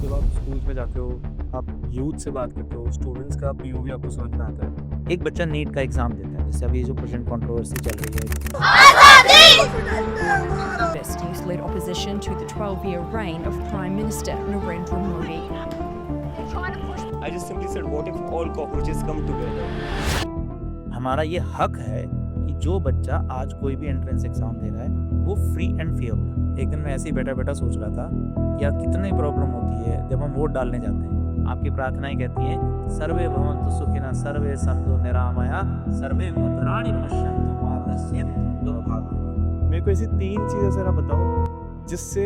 जब आप स्कूल्स में जाते हो, आप यूथ से बात करते हो, स्टूडेंट्स का पीओवी आपको समझ में आता है। एक बच्चा नीट का एग्जाम देता है, जैसे अभी जो प्रेजेंट कंट्रोवर्सी चल रही है। Best News led opposition to the 12-year reign of Prime Minister Narendra Modi. I just simply said, what if all cockroaches come together? हमारा ये हक है कि जो बच्चा आज कोई भी एंट्रेंस एग्जाम दे रहा है वो फ्री एंड फेयर हो। एक दिन मैं ऐसे ही बैठा बैठा सोच रहा था कि यार कितनी प्रॉब्लम होती है जब हम वोट डालने जाते हैं। आपकी प्रार्थनाएं कहती हैं सर्वे भवन्तु सुखिनः सर्वे सन्तु निरामया सर्वे भद्राणि पश्यन्तु मा कश्चित् दुर्भाग्यः। मेरे को ऐसी 3 चीज़ें ज़रा बताओ जिससे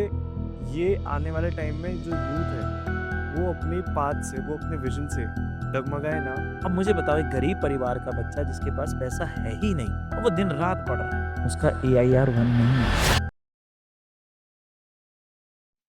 ये आने वाले टाइम में जो यूथ है वो अपनी पाथ से, वो अपने विजन से डगमगाए ना। अब मुझे बताओ, एक गरीब परिवार का बच्चा जिसके पास पैसा है ही नहीं और वो दिन रात पढ़ रहा है, उसका AIR 1 नहीं है।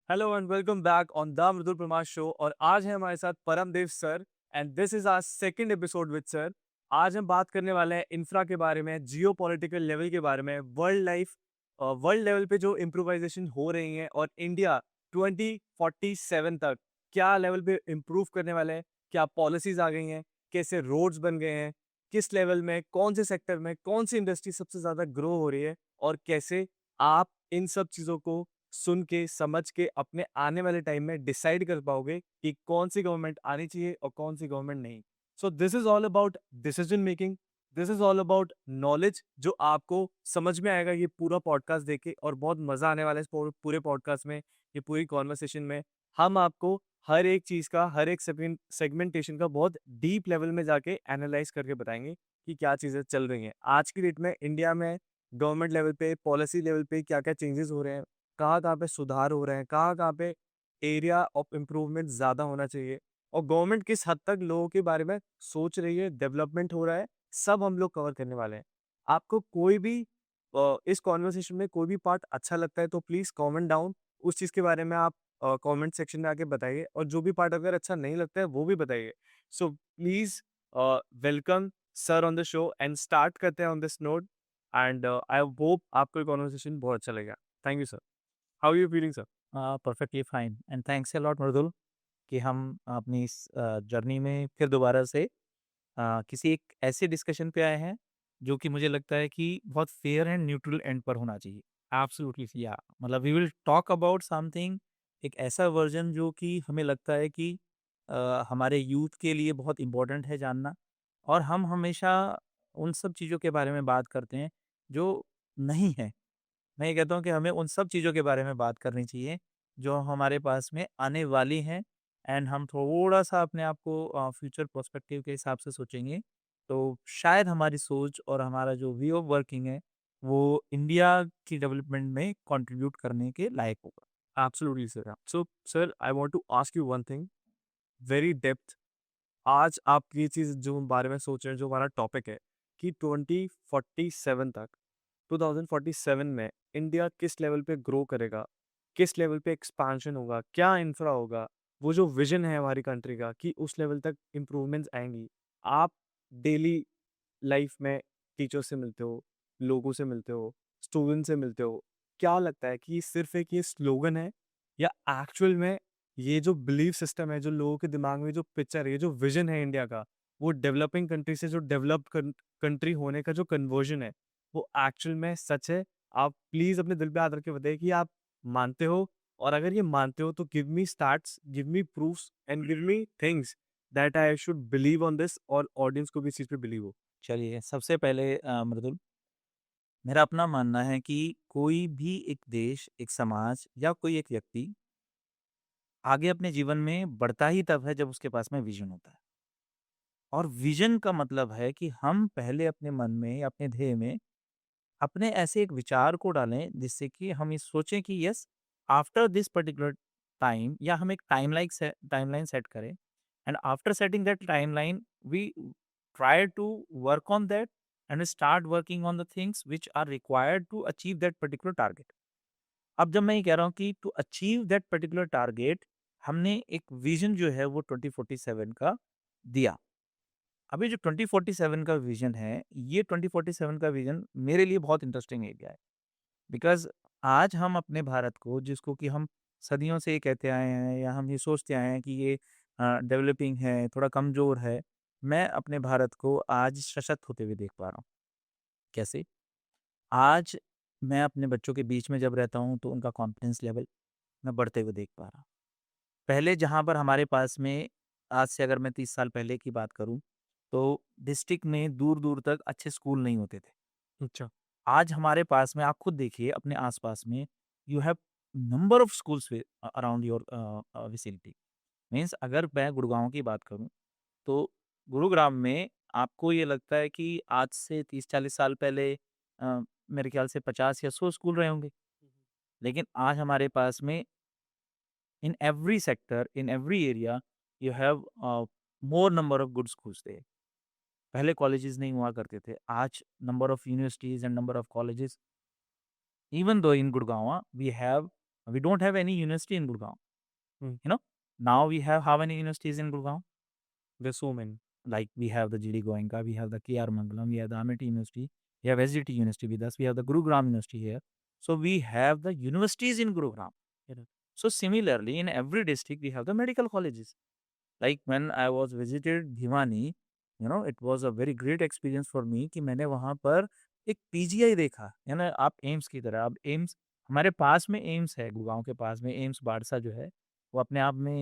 Hello and welcome back on the Mridul Parmar show. और आज है हमारे साथ Paramdev sir and this is our second episode with sir. आज हम बात करने वाले हैं इंफ्रा के बारे में, जियो पॉलिटिकल लेवल के बारे में, वर्ल्ड लेवल पे जो इम्प्रोवाइजेशन हो रही है और इंडिया 2047 तक क्या लेवल पे इम्प्रूव करने वाले हैं, क्या पॉलिसीज आ गई हैं, कैसे रोड्स बन गए हैं, किस लेवल में, कौन से सेक्टर में, कौन सी इंडस्ट्री सबसे ज़्यादा ग्रो हो रही है और कैसे आप इन सब चीज़ों को सुन के समझ के अपने आने वाले टाइम में डिसाइड कर पाओगे कि कौन सी गवर्नमेंट आनी चाहिए और कौन सी गवर्नमेंट नहीं। सो this is all about decision making, this is all about knowledge जो आपको समझ में आएगा ये पूरा पॉडकास्ट देख के, और बहुत मजा आने वाला है इस पूरे पॉडकास्ट में, ये पूरी कॉन्वर्सेशन में। हम आपको हर एक चीज का, हर एक सेगमेंटेशन का बहुत डीप लेवल में जाके एनालाइज करके बताएंगे कि क्या चीजें चल रही हैं आज की डेट में इंडिया में, गवर्नमेंट लेवल पे, पॉलिसी लेवल पे क्या क्या चेंजेस हो रहे हैं, कहाँ-कहाँ पे सुधार हो रहे हैं, कहाँ-कहाँ पे एरिया ऑफ इम्प्रूवमेंट ज़्यादा होना चाहिए और गवर्नमेंट किस हद तक लोगों के बारे में सोच रही है, डेवलपमेंट हो रहा है, सब हम लोग कवर करने वाले हैं। आपको कोई भी इस कॉन्वर्सेशन में कोई भी पार्ट अच्छा लगता है तो प्लीज़ कमेंट डाउन, उस चीज़ के बारे में आप कमेंट सेक्शन में आके बताइए, और जो भी पार्ट अगर अच्छा नहीं लगता है वो भी बताइए। So please welcome sir on the show and start करते हैं on this note. And I hope आपको ये कॉन्वर्सेशन बहुत अच्छा लगेगा। Thank you sir. How are you feeling sir? Perfectly fine and thanks a lot Mridul कि हम अपनी इस जर्नी में फिर दोबारा से किसी एक ऐसे डिस्कशन पे आए हैं जो कि मुझे लगता है कि बहुत फेयर एंड न्यूट्रल एंड पर होना चाहिए। एब्सोल्युटली। या मतलब we will talk about something, एक ऐसा वर्जन जो कि हमें लगता है कि हमारे यूथ के लिए बहुत इम्पोर्टेंट है जानना। और हम हमेशा उन सब चीज़ों के बारे में बात करते हैं जो नहीं है। मैं ये कहता हूँ कि हमें उन सब चीज़ों के बारे में बात करनी चाहिए जो हमारे पास में आने वाली हैं, एंड हम थोड़ा-सा अपने आप को फ्यूचर पर्सपेक्टिव के हिसाब से सोचेंगे, तो शायद हमारी सोच और हमारा जो वे ऑफ वर्किंग है, वो इंडिया की डेवलपमेंट में कंट्रीब्यूट करने के लायक होगा। Absolutely sir. So sir I want to ask you one thing very depth. आज आप ये चीज़ जो बारे में सोच रहे हैं, जो हमारा टॉपिक है कि 2047 तक, 2047 में इंडिया किस लेवल पे ग्रो करेगा, किस लेवल पे एक्सपेंशन होगा, क्या इंफ्रा होगा, वो जो विजन है हमारी कंट्री का कि उस लेवल तक इम्प्रूवमेंट्स आएँगी। आप डेली लाइफ में टीचर से मिलते हो, लोगों से मिलते हो, स्टूडेंट से मिलते हो। क्या लगता है कि सिर्फ़ एक ये स्लोगन है या एक्चुअल में ये जो बिलीफ सिस्टम है, जो लोगों के दिमाग में जो पिक्चर है, ये जो विज़न है इंडिया का, वो डेवलपिंग कंट्री से जो डेवलप्ड कंट्री होने का जो कन्वर्जन है, वो एक्चुअल में सच है? आप प्लीज़ अपने दिल पे हाथ रख के बताइए कि आप मानते हो? और अगर ये मानते हो तो give me stats, give me proofs and give me things that I should believe on this, और ऑडियंस को भी इस चीज़ पे बिलीव हो। चलिए, सबसे पहले मृदुल, मेरा अपना मानना है कि कोई भी एक देश, एक समाज या कोई एक व्यक्ति आगे अपने जीवन में बढ़ता ही तब है जब उसके पास में विज़न होता है। और विज़न का मतलब है कि हम पहले अपने मन में या अपने ध्येय में अपने ऐसे एक विचार को डालें जिससे कि हम ये सोचें कि yes, after this particular time, या हम एक टाइमलाइन सेट करें, and after setting that timeline we try to work on that and start working on the things which are required to achieve that particular target. अब जब मैं ये कह रहा हूँ कि to achieve that particular target, हमने एक विजन जो है वो 2047 का दिया। अभी जो 2047 का विज़न है, ये 2047 का विज़न मेरे लिए बहुत इंटरेस्टिंग एरिया है। बिकॉज़ आज हम अपने भारत को, जिसको कि हम सदियों से ये कहते आए हैं या हम ये सोचते आए हैं कि ये डेवलपिंग है, थोड़ा कमज़ोर है। मैं अपने भारत को आज सशक्त होते हुए देख पा रहा हूँ। कैसे? आज मैं अपने बच्चों के बीच में जब रहता हूँ तो उनका कॉन्फिडेंस लेवल मैं बढ़ते हुए देख पा रहा हूँ। पहले जहाँ पर हमारे पास में आज से अगर मैं 30 साल पहले की बात करूँ, तो डिस्ट्रिक्ट में दूर-दूर तक अच्छे स्कूल नहीं होते थे। अच्छा। आज हमारे पास में आप खुद देखिए अपने आस-पास में you have number of schools around your vicinity. Means अगर मैं गुड़गाँव की बात करूँ, तो गुरुग्राम में आपको ये लगता है कि आज से 30-40 साल पहले मेरे ख्याल से 50 या 100 स्कूल रहे होंगे। लेकिन आज हमारे पास में in every sector, in every area you have more number of good schools there. पहले कॉलेजेस नहीं हुआ करते थे। आज number of universities and number of colleges even though in Gurgaon we don't have any university in Gurgaon. Hmm. You know, now we have how many universities in Gurgaon? There's so many. Like we have the GD Goenka, we have the KR Mangalam, we have the Amity University, we have SGT University with us, we have the Gurugram University here. So we have the universities in Gurugram. You know. So similarly, in every district we have the medical colleges. Like when I was visited Bhiwani, it was a very great experience for me कि मैंने वहाँ पर एक PGI देखा, है ना? आप AIIMS की तरह, अब एम्स हमारे पास में एम्स है, गुड़गाँव के पास में एम्स बाड़सा जो है, वो अपने आप में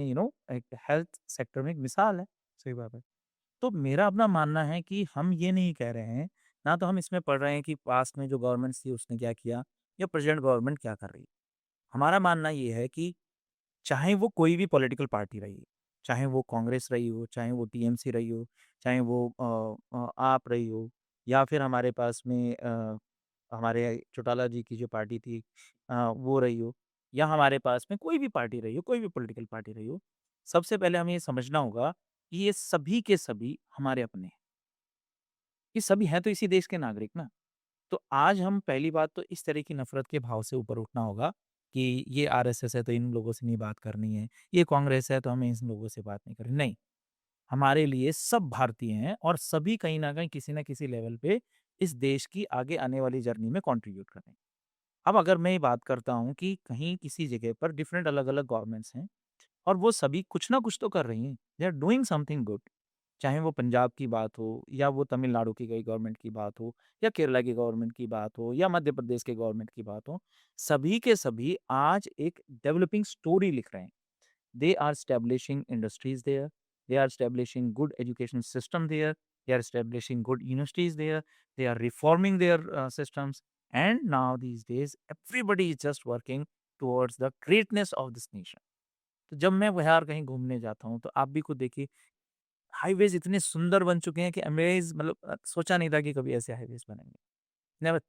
एक हेल्थ सेक्टर में एक मिसाल है। सही बात है। तो मेरा अपना मानना है कि हम ये नहीं कह रहे हैं, ना तो हम इसमें पढ़ रहे हैं कि पास्ट में जो गवर्नमेंट्स थी उसने क्या किया या प्रेज़ेंट गवर्नमेंट क्या कर रही है। हमारा मानना ये है कि चाहे वो कोई भी पॉलिटिकल पार्टी रही हो, चाहे वो कांग्रेस रही हो, चाहे वो टीएमसी रही हो, चाहे वो आप रही हो या फिर हमारे पास में हमारे चौटाला जी की जो पार्टी थी वो रही हो या हमारे पास में कोई भी पार्टी रही हो, कोई भी पॉलिटिकल पार्टी रही हो, सबसे पहले हमें ये समझना होगा कि ये सभी के सभी हमारे अपने हैं। ये सभी हैं तो इसी देश के नागरिक ना। तो आज हम पहली बात तो इस तरह की नफ़रत के भाव से ऊपर उठना होगा कि ये आरएसएस है तो इन लोगों से नहीं बात करनी है, ये कांग्रेस है तो हमें इन लोगों से बात नहीं करनी। नहीं, हमारे लिए सब भारतीय हैं और सभी कहीं न कहीं किसी न किसी लेवल पे इस देश की आगे आने वाली जर्नी में कंट्रीब्यूट कर रहे हैं। अब अगर मैं ये बात करता हूँ कि कहीं किसी जगह पर डिफरेंट अलग-अलग गवर्नमेंट्स हैं और वो सभी कुछ ना कुछ तो कर रही हैं। They are doing something good. चाहे वो पंजाब की बात हो या वो तमिलनाडु की गई गवर्नमेंट की बात हो या केरला की गवर्नमेंट की बात हो या मध्य प्रदेश के गवर्नमेंट की बात हो, सभी के सभी आज एक डेवलपिंग स्टोरी लिख रहे हैं। They are establishing industries there, they are establishing good education system there, they are establishing good universities there, they are reforming their systems and now these days everybody is just working towards the greatness of this nation. तो जब मैं बाहर कहीं घूमने जाता हूँ तो आप भी खुद देखिए हाईवेज़ इतने सुंदर बन चुके हैं कि मतलब सोचा नहीं था कि कभी ऐसे हाईवेज़ बनेंगे। Never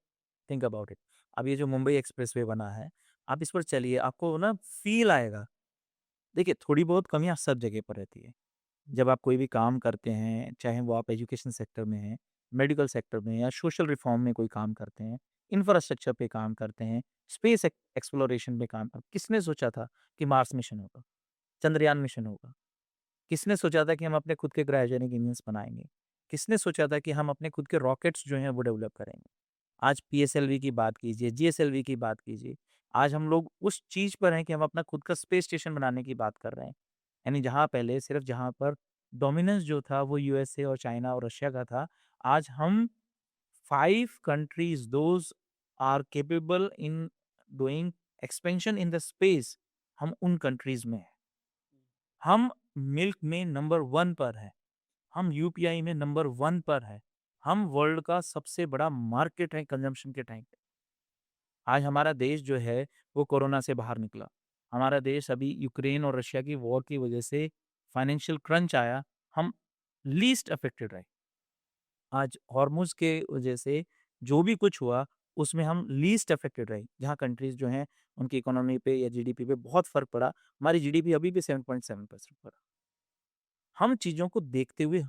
think about it. अब ये जो मुंबई एक्सप्रेसवे बना है, आप इस पर चलिए, आपको ना फ़ील आएगा। देखिए, थोड़ी बहुत कमियाँ सब जगह पर रहती है। जब आप कोई भी काम करते हैं, चाहे वो आप एजुकेशन सेक्टर में हैं, मेडिकल सेक्टर में या सोशल रिफॉर्म में कोई काम करते हैं, इंफ्रास्ट्रक्चर पे काम करते हैं, स्पेस एक्सप्लोरेशन पे काम किसने सोचा था कि मार्स मिशन होगा, चंद्रयान मिशन होगा? किसने सोचा था कि हम अपने खुद के क्रायोजेनिक इंजन्स बनाएँगे? किसने सोचा था कि हम अपने खुद के रॉकेट्स जो हैं वो डेवलप करेंगे? आज पीएसएलवी की बात कीजिए, जीएसएलवी की बात कीजिए। आज हम लोग उस चीज़ पर हैं कि हम अपना खुद का स्पेस स्टेशन बनाने की बात कर रहे हैं। यानी जहाँ पहले सिर्फ़ जहाँ पर डोमिनेंस जो था वो यूएसए और चाइना और रशिया का था, आज हम 5 countries those are capable in doing expansion in the space, हम उन कंट्रीज़ में हैं। हम मिल्क में नंबर 1 पर हैं। हम यूपीआई में नंबर 1 पर है। हम वर्ल्ड का सबसे बड़ा मार्केट है कंजम्पशन के टाइम पे। आज हमारा देश जो है वो कोरोना से बाहर निकला। हमारा देश अभी यूक्रेन और रशिया की वॉर की वजह से फाइनेंशियल क्रंच आया, हम लीस्ट अफेक्टेड रहे। आज हॉर्मुज़ के वजह से जो भी कुछ हुआ उसमें हम लीस्ट अफेक्टेड रहे। जहाँ कंट्रीज़ जो हैं उनकी इकोनॉमी पे या जीडीपी पे बहुत फ़र्क पड़ा। हमारी जीडीपी अभी भी 7.7% पर है। हम चीज़ों को देखते हुए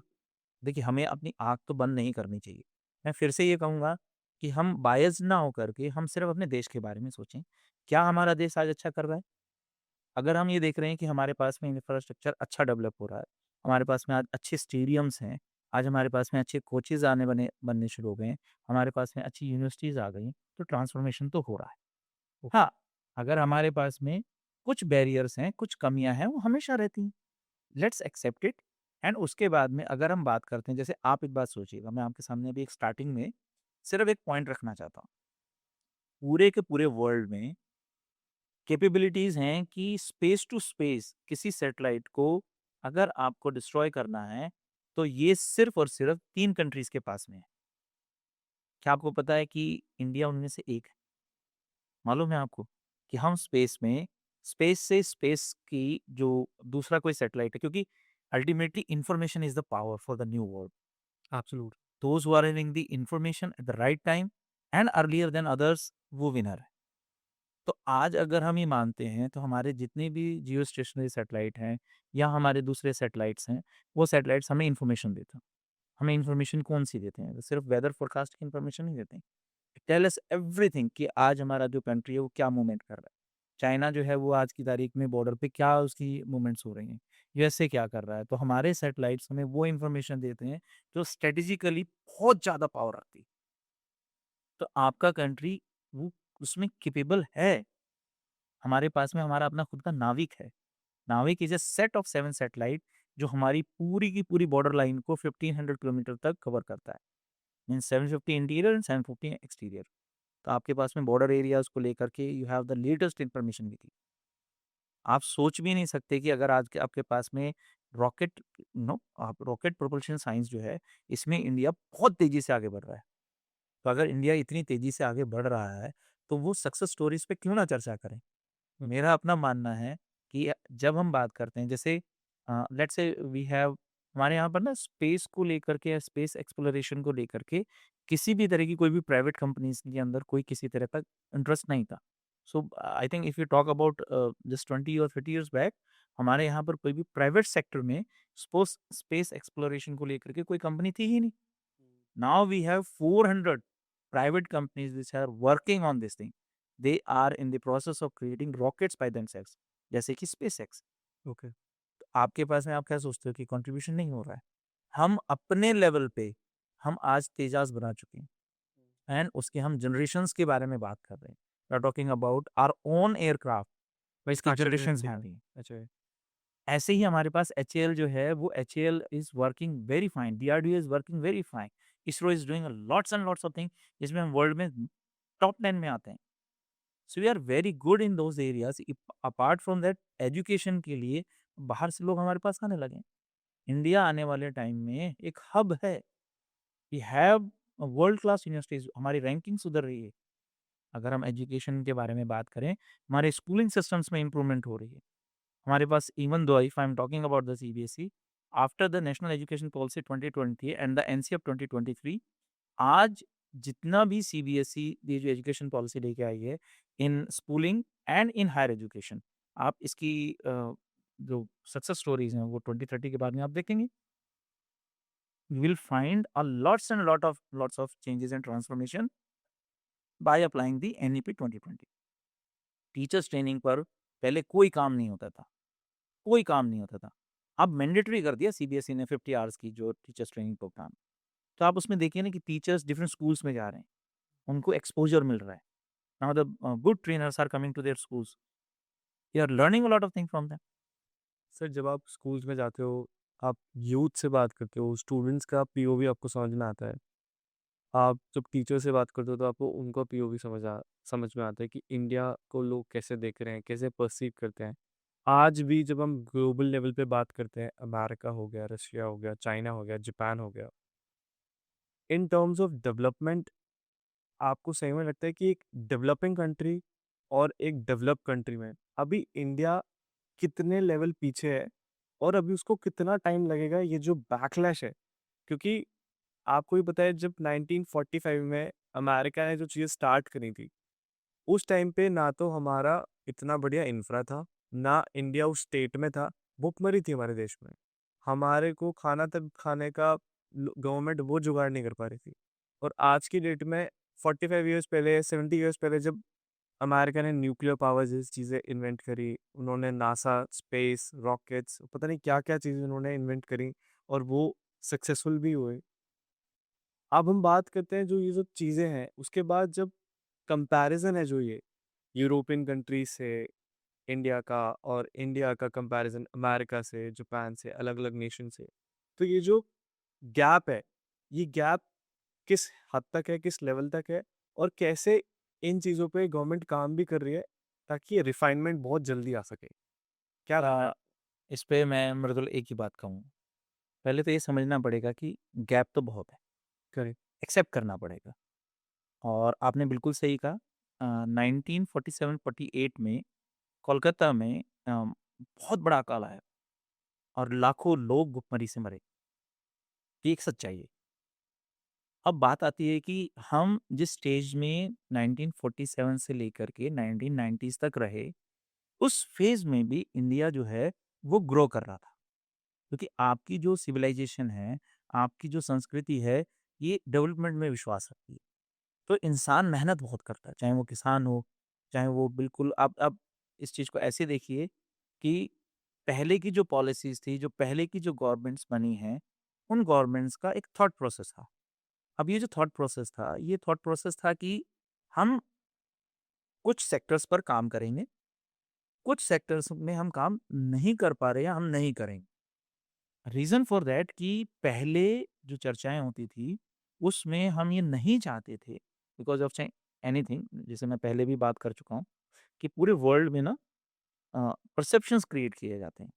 देखिए, हमें अपनी आँख तो बंद नहीं करनी चाहिए। मैं फिर से ये कहूँगा कि हम बायस्ड ना होकर के हम सिर्फ़ अपने देश के बारे में सोचें। क्या हमारा देश आज अच्छा कर रहा है? अगर हम ये देख रहे हैं कि हमारे पास में इंफ्रास्ट्रक्चर अच्छा डेवलप हो रहा है, हमारे पास में आज अच्छे स्टेडियम्स हैं, आज हमारे पास में अच्छे कोचेज़ बनने शुरू हो गए हैं, हमारे पास में अच्छी यूनिवर्सिटीज़ आ गई हैं, तो ट्रांसफ़ॉर्मेशन तो हो रहा है। हाँ, अगर हमारे पास में कुछ बैरियर्स हैं, कुछ कमियाँ हैं, वो हमेशा रहती हैं। Let's accept it. एंड उसके बाद में अगर हम बात करते हैं, जैसे आप एक बात सोचिएगा, मैं आपके सामने अभी एक स्टार्टिंग में सिर्फ एक पॉइंट रखना चाहता हूँ। पूरे के पूरे वर्ल्ड में कैपेबिलिटीज़ हैं कि स्पेस टू स्पेस किसी सैटेलाइट को अगर आपको डिस्ट्रॉय करना है, तो ये सिर्फ़ और सिर्फ़ 3 कंट्रीज़ के पास में है। क्या आपको पता है कि इंडिया उनमें से एक है? मालूम है आपको कि हम स्पेस में स्पेस से स्पेस की जो दूसरा कोई सैटेलाइट है, क्योंकि ultimately information is the power for the new world. Absolute. Those who are having the information at the right time and earlier than others, वो विनर है। तो आज अगर हम ये मानते हैं, तो हमारे जितने भी जियो स्टेशनरी सैटेलाइट हैं या हमारे दूसरे सैटेलाइट्स हैं, वो सैटेलाइट्स हमें इन्फॉर्मेशन देते हैं। हमें इन्फॉर्मेशन कौन-सी देते हैं? सिर्फ़ वेदर फ़ोरकास्ट की इन्फॉर्मेशन नहीं देते हैं। टेल अस एवरीथिंग कि आज हमारा जो कंट्री है वो क्या मूवमेंट कर रहा है। चाइना जो है वो आज की तारीख में बॉर्डर पे क्या उसकी मूवमेंट्स हो रही हैं। यूएसए क्या कर रहा है। तो हमारे सैटेलाइट्स हमें वो इन्फॉर्मेशन देते हैं जो स्ट्रैटेजिकली बहुत ज़्यादा पावर रखती है। तो आपका कंट्री वो उसमें कैपेबल है। हमारे पास में हमारा अपना खुद का नाविक है। नाविक is a set of 7 satellite जो हमारी पूरी की पूरी बॉर्डर लाइन को 1500 किलोमीटर तक कवर करता है। Means 750 interior and 750 exterior. तो आपके पास में बॉर्डर एरियाज़ को लेकर के you have the latest information with you. आप सोच भी नहीं सकते कि अगर आज के आपके पास में रॉकेट नो आप रॉकेट प्रोपल्शन साइंस जो है, इसमें इंडिया बहुत तेज़ी से आगे बढ़ रहा है। तो अगर इंडिया इतनी तेज़ी से आगे बढ़ रहा है, तो वो सक्सेस स्टोरीज़ पे क्यों ना चर्चा करें? मेरा अपना मानना है कि जब हम बात करते हैं, जैसे लेट्स से वी हैव हमारे यहाँ पर ना स्पेस को लेकर के या स्पेस एक्सप्लोरेशन को लेकर के किसी भी तरह की कोई भी प्राइवेट कंपनीज के अंदर कोई किसी तरह का इंटरेस्ट नहीं था। So I think if you talk about just 20 और 30 इयर्स बैक, हमारे यहाँ पर कोई भी प्राइवेट सेक्टर में स्पोस स्पेस एक्सप्लोरेशन को लेकर के कोई कंपनी थी ही नहीं। Now we have 400 private companies which are working on this thing. They are in the process of creating rockets by themselves, जैसे कि SpaceX। ओके। तो आपके पास में आप क्या सोचते हो कि कंट्रीब्यूशन नहीं हो रहा है? हम अपने लेवल पे हम आज तेजाज बना चुके हैं एंड उसके हम जनरेशंस के बारे में बात कर रहे हैं। We are talking about our own aircraft, इसकी स्ट्रक्चर जनरेशंस टेस्टिंग। हैं अभी। अच्छा। ऐसे ही हमारे पास एचएएल जो है, वो HAL is working very fine, DRDO is working very fine, ISRO is doing lots and lots of thing जिसमें हम वर्ल्ड में टॉप 10 में आते हैं। So we are very good in those areas. Apart from that education के लिए बाहर से लोग हमारे पास आने लगे हैं। इंडिया आने वाले टाइम में एक हब है। We have world class universities, हमारी रैंकिंग सुधर रही है। अगर हम एजुकेशन के बारे में बात करें, हमारे स्कूलिंग सिस्टम्स में इम्प्रूवमेंट हो रही है। हमारे पास even though if I am talking about the CBSE, after the national education policy 2020 and the NCERT of 2023, आज जितना भी सीबीएसई ये जो एजुकेशन पॉलिसी लेके आई है in schooling and in higher education, आप इसकी जो सक्सेस स्टोरीज हैं वो 2030 के बाद में आप देखेंगे। You will find a lots and lots of changes and transformation by applying the NEP 2020। Teachers training पर पहले कोई काम नहीं होता था, कोई काम नहीं होता था। अब मैंडेटरी कर दिया सीबीएसई ने 50 आवर्स की जो टीचर्स ट्रेनिंग प्रोग्राम। तो आप उसमें देखिए ना कि टीचर्स डिफरेंट स्कूल्स में जा रहे हैं, उनको एक्सपोज़र मिल रहा है। Now the good trainers are coming to their schools, they are learning a lot of thing from them. Sir, जब आप स्कूल्स में जाते हो, आप यूथ से बात करते हो, स्टूडेंट्स का पीओवी आपको समझ में आता है। आप जब टीचर से बात करते हो तो आपको उनका पीओवी समझ में आता है कि इंडिया को लोग कैसे देख रहे हैं, कैसे पर्सीव करते हैं। आज भी जब हम ग्लोबल लेवल पे बात करते हैं, अमेरिका हो गया, रशिया हो गया, चाइना हो गया, जापान हो गया, इन टर्म्स ऑफ डेवलपमेंट, आपको सही में लगता है कि एक डेवलपिंग कंट्री और एक डेवलप कंट्री में अभी इंडिया कितने लेवल पीछे है और अभी उसको कितना टाइम लगेगा ये जो बैकलैश है? क्योंकि आपको भी पता है, जब 1945 में अमेरिका ने जो चीज़ें स्टार्ट करी थी, उस टाइम पे ना तो हमारा इतना बढ़िया इंफ्रा था, ना इंडिया उस स्टेट में था, भुखमरी थी हमारे देश में। हमारे को खाना तक खाने का गवर्नमेंट वो जुगाड़ नहीं कर पा रही थी। और आज की डेट में 45 ईयर्स पहले, 70 ईयर्स पहले, जब अमेरिका ने न्यूक्लियर पावर जैसी चीज़ें इन्वेंट करी, उन्होंने नासा, स्पेस, रॉकेट्स, पता नहीं क्या-क्या चीज़ें उन्होंने इन्वेंट करी और वो सक्सेसफुल भी हुए। अब हम बात करते हैं जो ये सब चीज़ें हैं, उसके बाद जब कंपैरिज़न है जो ये यूरोपियन कंट्रीज़ से, इंडिया का, और इंडिया का कंपैरिजन अमेरिका से, जापान से, अलग-अलग नेशन से। तो ये जो गैप है, ये गैप किस हद तक है, किस लेवल तक है, और कैसे इन चीज़ों पे गवर्नमेंट काम भी कर रही है ताकि ये रिफाइनमेंट बहुत जल्दी आ सके? क्या लगता है? इस पे मैं मृदुल एक ही बात कहूँ। पहले तो ये समझना पड़ेगा कि गैप तो बहुत है, करेक्ट। एक्सेप्ट करना पड़ेगा। और आपने बिल्कुल सही कहा। 1947-48 में कोलकाता में बहुत बड़ा अकाल आया और लाखों लोग भुखमरी से मरे। ये एक सच्चाई है। अब बात आती है कि हम जिस स्टेज में 1947 से लेकर के 1990s तक रहे, उस फेज़ में भी इंडिया जो है वो ग्रो कर रहा था। क्योंकि आपकी जो सिविलाइजेशन है, आपकी जो संस्कृति है, ये डेवलपमेंट में विश्वास रखती है। तो इंसान मेहनत बहुत करता है, चाहे वो किसान हो, चाहे वो बिल्कुल आप इस चीज़ को ऐसे देखिए कि पहले की जो पॉलिसीज़ थी, जो पहले की जो गवर्नमेंट्स बनी हैं, उन गवर्नमेंट्स का एक थॉट प्रोसेस था। अब ये जो थॉट प्रोसेस था, ये थॉट प्रोसेस था कि हम कुछ सेक्टर्स पर काम करेंगे, कुछ सेक्टर्स में हम काम नहीं कर पा रहे हैं, हम नहीं करेंगे। रीज़न फॉर दैट कि पहले जो चर्चाएँ होती थी, उसमें हम ये नहीं चाहते थे बिकॉज़ ऑफ चाहे एनीथिंग, जैसे मैं पहले भी बात कर चुका हूँ कि पूरे वर्ल्ड में ना परसेप्शंस क्रिएट किए जाते हैं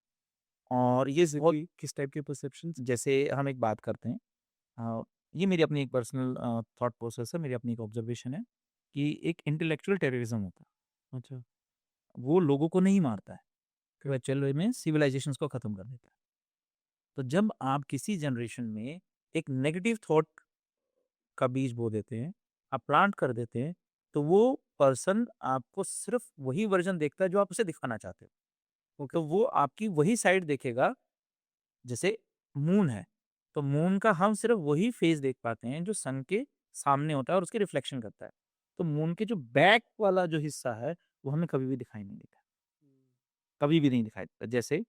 और ये जैसे बहुत कि किस टाइप के परसेप्शंस? जैसे हम एक बात करते हैं। ये मेरी अपनी एक पर्सनल थॉट प्रोसेस है, मेरी अपनी एक ऑब्जर्वेशन है कि एक इंटेलेक्चुअल टेररिज्म होता है। अच्छा। वो लोगों को नहीं मारता है, वो करेक्ट। एक्चुअल वे में सिविलाइजेशंस को खत्म कर देता है। तो जब आप किसी जनरेशन में एक नेगेटिव थॉट का बीज बो देते हैं, आप प्लांट कर देते हैं, तो वो पर्सन आपको सिर्फ वही वर्जन देखता है जो आप उसे दिखाना चाहते हो। तो वो आपकी वही साइड देखेगा। जैसे मून है, तो मून का हम सिर्फ वही फेस देख पाते हैं जो सन के सामने होता है और उसकी रिफ्लेक्शन करता है। तो मून के जो बैक वाला जो हिस्सा है, वो हमें कभी भी दिखाई नहीं देता, कभी भी नहीं दिखाई देता। जैसे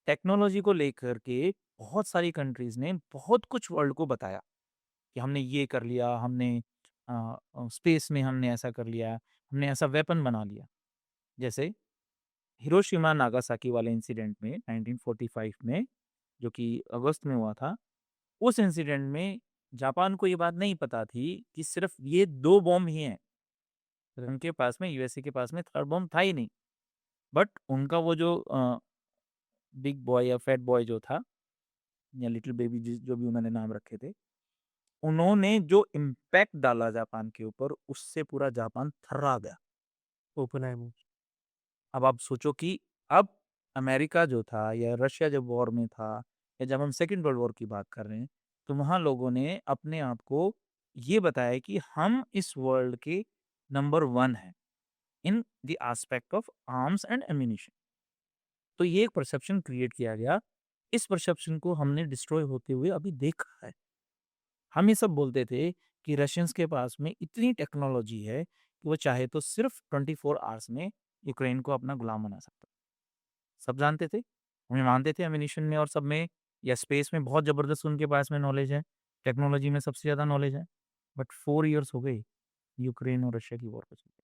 टेक्नोलॉजी को लेकर के बहुत सारी कंट्रीज़ ने बहुत कुछ वर्ल्ड को बताया कि हमने ये कर लिया, हमने स्पेस में हमने ऐसा कर लिया, हमने ऐसा वेपन बना लिया। जैसे हिरोशिमा नागासाकी वाले इंसिडेंट में 1945 में, जो कि अगस्त में हुआ था, उस इंसिडेंट में जापान को ये बात नहीं पता थी कि सिर्फ ये 2 बॉम्ब ही हैं। उनके पास में, यूएसए के पास में थर्ड बॉम्ब था ही नहीं। बट उनका वो जो बिग बॉय या फैट बॉय जो था या लिटिल बेबी जो भी उन्होंने नाम रखे थे, उन्होंने जो इम्पैक्ट डाला जापान के ऊपर, उससे पूरा जापान थर्रा गया। ओपेनहाइमर। अब आप सोचो कि अब अमेरिका जो था या रशिया जब वॉर में था या जब हम सेकंड वर्ल्ड वॉर की बात कर रहे हैं, तो वहाँ लोगों ने अपने आप को ये बताया कि हम इस वर्ल्ड के नंबर 1 हैं in the aspect of arms and ammunition. तो ये एक परसेप्शन क्रिएट किया गया। इस परसेप्शन को हमने डिस्ट्रॉय होते हुए अभी देखा है। हम ये सब बोलते थे कि रशियंस के पास में इतनी टेक्नोलॉजी है कि वो चाहे तो सिर्फ 24 आवर्स में यूक्रेन को अपना गुलाम बना सकता है। सब जानते थे, हमें मानते थे एम्यूनिशन में और सब में या स्पेस में बहुत ज़बरदस्त उनके पास में नॉलेज है, टेक्नोलॉजी में सबसे ज़्यादा नॉलेज है। बट 4 इयर्स हो गए यूक्रेन और रशिया की वॉर को चलते।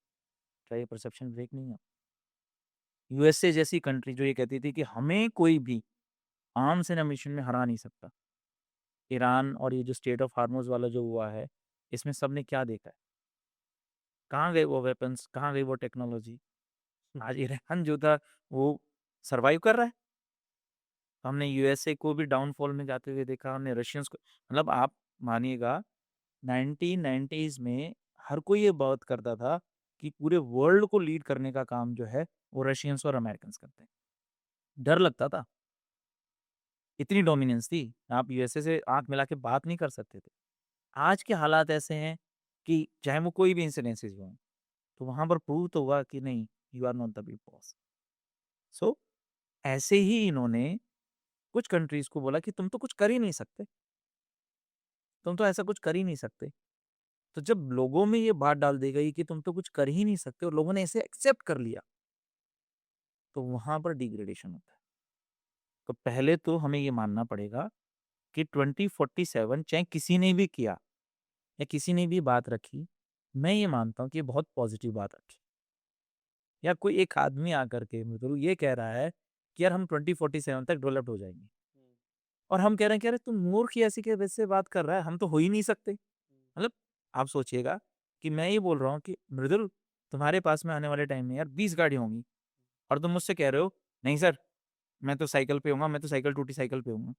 क्या ये परसेप्शन ब्रेक नहीं है? यूएसए जैसी कंट्री जो ये कहती थी कि हमें कोई भी आर्म्स एंड एम्यूनिशन में हरा नहीं सकता। ईरान और ये जो स्टेट ऑफ हार्मोज वाला जो हुआ है, इसमें सबने क्या देखा है? कहाँ गए वो वेपन्स, कहाँ गई वो टेक्नोलॉजी? आज ईरान जो था वो सर्वाइव कर रहा है। हमने यूएसए को भी डाउनफॉल में जाते हुए देखा, हमने रशियंस को, मतलब आप मानिएगा 1990s में हर कोई ये बात करता था कि पूरे वर्ल्ड को लीड करने का काम जो है वो रशियंस और अमेरिकन्स करते हैं। डर लगता था, इतनी डोमिनेंस थी, आप यूएसए से आँख मिला के बात नहीं कर सकते थे। आज के हालात ऐसे हैं कि चाहे वो कोई भी इंसिडेंसेस हों, तो वहाँ पर प्रूव तो हुआ कि नहीं, you are not the big boss. So ऐसे ही इन्होंने कुछ कंट्रीज़ को बोला कि तुम तो कुछ कर ही नहीं सकते, तुम तो ऐसा कुछ कर ही नहीं सकते। तो जब लोगों में ये बात डाल दी गई कि तुम तो कुछ कर ही नहीं सकते और लोगों ने इसे एक्सेप्ट कर लिया, तो वहाँ पर डिग्रेडेशन होता है। तो पहले तो हमें ये मानना पड़ेगा कि 2047 चाहे किसी ने भी किया या किसी ने भी बात रखी, मैं ये मानता हूँ कि ये बहुत पॉजिटिव बात रखी। या कोई एक आदमी आकर के मतलब ये कह रहा है कि यार हम 2047 तक डेवलप्ड हो जाएंगे, और हम कह रहे हैं कि अरे तुम मूर्ख ही ऐसी के वजह से बात कर रहा है, हम तो हो ही नहीं सकते। मतलब आप सोचिएगा कि मैं ये बोल रहा हूँ कि मृदुल, तुम्हारे पास में आने वाले टाइम में यार 20 गाड़ी होंगी, और तुम मुझसे कह रहे हो नहीं सर, मैं तो साइकिल पे हूँ, मैं तो साइकिल टूटी साइकिल पे हूँ।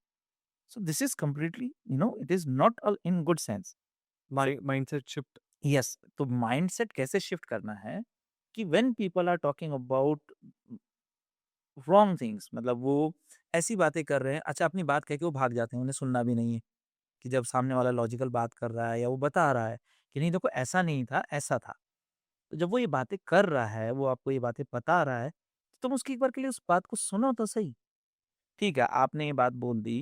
So this is completely, it is not in good sense. Mindset shift. Yes, तो माइंडसेट कैसे शिफ्ट करना है कि when people are talking about wrong things, मतलब वो ऐसी बातें कर रहे हैं, अच्छा अपनी बात कह के वो भाग जाते हैं, उन्हें सुनना भी नहीं है कि जब सामने वाला लॉजिकल बात कर रहा है या वो बता रहा है कि नहीं देखो ऐसा नहीं था, ऐसा था। तो जब वो ये बातें कर रहा है, वो आपको ये बातें बता रहा है, तो तुम उसकी एक बार के लिए उस बात को सुनो तो सही। ठीक है, आपने ये बात बोल दी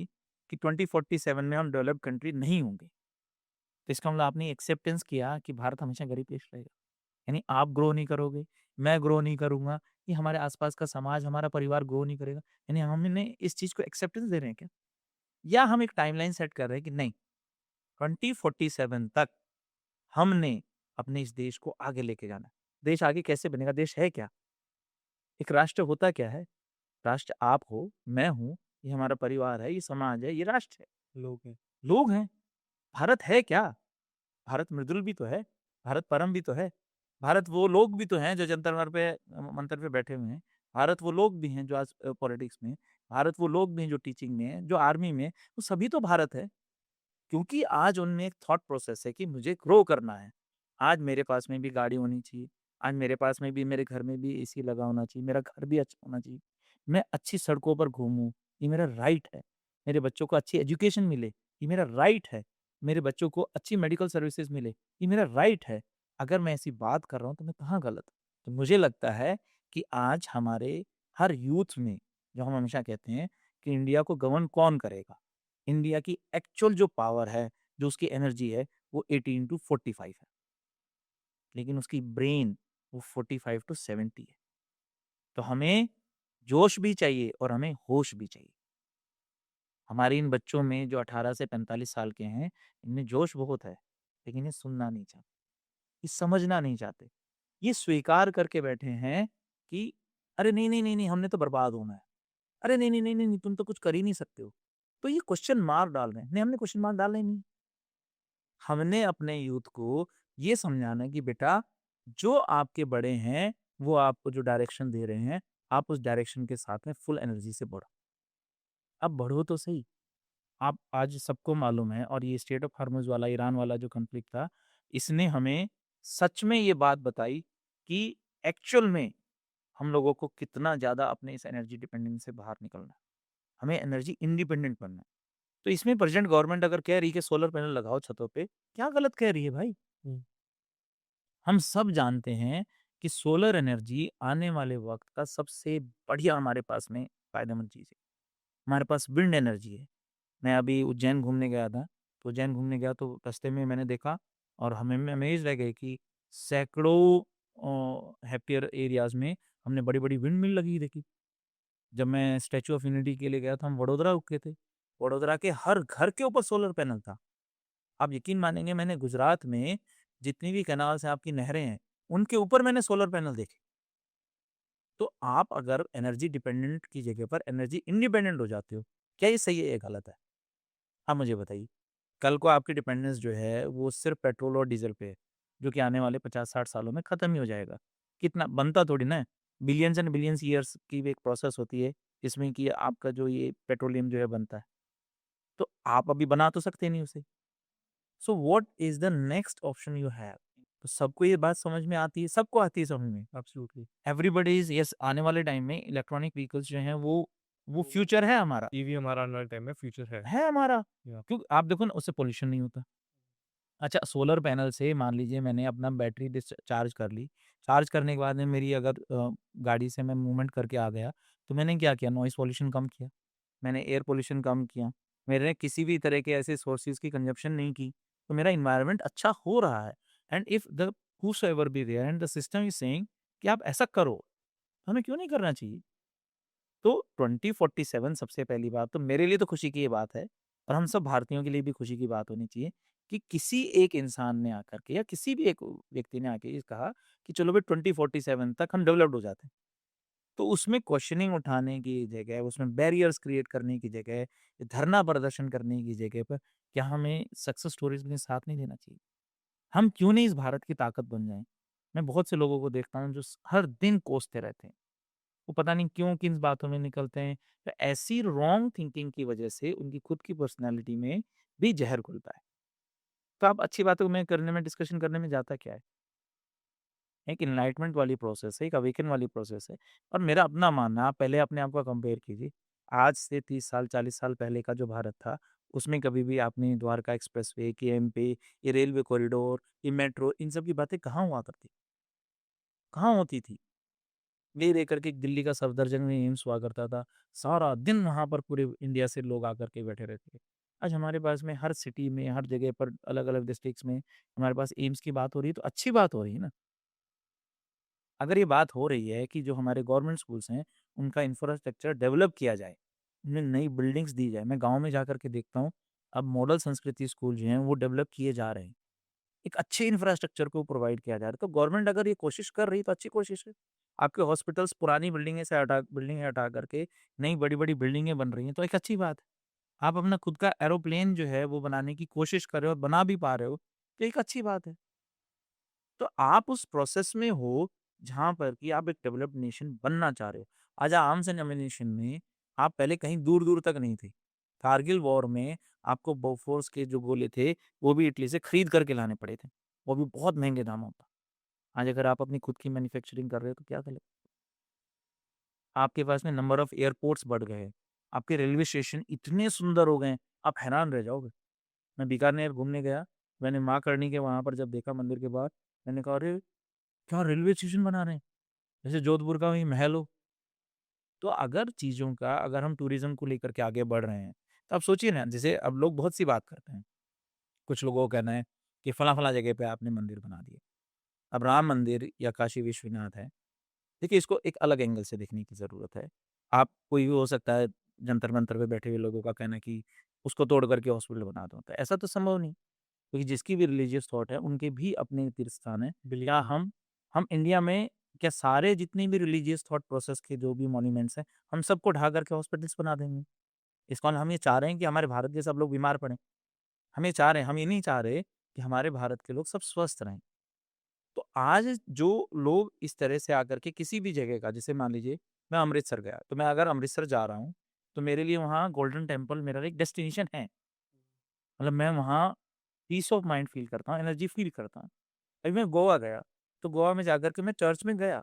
कि 2047 में हम डेवलप्ड कंट्री नहीं होंगे, तो इसका मतलब आपने एक्सेप्टेंस किया कि भारत हमेशा गरीब देश रहेगा। यानी आप ग्रो नहीं करोगे, मैं ग्रो नहीं करूँगा, ये हमारे आस-पास का समाज, हमारा परिवार ग्रो नहीं करेगा। यानी हमने इस चीज़ को एक्सेप्टेंस दे रहे हैं क्या? या हम एक टाइमलाइन सेट कर रहे हैं कि नहीं, 2047 तक हमने अपने इस देश को आगे लेके जाना है। देश आगे कैसे बनेगा? देश है क्या? एक राष्ट्र होता क्या है? राष्ट्र आप हो, मैं हूँ, ये हमारा परिवार है, ये समाज है, ये राष्ट्र है। लोग हैं। लोग हैं। भारत है क्या? भारत मृदुल भी तो है, भारत परम भी तो है, भारत वो लोग भी तो हैं जो जंतर मंतर पे मंतर पे बैठे हुए हैं, भारत वो लोग भी हैं जो आज पॉलिटिक्स में हैं, भारत वो लोग भी हैं जो टीचिंग में हैं, जो आर्मी में हैं, वो सभी तो भारत है। क्योंकि आज उनमें एक थॉट प्रोसेस है कि मुझे ग्रो करना है। आज मेरे पास में भी गाड़ी होनी चाहिए, आज मेरे पास में भी मेरे घर में भी एसी लगा होना चाहिए, मेरा घर भी अच्छा होना चाहिए, मैं अच्छी सड़कों पर घूमूँ, ये मेरा राइट है। मेरे बच्चों को अच्छी एजुकेशन मिले, ये मेरा राइट है। मेरे बच्चों को अच्छी मेडिकल सर्विसेज़ मिले, ये मेरा राइट है। अगर मैं ऐसी बात कर रहा हूँ तो मैं कहाँ गलत हूँ? तो मुझे लगता है कि आज हमारे हर यूथ में, जो हम हमेशा कहते हैं कि इंडिया को गवर्न कौन करेगा? इंडिया की एक्चुअल जो पावर है, जो उसकी एनर्जी है, वो 18 टू 45 है। लेकिन उसकी ब्रेन वो 45 टू 70 है। तो हमें जोश भी चाहिए और हमें होश भी चाहिए। हमारे इन बच्चों में जो 18 से 45 साल के हैं, इनमें जोश बहुत है, लेकिन ये सुनना नहीं चाहते, ये समझना नहीं चाहते। ये स्वीकार करके बैठे हैं कि अरे नहीं, नहीं, नहीं, नहीं, हमने तो बर्बाद होना है। अरे नहीं, नहीं, नहीं, नहीं, नहीं, तुम तो कुछ कर ही नहीं सकते हो। तो ये क्वेश्चन मार्क डाल रहे हैं। नहीं, हमने क्वेश्चन मार्क डाला ही नहीं। हमने अपने यूथ को ये समझाना है कि बेटा, जो आपके बड़े हैं, वो आपको जो डायरेक्शन दे रहे हैं, आप उस डायरेक्शन के साथ में फुल एनर्जी से बढ़ो। अब बढ़ो तो सही। आप आज सबको मालूम है, और ये स्टेट ऑफ हॉर्मुज़ वाला ईरान वाला जो कॉन्फ्लिक्ट था, इसने हमें सच में ये बात बताई कि एक्चुअल में हम लोगों को कितना ज़्यादा अपने इस एनर्जी डिपेंडेंस से बाहर निकलना है। हमें एनर्जी इंडिपेंडेंट बनना है। तो इसमें प्रेज़ेंट गवर्नमेंट अगर कह रही है कि सोलर पैनल लगाओ छतों पे, क्या गलत कह रही है भाई? हुँ। हम सब जानते हैं कि सोलर एनर्जी आने वाले वक़्त का सबसे बढ़िया हमारे पास में फ़ायदेमंद चीज़ है। हमारे पास विंड एनर्जी है। मैं अभी उज्जैन घूमने गया था, तो उज्जैन घूमने गया तो रास्ते में मैंने देखा, और हमें में अमेज़ रह गए कि सैकड़ों हेक्टेयर एरियाज़ में हमने बड़ी-बड़ी विंड मिल लगी देखी। जब मैं स्टैच्यू ऑफ यूनिटी के लिए गया था, हम वडोदरा रुके थे। वडोदरा के हर घर के ऊपर सोलर पैनल था। आप यकीन मानेंगे, मैंने गुजरात में जितनी भी कैनाल्स हैं, आपकी नहरें हैं, उनके ऊपर मैंने सोलर पैनल देखे। तो आप अगर एनर्जी डिपेंडेंट की जगह पर एनर्जी इंडिपेंडेंट हो जाते हो, क्या ये सही है या गलत है? आप मुझे बताइए। कल को आपकी डिपेंडेंस जो है वो सिर्फ़ पेट्रोल और डीज़ल पे है, जो कि आने वाले 50-60 सालों में ख़त्म ही हो जाएगा। कितना बनता थोड़ी ना है, बिलियंस एंड बिलियंस ईयर्स की भी एक प्रोसेस होती है, जिसमें कि आपका जो ये पेट्रोलियम जो है बनता है। तो आप अभी बना तो सकते नहीं उसे। So what is the next option you have? तो सबको ये बात समझ में आती है, सबको आती है समझ में। एब्सोल्युटली। एवरीबॉडी इज़ यस, आने वाले टाइम में इलेक्ट्रॉनिक व्हीकल्स जो हैं वो फ्यूचर है हमारा, ईवी हमारा आने वाले टाइम में फ्यूचर है। है हमारा। या क्यों आप देखो ना, उससे पॉल्यूशन नहीं होता। अच्छा, सोलर पैनल से मान लीजिए मैंने अपना बैटरी चार्ज कर ली। चार्ज करने के बाद में मेरी अगर गाड़ी से मैं मूवमेंट करके आ गया, तो मैंने क्या किया? नॉइज़ पॉल्यूशन कम किया, मैंने एयर पॉल्यूशन कम किया, मैंने किसी भी तरह के ऐसे सोर्सेज़ की कंज़म्पशन नहीं की, तो मेरा एनवायरनमेंट अच्छा हो रहा है। And if the whosoever be there and the system is saying कि आप ऐसा करो, तो हमें क्यों नहीं करना चाहिए? तो 2047 सबसे पहली बात तो मेरे लिए तो खुशी की ये बात है, और हम सब भारतीयों के लिए भी खुशी की बात होनी चाहिए कि किसी एक इंसान ने आकर के या किसी भी एक व्यक्ति ने आके ये कहा कि चलो भाई 2047 तक हम डेवलप्ड हो जाते हैं। तो उसमें क्वेश्चनिंग उठाने की जगह, उसमें बैरियर्स क्रिएट करने की जगह, धरना प्रदर्शन करने की जगह पर क्या हमें सक्सेस स्टोरीज में साथ नहीं देना चाहिए? हम क्यों नहीं इस भारत की ताकत बन जाएँ? मैं बहुत से लोगों को देखता हूँ जो हर दिन कोसते रहते हैं। वो पता नहीं क्यों किन बातों में निकलते हैं। तो ऐसी रॉन्ग थिंकिंग की वजह से उनकी खुद की पर्सनैलिटी में भी ज़हर घुलता है। तो आप अच्छी बातों में करने में डिस्कशन करने में जाता क्या है? एक एनलाइटमेंट वाली प्रोसेस है, एक अवेकन वाली प्रोसेस है। और मेरा अपना मानना है, आप पहले अपने आप का कंपेयर कीजिए। आज से 30 साल, 40 साल पहले का जो भारत था, उसमें कभी भी आपने द्वारका एक्सप्रेसवे, केएमपी, ये रेलवे कॉरिडोर, ये मेट्रो, इन सब की बातें कहाँ हुआ करती? कहाँ होती थी? ये लेकर के दिल्ली का सफदरजंग में एम्स हुआ करता था। सारा दिन वहाँ पर पूरे इंडिया से लोग आकर के बैठे रहते थे। आज हमारे पास में हर सिटी में, हर जगह पर अलग-अलग डिस्ट्रिक्ट्स में हमारे पास एम्स की बात हो रही है, तो अच्छी बात हो रही है ना। अगर ये बात हो रही है कि जो हमारे गवर्नमेंट स्कूल्स हैं, उनका इंफ्रास्ट्रक्चर डेवलप किया जाए, उन्हें नई बिल्डिंग्स दी जाए। मैं गाँव में जाकर के देखता हूँ, अब मॉडल संस्कृति स्कूल जो हैं, वो डेवलप किए जा रहे हैं। एक अच्छे इंफ्रास्ट्रक्चर को प्रोवाइड किया जा रहा है। तो गवर्नमेंट अगर ये कोशिश कर रही है तो अच्छी कोशिश है। आपके हॉस्पिटल्स पुरानी बिल्डिंगें हटा करके नई बड़ी-बड़ी बिल्डिंगें बन रही हैं तो एक अच्छी बात है। आप अपना खुद का एरोप्लेन जो है वो बनाने की कोशिश कर रहे हो और बना भी पा रहे हो, तो एक अच्छी बात है। तो आप उस प्रोसेस में हो जहाँ पर कि आप एक डेवलप्ड नेशन बनना चाह रहे हो। आज आर्म्स एंड एम्यूनिशन में आप पहले कहीं दूर-दूर तक नहीं थे। कारगिल वॉर में आपको बोफोर्स के जो गोले थे, वो भी इटली से खरीद करके लाने पड़े थे। वो भी बहुत महँगे दामों पर। आज अगर आप अपनी खुद की मैन्युफैक्चरिंग कर रहे हो तो क्या गलत? आपके पास में नंबर ऑफ एयरपोर्ट्स बढ़ गए हैं। आपके रेलवे स्टेशन इतने सुंदर हो गए हैं, आप हैरान रह जाओगे। मैं बीकानेर घूमने गया, मैंने माँ करणी के वहाँ पर जब देखा मंदिर के बाहर, मैंने कहा, "अरे! क्या रेलवे स्टेशन बना रहे हैं, जैसे जोधपुर का वही महल हो।" तो अगर हम टूरिज़्म को लेकर के आगे बढ़ रहे हैं, तो आप सोचिए ना, जैसे अब लोग बहुत सी बात करते हैं। कुछ लोगों का कहना है कि फलाँ-फलाँ जगह पे आपने मंदिर बना दिए। अब राम मंदिर या काशी विश्वनाथ है, देखिए इसको एक अलग एंगल से देखने की ज़रूरत है। आप कोई भी हो सकता है, जंतर-मंतर पे बैठे हुए लोगों का कहना है कि उसको तोड़ करके हॉस्पिटल बना दो, तो ऐसा तो संभव नहीं, क्योंकि जिसकी भी रिलीजियस थॉट है, उनके भी अपने तीर्थ स्थान हैं। क्या हम इंडिया में क्या सारे जितने भी रिलीजियस थॉट प्रोसेस के जो भी मॉन्यूमेंट्स हैं, हम सबको ढा करके हॉस्पिटल्स बना देंगे? इस्कॉन हम ये चाह रहे हैं कि हमारे भारत के सब लोग बीमार पड़ें। हम ये चाह रहे हैं, हम ये नहीं चाह रहे कि हमारे भारत के लोग सब स्वस्थ रहें। तो आज जो लोग इस तरह से आकर के किसी भी जगह का, जैसे मान लीजिए मैं अमृतसर गया, तो मैं अगर अमृतसर जा रहा हूँ, तो मेरे लिए वहाँ गोल्डन टेम्पल मेरा एक डेस्टिनेशन है। मतलब मैं वहाँ पीस ऑफ माइंड फ़ील करता हूँ, एनर्जी फ़ील करता हूँ। अभी मैं गोवा गया, तो गोवा में जाकर के मैं चर्च में गया,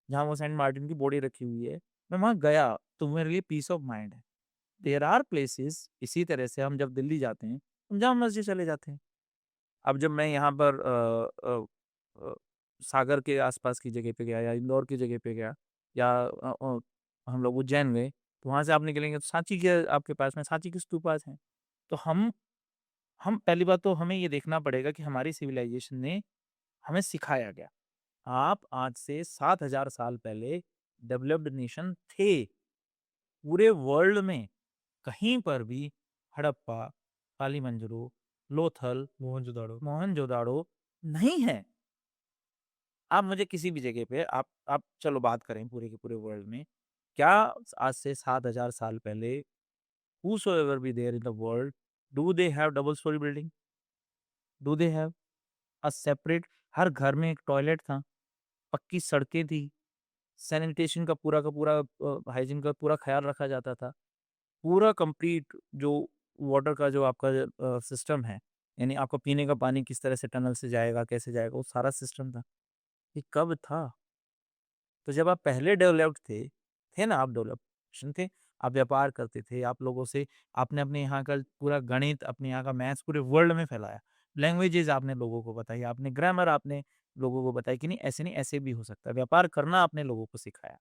जहाँ वो सेंट मार्टिन की बॉडी रखी हुई है। मैं वहाँ गया, तो मेरे लिए पीस ऑफ माइंड है। देयर आर प्लेसेस, इसी तरह से हम जब दिल्ली जाते हैं, हम जामा मस्जिद चले जाते हैं। अब जब मैं यहाँ पर अ, सागर के आस-पास की जगह पे गया या इंदौर की जगह पे गया या हम लोग उज्जैन गए, तो वहाँ से आप निकलेंगे तो सांची के आपके पास में सांची के स्तूपास हैं। तो हम पहली बात तो हमें ये देखना पड़ेगा कि हमारी सिविलाइज़ेशन ने हमें सिखाया क्या? आप आज से 7000 साल पहले डेवलप्ड नेशन थे। पूरे वर्ल्ड में कहीं पर भी हड़प्पा, कालीमंजरो, लोथल, मोहनजोदाड़ो नहीं है। आप मुझे किसी भी जगह पे आप चलो बात करें पूरे के पूरे वर्ल्ड में, क्या आज से 7000 साल पहले whosoever be there in the world, do they have double story building? Do they have a separate, हर घर में एक टॉयलेट था, पक्की सड़कें थी, सैनिटेशन का पूरा हाइजीन का पूरा ख़्याल रखा जाता था। पूरा कंप्लीट जो वाटर का जो आपका सिस्टम है, यानी आपको पीने का पानी किस तरह से टनल से जाएगा, कैसे जाएगा, वो सारा सिस्टम था। ये कब था? तो जब आप पहले डेवलप्ड थे ना आप डेवलप्शन थे, आप व्यापार करते थे, आप लोगों से आपने अपने यहाँ का पूरा गणित, अपने यहाँ का मैथ्स पूरे वर्ल्ड में फैलाया। लैंग्वेजेज़ आपने लोगों को बताई, आपने ग्रामर आपने लोगों को बताई कि नहीं ऐसे नहीं, ऐसे भी हो सकता है। व्यापार करना आपने लोगों को सिखाया।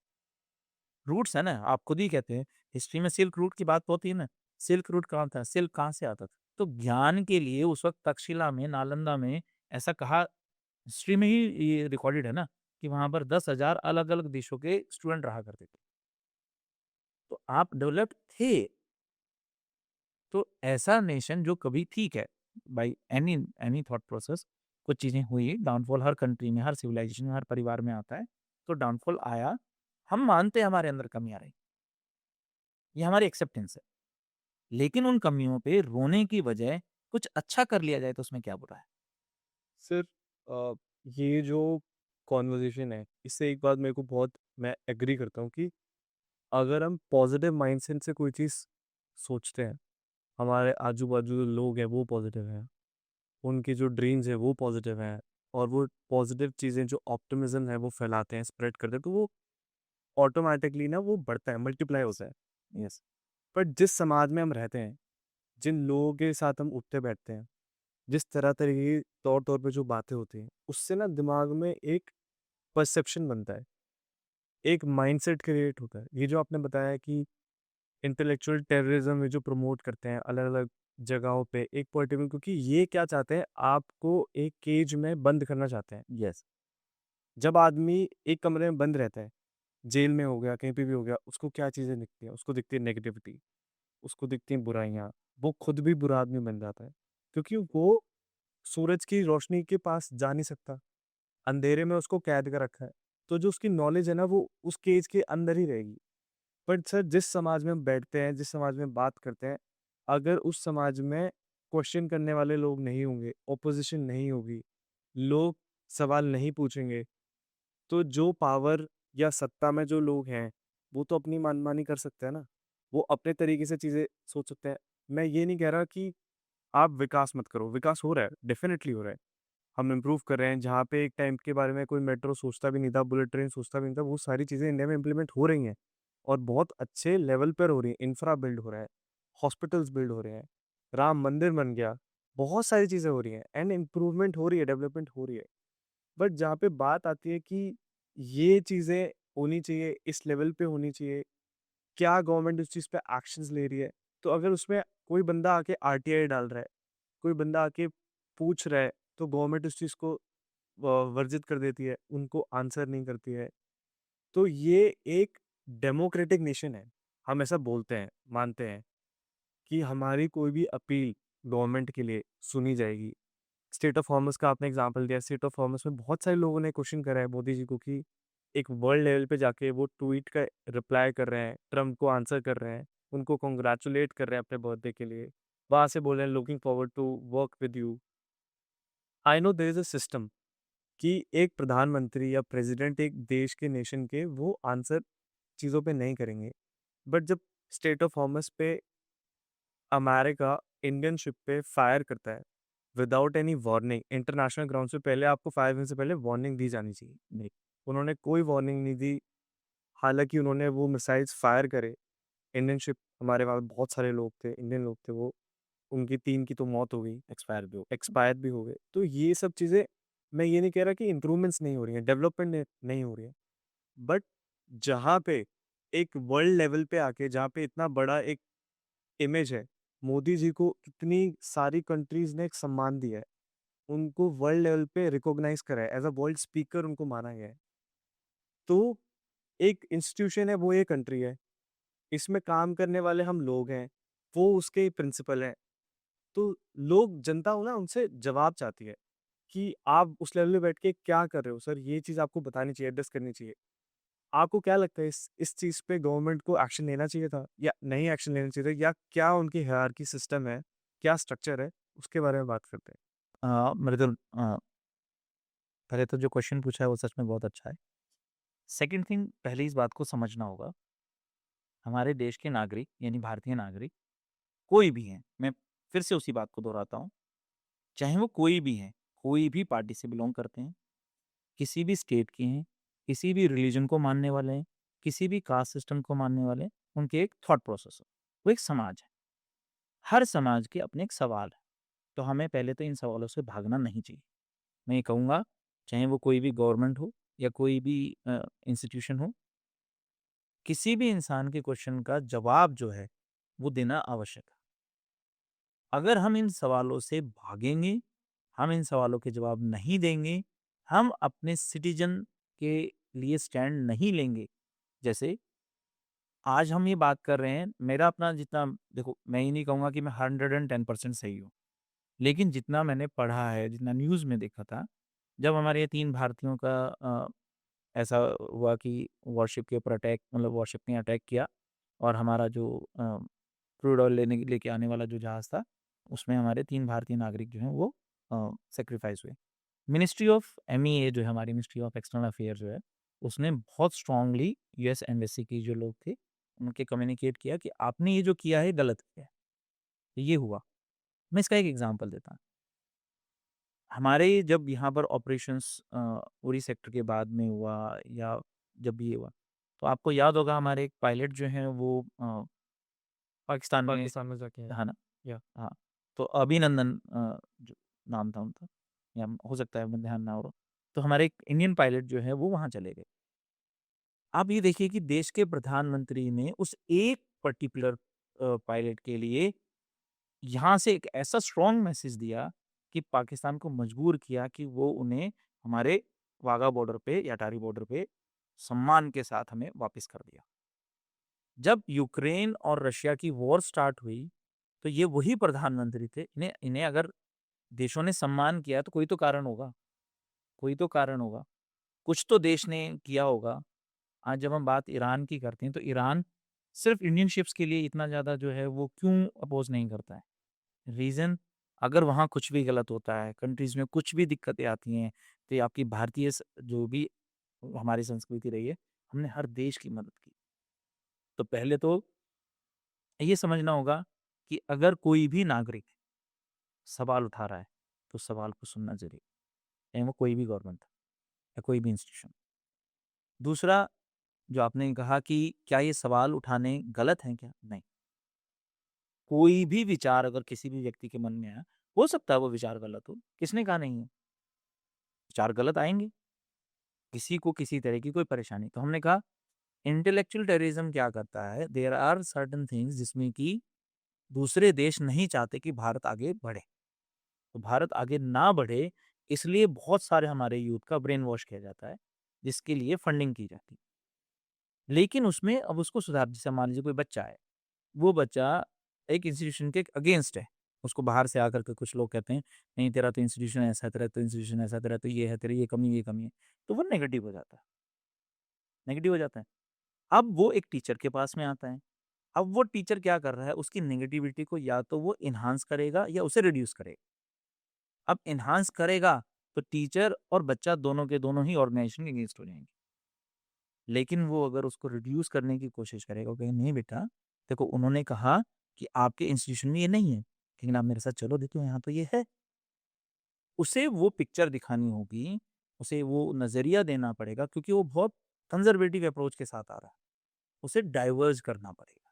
रूट्स है ना, आप खुद ही कहते हैं, हिस्ट्री में सिल्क रूट की बात होती है ना, सिल्क रूट कहाँ था? सिल्क कहाँ से आता था? तो ज्ञान के लिए उस वक़्त तक्षशिला में, नालंदा में ऐसा कहा, हिस्ट्री में ही ये रिकॉर्डेड है ना, कि वहाँ पर 10,000 अलग-अलग देशों के स्टूडेंट रहा करते थे। तो आप डेवलप्ड थे, तो ऐसा नेशन जो कभी ठीक है by any any thought process, कुछ चीज़ें हुई, डाउनफॉल हर कंट्री में, हर सिविलाइजेशन में, हर परिवार में आता है, तो डाउनफॉल आया, हम मानते हैं हमारे अंदर कमी आ रही, ये हमारी एक्सेप्टेंस है। लेकिन उन कमियों पे रोने की बजाय कुछ अच्छा कर लिया जाए तो उसमें क्या बुरा है? सर ये जो कॉन्वर्जेशन है, इससे एक बात मेरे को बहुत मैं एग्री करता हूँ कि अगर हम पॉजिटिव माइंडसेट से कोई चीज़ सोचते हैं, हमारे आजू-बाजू जो लोग हैं वो पॉजिटिव हैं, उनकी जो ड्रीम्स हैं वो पॉजिटिव हैं और वो पॉजिटिव चीज़ें जो ऑप्टिमिज़्म है वो फैलाते हैं, स्प्रेड करते हैं, तो वो ऑटोमैटिकली ना वो बढ़ता है, मल्टीप्लाई होता है। यस, बट जिस समाज में हम रहते हैं, जिन लोगों के साथ हम उठते-बैठते हैं, जिस तरह-तरह की तौर-तौर पे जो बातें होती हैं, उससे ना दिमाग में एक परसेप्शन बनता है, एक माइंडसेट क्रिएट होता है। ये जो आपने बताया कि इंटेलेक्चुअल टेररिज्म ये जो प्रमोट करते हैं अलग-अलग जगहों पे एक पर्टिकुलर, क्योंकि ये क्या चाहते हैं, आपको एक केज में बंद करना चाहते हैं। यस, जब आदमी एक कमरे में बंद रहता है, जेल में हो गया, कहीं पे भी हो गया, उसको क्या चीज़ें दिखती हैं? उसको दिखती है नेगेटिविटी, उसको दिखती हैं बुराइयाँ, वो खुद भी बुरा आदमी बन जाता है। क्योंकि वो सूरज की रोशनी के पास जा नहीं सकता, अंधेरे में उसको कैद कर रखा है। तो जो उसकी नॉलेज है ना वो उस केज के अंदर ही रहेगी। बट सर जिस समाज में हम बैठते हैं, जिस समाज में बात करते हैं, अगर उस समाज में क्वेश्चन करने वाले लोग नहीं होंगे, ऑपोज़िशन नहीं होगी, लोग सवाल नहीं पूछेंगे, तो जो पावर या सत्ता में जो लोग हैं, वो तो अपनी मनमानी कर सकते हैं ना। वो अपने तरीके से चीज़ें सोच सकते हैं। मैं ये नहीं कह रहा कि आप विकास मत करो, विकास हो रहा है, डेफ़िनिटली हो रहा है। हम इम्प्रूव कर रहे हैं, जहाँ पे एक टाइम के बारे में कोई मेट्रो सोचता भी नहीं था, बुलेट ट्रेन सोचता भी नहीं था, वो सारी चीज़ें इंडिया में इम्प्लीमेंट हो रही हैं और बहुत अच्छे लेवल पर हो रही हैं। इंफ्रा बिल्ड हो रहा है, हॉस्पिटल्स बिल्ड हो रहे हैं, राम मंदिर बन गया, बहुत सारी चीज़ें हो रही हैं एंड इम्प्रूवमेंट हो रही है, डेवलपमेंट हो रही है। बट जहाँ पे बात आती है कि ये चीज़ें होनी चाहिए, इस लेवल पे होनी चाहिए, क्या गवर्नमेंट उस चीज़ पे एक्शंस ले रही है? तो अगर उसमें कोई बंदा आके आरटीआई डाल रहा है, कोई बंदा आके पूछ रहा है, तो गवर्नमेंट उस चीज़ को वर्जित कर देती है, उनको आंसर नहीं करती है। तो ये एक डेमोक्रेटिक नेशन है। हम ऐसा बोलते हैं, मानते हैं कि हमारी कोई भी अपील गवर्नमेंट के लिए सुनी जाएगी। स्टेट ऑफ हॉर्मस का आपने एग्ज़ाम्पल दिया, स्टेट ऑफ हॉर्मस में बहुत सारे लोगों ने क्वेश्चन करा है मोदी जी को कि एक वर्ल्ड लेवल पे जाके वो ट्वीट का रिप्लाई कर रहे हैं, ट्रम्प को आंसर कर रहे हैं, उनको कांग्रेचुलेट कर रहे हैं अपने बर्थडे के लिए। वहाँ से बोल रहे हैं looking forward to work with you. I know there is a system कि एक प्रधानमंत्री या प्रेसिडेंट एक देश के नेशन के वो आंसर चीज़ों पे नहीं करेंगे। बट जब स्टेट ऑफ हॉर्मस पे अमेरिका इंडियन शिप पे फायर करता है without any warning, international ground से पहले आपको फायर करने से पहले वार्निंग दी जानी चाहिए। नहीं, उन्होंने कोई वार्निंग नहीं दी। हालाँकि उन्होंने वो मिसाइल्स फायर करे। इंडियन शिप, हमारे वहाँ बहुत सारे लोग थे, इंडियन लोग थे वो, उनकी 3 की तो मौत हो गई, एक्सपायर भी हो। एक्सपायर भी हो गए। तो ये सब चीज़ें, मैं ये नहीं कह रहा कि इम्प्रूवमेंट्स नहीं हो रही हैं, डेवलपमेंट नहीं हो रही है। बट जहाँ पे एक वर्ल्ड लेवल पे आके जहाँ पे इतना बड़ा एक इमेज है, मोदी जी को इतनी सारी कंट्रीज़ ने एक सम्मान दिया है। उनको वर्ल्ड लेवल पे रिकॉग्नाइज़ करा है, एज़ अ वर्ल्ड स्पीकर उनको माना गया है। तो एक इंस्टीट्यूशन है, वो ये कंट्री है। इसमें काम करने वाले हम लोग हैं, वो उसके प्रिंसिपल हैं। तो लोग, जनता हो ना, उनसे जवाब चाहती है कि आप उस लेवल पे बैठ के क्या कर रहे हो सर? ये चीज़ आपको बतानी चाहिए, एड्रेस करनी चाहिए। आपको क्या लगता है इस चीज़ पे गवर्नमेंट को एक्शन लेना चाहिए था या नहीं एक्शन लेना चाहिए था, या क्या उनकी हायरार्की सिस्टम है, क्या स्ट्रक्चर है? उसके बारे में बात करते हैं। मेरे तो पहले तो जो क्वेश्चन पूछा है वो सच में बहुत अच्छा है। सेकंड थिंग, पहले इस बात को समझना होगा, हमारे देश के नागरिक यानी भारतीय नागरिक कोई भी हैं, मैं फिर से उसी बात को दोहराता हूँ, चाहे वो कोई भी हैं, कोई भी पार्टी से बिलॉन्ग करते हैं, किसी भी स्टेट के हैं, किसी भी रिलीजन को मानने वाले हैं, किसी भी कास्ट सिस्टम को मानने वाले हैं, उनके एक थॉट प्रोसेस है, वो एक समाज है। हर समाज के अपने एक सवाल है, तो हमें पहले तो इन सवालों से भागना नहीं चाहिए। मैं ये कहूँगा, चाहे वो कोई भी गवर्नमेंट हो या कोई भी इंस्टीट्यूशन हो, किसी भी इंसान के क्वेश्चन का जवाब जो है, वो देना आवश्यक है। अगर हम इन सवालों से भागेंगे, हम इन सवालों के जवाब नहीं देंगे, हम अपने सिटीज़न के लिए स्टैंड नहीं लेंगे, जैसे आज हम ये बात कर रहे हैं, मेरा अपना जितना देखो, मैं ये नहीं कहूँगा कि मैं 110% सही हूँ। लेकिन जितना मैंने पढ़ा है, जितना न्यूज़ में देखा था, जब हमारे ये 3 भारतीयों का ऐसा हुआ कि वॉरशिप के ऊपर अटैक, मतलब वॉरशिप ने अटैक किया और हमारा जो क्रूड ऑयल लेके आने वाला जो जहाज़ था, उसमें हमारे 3 भारतीय नागरिक जो हैं वो सैक्रिफाइस हुए। मिनिस्ट्री ऑफ एमईए जो है, हमारी मिनिस्ट्री ऑफ एक्सटर्नल अफेयर जो है, उसने बहुत स्ट्रांगली यूएस एम्बेसी के जो लोग थे, उनके कम्युनिकेट किया कि आपने ये जो किया है गलत किया है। तो ये हुआ। मैं इसका एक एग्ज़ाम्पल देता हूँ। हमारे जब यहाँ पर ऑपरेशंस उरी सेक्टर के बाद में हुआ या जब भी ये हुआ, तो आपको याद होगा हमारे एक पायलट जो हैं वो पाकिस्तान में, पाकिस्तान में जाके है ना? या हाँ, तो अभिनंदन जो नाम था उनका, या हो सकता है मैं ध्यान ना हो रहा। तो हमारे एक इंडियन पायलट जो है वो वहाँ चले गए। आप ये देखिए कि देश के प्रधानमंत्री ने उस एक पर्टिकुलर पायलट के लिए यहाँ से एक ऐसा स्ट्रॉन्ग मैसेज दिया कि पाकिस्तान को मजबूर किया कि वो उन्हें हमारे वाघा बॉर्डर पे या अटारी बॉर्डर पे सम्मान के साथ हमें वापस कर दिया। जब यूक्रेन और रशिया की वॉर स्टार्ट हुई, तो ये वही प्रधानमंत्री थे। इन्हें इन्हें अगर देशों ने सम्मान किया तो कोई तो कारण होगा, कोई तो कारण होगा। कुछ तो देश ने किया होगा। आज जब हम बात ईरान की करते हैं, तो ईरान सिर्फ इंडियन शिप्स के लिए इतना ज़्यादा जो है वो क्यों अपोज़ नहीं करता है? रीज़न, अगर वहाँ कुछ भी गलत होता है, कंट्रीज़ में कुछ भी दिक्कतें आती हैं, तो ये आपकी भारतीय जो भी हमारी संस्कृति रही है, हमने हर देश की मदद की। तो पहले तो ये समझना होगा कि अगर कोई भी नागरिक सवाल उठा रहा है, तो सवाल को सुनना ज़रूरी है, चाहे वो कोई भी गवर्नमेंट हो या कोई भी इंस्टीट्यूशन। दूसरा, जो आपने कहा कि क्या ये सवाल उठाने गलत हैं क्या? नहीं। कोई भी विचार अगर किसी भी व्यक्ति के मन में आया, हो सकता है वो विचार गलत हो, किसने कहा नहीं है? विचार गलत आएँगे, किसी को किसी तरह की कोई परेशानी। तो हमने कहा इंटेलेक्चुअल टेररिज्म क्या करता है, देयर आर सर्टेन थिंग्स जिसमें कि दूसरे देश नहीं चाहते कि भारत आगे बढ़े। तो भारत आगे ना बढ़े, इसलिए बहुत सारे हमारे यूथ का ब्रेन वॉश किया जाता है, जिसके लिए फंडिंग की जाती है। लेकिन उसमें अब उसको सुधार, जैसे मान लीजिए कोई बच्चा है, वो बच्चा एक इंस्टीट्यूशन के अगेंस्ट है। उसको बाहर से आकर के कुछ लोग कहते हैं, नहीं तेरा तो इंस्टीट्यूशन ऐसा है, तेरा तो इंस्टीट्यूशन ऐसा है, तेरा तो ये है, तेरी ये कमी है। तो वो नेगेटिव हो जाता है, नेगेटिव हो जाता है। अब वो एक टीचर के पास में आता है। अब वो टीचर क्या कर रहा है, उसकी नेगेटिविटी को या तो वो एनहांस करेगा या उसे रिड्यूस करेगा। अब एनहांस करेगा, तो टीचर और बच्चा दोनों के दोनों ही ऑर्गेनाइजेशन के अगेंस्ट हो जाएँगे। लेकिन वो अगर उसको रिड्यूस करने की कोशिश करेगा, वो कहेगा नहीं बेटा, देखो उन्होंने कहा कि आपके इंस्टीट्यूशन में ये नहीं है, लेकिन आप मेरे साथ चलो देखो यहाँ तो ये है। उसे वो पिक्चर दिखानी होगी, उसे वो नज़रिया देना पड़ेगा, क्योंकि वो बहुत कंज़र्वेटिव अप्रोच के साथ आ रहा है। उसे डाइवर्ज करना पड़ेगा।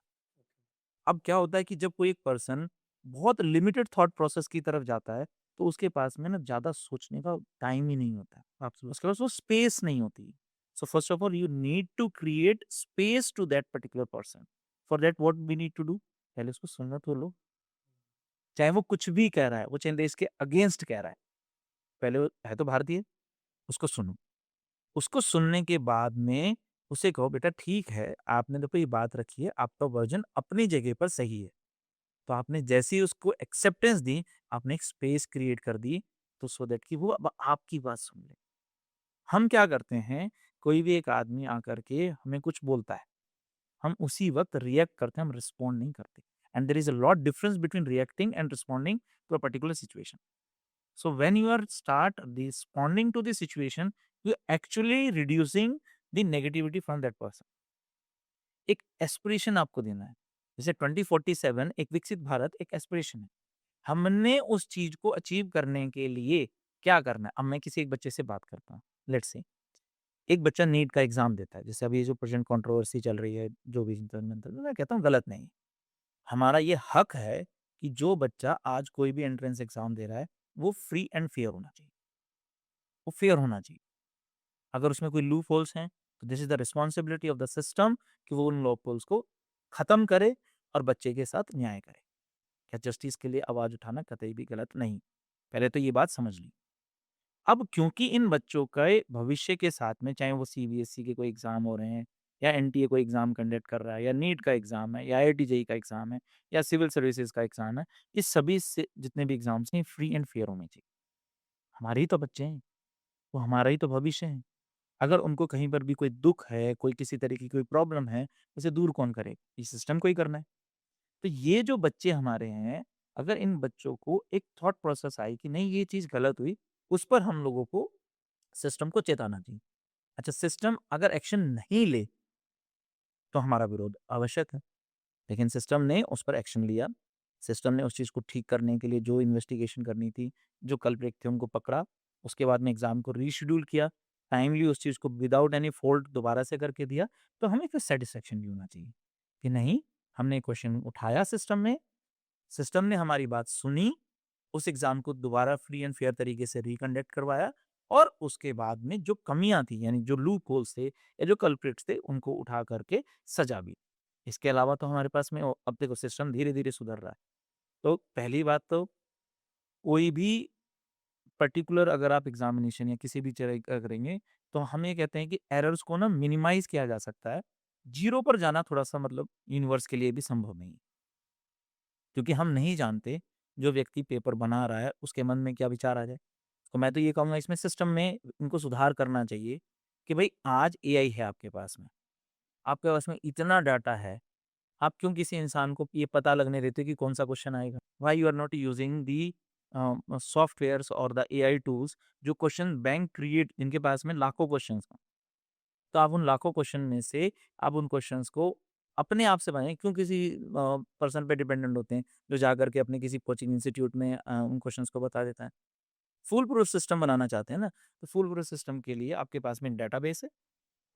अब क्या होता है कि जब कोई एक पर्सन बहुत लिमिटेड थॉट प्रोसेस की तरफ जाता है, तो उसके पास में ना ज़्यादा सोचने का टाइम ही नहीं होता है। उसके पास वो स्पेस नहीं होती। So first of all you need to create space to that particular person. For that what we need to do, पहले उसको सुनना तो लो। चाहे वो कुछ भी कह रहा है, वो चाहे देश के अगेंस्ट कह रहा है, पहले वो है तो भारतीय, उसको सुनो। उसको सुनने के बाद में उसे कहो बेटा ठीक है, आपने देखो ये बात रखी है, आपका वर्जन अपनी जगह पर सही है। तो आपने जैसे ही उसको एक्सेप्टेंस दी, आपने एक स्पेस क्रिएट कर दी, तो सो दैट कि वो अब आपकी बात सुन ले। हम क्या करते हैं, कोई भी एक आदमी आकर के हमें कुछ बोलता है, हम उसी वक़्त रिएक्ट करते हैं, हम रिस्पॉन्ड नहीं करते। And there is a lot difference between reacting and responding to a particular situation. So when you are start responding to the situation, you actually reducing the negativity from that person. एक aspiration आपको देना है। जैसे 2047 एक विकसित भारत एक aspiration है। हमने उस चीज को अचीव करने के लिए क्या करना है? अब मैं किसी एक बच्चे से बात करता हूँ। लेट्स से एक बच्चा नीट का एग्जाम देता है। जैसे अभी ये जो प्रेजेंट कंट्रोवर्सी चल रही है, जो भी मैं कहता हूँ गलत नहीं। हमारा ये हक है कि जो बच्चा आज कोई भी एंट्रेंस एग्जाम दे रहा है, वो फ्री एंड फेयर होना चाहिए। वो फेयर होना चाहिए। अगर उसमें कोई लूप होल्स हैं, तो this is the responsibility of the system कि वो उन लूप होल्स को खत्म करे और बच्चे के साथ न्याय करे। क्या जस्टिस के लिए आवाज उठाना कतई भी गलत नहीं। पहले तो ये बात समझ ली। अब क्योंकि इन बच्चों के भविष्य के साथ में, चाहे वो सीबीएसई के कोई एग्जाम हो रहे हैं, या एनटीए कोई एग्ज़ाम कंडक्ट कर रहा है या नीट का एग्ज़ाम है या आईआईटी जेईई का एग्ज़ाम है या सिविल सर्विसेज़ का एग्ज़ाम है, इस सभी से जितने भी एग्ज़ाम्स हैं फ्री एंड फेयर होने चाहिए। हमारे ही तो बच्चे हैं, वो हमारा ही तो भविष्य है। अगर उनको कहीं पर भी कोई दुःख है, कोई किसी तरह की कोई प्रॉब्लम है, उसे दूर कौन करेगा? इस सिस्टम को ही करना है। तो ये जो बच्चे हमारे हैं, अगर इन बच्चों को एक थॉट प्रोसेस आई कि नहीं ये चीज़ गलत हुई, उस पर हम लोगों को सिस्टम को चेताना चाहिए। अच्छा सिस्टम अगर एक्शन नहीं ले, तो हमारा विरोध आवश्यक है। लेकिन सिस्टम ने उस पर एक्शन लिया। सिस्टम ने उस चीज़ को ठीक करने के लिए जो इन्वेस्टिगेशन करनी थी, जो कल्प्रिट थे उनको पकड़ा, उसके बाद में एग्ज़ाम को रीशेड्यूल किया, टाइमली उस चीज़ को विदाउट एनी फ़ॉल्ट दोबारा से करके दिया, तो हमें फिर सैटिस्फैक्शन भी होना चाहिए कि नहीं, हमने क्वेश्चन उठाया सिस्टम ने हमारी बात सुनी, उस एग्ज़ाम को दोबारा फ्री एंड फेयर तरीके से रिकंडक्ट करवाया और उसके बाद में जो कमियाँ थी यानी जो लूप होल्स थे या जो कल्प्रिट्स थे उनको उठा करके सजा भी। इसके अलावा तो हमारे पास में अब देखो सिस्टम धीरे-धीरे सुधर रहा है। तो पहली बात तो कोई भी पर्टिकुलर अगर आप एग्ज़ामिनेशन या किसी भी तरह का करेंगे, तो हम ये कहते हैं कि एरर्स को ना मिनिमाइज़ किया जा सकता है। 0 पर जाना थोड़ा-सा मतलब यूनिवर्स के लिए भी संभव नहीं है। क्योंकि हम नहीं जानते जो व्यक्ति पेपर बना रहा है उसके मन में क्या विचार आ जाए। तो मैं तो ये कहूँगा इसमें सिस्टम में इनको सुधार करना चाहिए कि भई आज एआई है आपके पास में इतना डाटा है, आप क्यों किसी इंसान को ये पता लगने देते कि कौन-सा क्वेश्चन आएगा? Why you are not using the softwares और द एआई टूल्स जो क्वेश्चन बैंक क्रिएट जिनके पास में लाखों क्वेश्चंस हैं। तो आप उन लाखों क्वेश्चन में से आप उन क्वेश्चंस को अपने आप से बनाएँ, क्यों किसी पर्सन पे डिपेंडेंट होते हैं, जो जाकर के अपने किसी कोचिंग इंस्टीट्यूट में उन क्वेश्चंस को बता देता है। फूल प्रूफ सिस्टम बनाना चाहते हैं ना, तो फूल प्रूफ सिस्टम के लिए आपके पास में डेटाबेस है।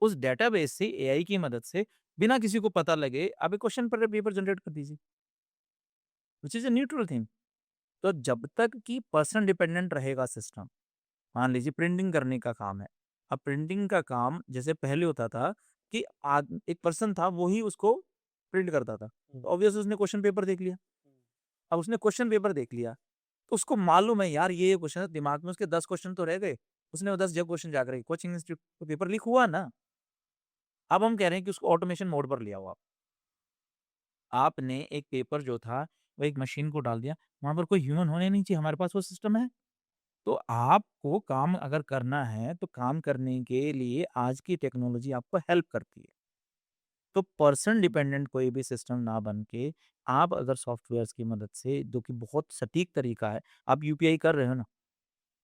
उस डेटाबेस से एआई की मदद से बिना किसी को पता लगे आप एक क्वेश्चन पर पेपर जनरेट कर दीजिए, which is a neutral thing. तो जब तक कि पर्सन डिपेंडेंट रहेगा सिस्टम, मान लीजिए प्रिंटिंग करने का काम है। अब प्रिंटिंग का काम जैसे पहले होता था कि एक पर्सन था वो ही उसको प्रिंट करता था। तो ऑब्वियसली उसने क्वेश्चन पेपर देख लिया। अब उसने क्वेश्चन पेपर देख लिया, तो उसको मालूम है यार ये क्वेश्चन है, दिमाग में उसके 10 क्वेश्चन तो रह गए। उसने वो 10 जब क्वेश्चन जाकर कोचिंग इंस्टीट्यूट पे पेपर लीक हुआ ना। अब हम कह रहे हैं कि उसको ऑटोमेशन मोड पर ले आओ आप। आपने एक पेपर जो था वो एक मशीन को डाल दिया, वहाँ पर कोई ह्यूमन होने नहीं चाहिए, हमारे पास वो सिस्टम है। तो आपको काम अगर करना है, तो काम करने के लिए आज की टेक्नोलॉजी आपको हेल्प करती है। तो पर्सन डिपेंडेंट कोई भी सिस्टम ना बन के, आप अगर सॉफ्टवेयर्स की मदद से जो कि बहुत सटीक तरीका है, आप यूपीआई कर रहे हो ना,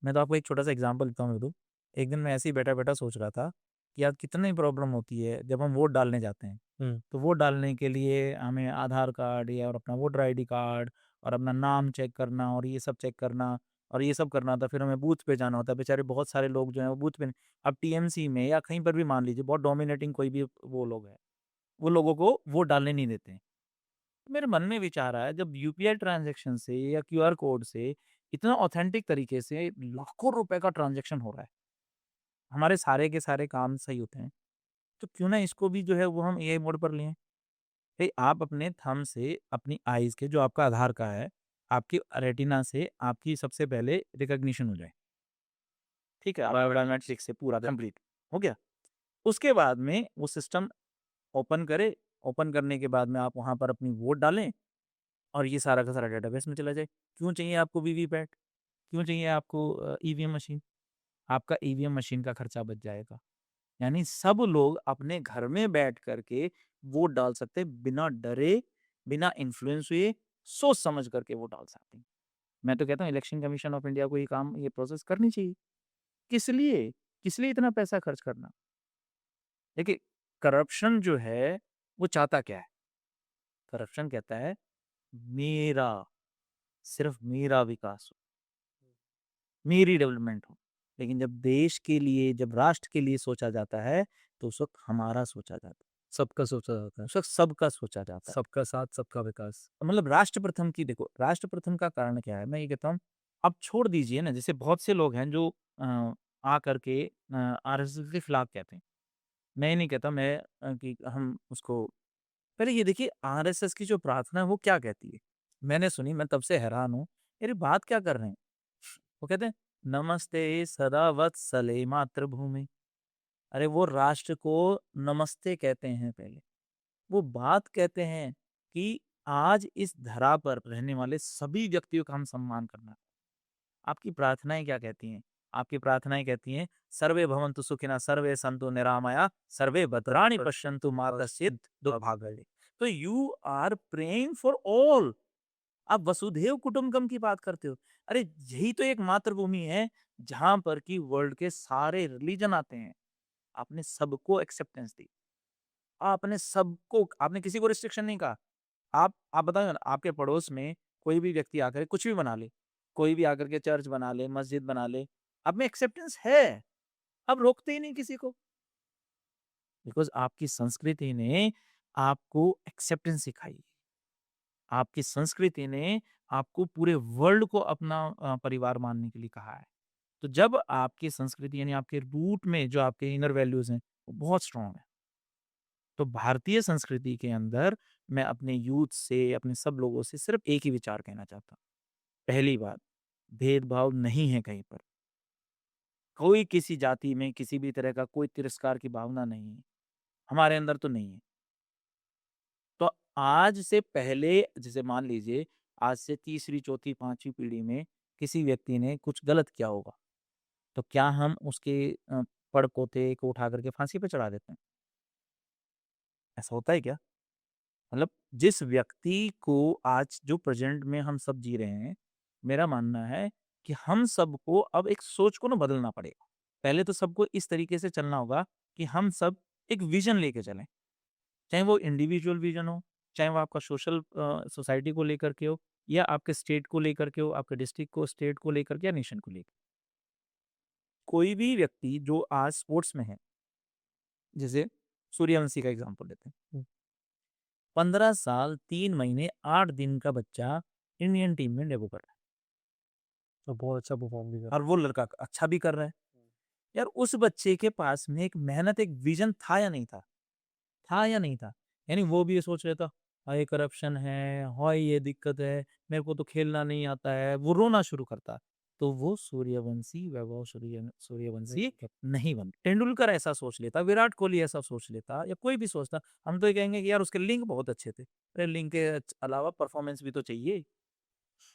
मैं तो आपको एक छोटा-सा एग्ज़ाम्पल देता हूँ। एक दिन मैं ऐसे ही बैठा-बैठा सोच रहा था कि यार कितनी प्रॉब्लम होती है जब हम वोट डालने जाते हैं। तो वोट डालने के लिए हमें आधार कार्ड या और अपना वोटर आईडी कार्ड और अपना नाम चेक करना और ये सब चेक करना और ये सब करना था। फिर हमें बूथ पे जाना होता है। बेचारे बहुत सारे लोग जो हैं वो बूथ पे नहीं, अब टीएमसी में या कहीं पर भी मान लीजिए बहुत डोमिनेटिंग कोई भी वो लोग हैं, वो लोगों को वोट डालने नहीं देते हैं। मेरे मन में विचार आया जब यूपीआई ट्रांज़ैक्शन से या क्यूआर कोड से इतना ऑथेंटिक तरीके से लाखों रुपए का ट्रांज़ैक्शन हो रहा है, हमारे सारे के सारे काम सही होते हैं, तो क्यों ना इसको भी जो है वो हम एआई मोड पर लें। भई आप अपने थंब से अपनी आईज़ के जो आपका आधार का है, आपकी रेटिना से आपकी सबसे पहले रिकॉग्निशन हो जाए, ठीक है? बायोमेट्रिक्स से पूरा कंप्लीट हो गया। उसके बाद में वो सिस्टम ओपन करे, ओपन करने के बाद में आप वहाँ पर अपनी वोट डालें और ये सारा का सारा डेटाबेस में चला जाए। क्यों चाहिए आपको वीवीपैट? क्यों चाहिए आपको ईवीएम मशीन? आपका ईवीएम मशीन का खर्चा बच जाएगा। यानी सब लोग अपने घर में बैठ कर के वोट डाल सकते हैं, बिना डरे, बिना इन्फ्लुएंस हुए, सोच समझ करके वोट डाल सकते हैं। मैं तो कहता हूँ इलेक्शन कमीशन ऑफ इंडिया को ये काम, ये प्रोसेस करनी चाहिए। किस लिए? किस लिए इतना पैसा खर्च करना? देखिए, करप्शन जो है, वो चाहता क्या है? करप्शन कहता है, मेरा, सिर्फ मेरा विकास हो, मेरी डेवलपमेंट हो। लेकिन जब देश के लिए, जब राष्ट्र के लिए सोचा जाता है, तो उस वक़्त हमारा सोचा जाता है। सबका सोचा जाता है, उस वक़्त सबका सोचा जाता है। सबका साथ, सबका विकास। मतलब राष्ट्र प्रथम की देखो, राष्ट्र प्रथम का कारण क्या है? मैं ये कहता हूँ, आप छोड़ दीजिए ना, जैसे बहुत से लोग हैं जो आ करके आरएसएस के खिलाफ कहते हैं। मैं ये नहीं कहता कि हम उसको, पहले ये देखिए आरएसएस की जो प्रार्थना है वो क्या कहती है? मैंने सुनी, मैं तब से हैरान हूँ, यार ये बात क्या कर रहे हैं? वो कहते हैं, नमस्ते सदा वत्सले मातृभूमि, अरे वो राष्ट्र को नमस्ते कहते हैं पहले। वो बात कहते हैं कि आज इस धरा पर रहने वाले सभी व्यक्तियों का हम सम्मान करना। आपकी प्रार्थनाएँ क्या कहती हैं? आपकी प्रार्थनाएँ कहती हैं, सर्वे भवन्तु सुखिनः, सर्वे सन्तु निरामया, सर्वे भद्राणि पश्यन्तु मा कश्चित् दुर्भाग्यः। तो you are praying for all. आप वसुधैव कुटुम्बकम की बात करते हो। अरे यही तो एक मातृभूमि है जहाँ पर कि वर्ल्ड के सारे रिलीजन आते हैं। आपने सबको एक्सेप्टेंस दी। आपने किसी को रिस्ट्रिक्शन नहीं कहा। आप बताओ ना, आपके पड़ोस में कोई भी व्यक्ति आकर कुछ भी बना ले, कोई भी आकर के चर्च बना ले, मस्जिद बना ले, आप में एक्सेप्टेंस है। आप रोकते ही नहीं किसी को। बिकॉज़ आपकी संस्कृति ने आपको एक्सेप्टेंस सिखाई। आपकी संस्कृति ने आपको पूरे वर्ल्ड को अपना परिवार मानने के लिए कहा है। तो जब आपकी संस्कृति यानी आपके रूट में जो आपके इनर वैल्यूज़ हैं, वो बहुत स्ट्रॉन्ग है। तो भारतीय संस्कृति के अंदर मैं अपने यूथ से, अपने सब लोगों से सिर्फ़ एक ही विचार कहना चाहता हूँ। पहली बात, भेदभाव नहीं है कहीं पर। कोई किसी जाति में किसी भी तरह का कोई तिरस्कार की भावना नहीं है। हमारे अंदर तो नहीं है। तो आज से पहले जैसे मान लीजिए आज से तीसरी, चौथी, 5वीं पीढ़ी में किसी व्यक्ति ने कुछ गलत किया होगा, तो क्या हम उसके पड़-पोते को उठा कर के फांसी पे चढ़ा देते हैं? ऐसा होता है क्या? मतलब जिस व्यक्ति को आज जो प्रेज़ेंट में हम सब जी रहे हैं, मेरा मानना है कि हम सबको अब एक सोच को ना बदलना पड़ेगा। पहले तो सबको इस तरीके से चलना होगा कि हम सब एक विज़न लेके चलें। चाहे वो इंडिविजुअल विज़न हो, चाहे वो आपका सोसाइटी को लेकर के हो या आपके स्टेट को लेकर के हो, आपके डिस्ट्रिक्ट को, स्टेट को लेकर के या नेशन को लेकर। कोई भी व्यक्ति जो आज स्पोर्ट्स में है, जैसे सूर्यवंशी का एग्ज़ाम्पल लेते हैं। 15 साल, 3 महीने, 8 दिन का बच्चा इंडियन टीम में डेब्यू कर रहा है तो बहुत अच्छा परफॉर्म भी कर और वो लड़का अच्छा भी कर रहा है। यार उस बच्चे के पास में एक मेहनत, एक विज़न था या नहीं था? था या नहीं था? यानी वो भी ये सोच रहा था, हाय करप्शन है, हाय ये दिक्कत है, मेरे को तो खेलना नहीं आता है, वो रोना शुरू करता। तो वो सूर्यवंशी, वैभव सूर्यवंशी नहीं बनता। तेंदुलकर ऐसा सोच लेता, विराट कोहली ऐसा सोच लेता या कोई भी सोचता, हम तो ये कहेंगे कि यार उसके लिंक बहुत अच्छे थे। अरे लिंक के अलावा परफॉर्मेंस भी तो चाहिए।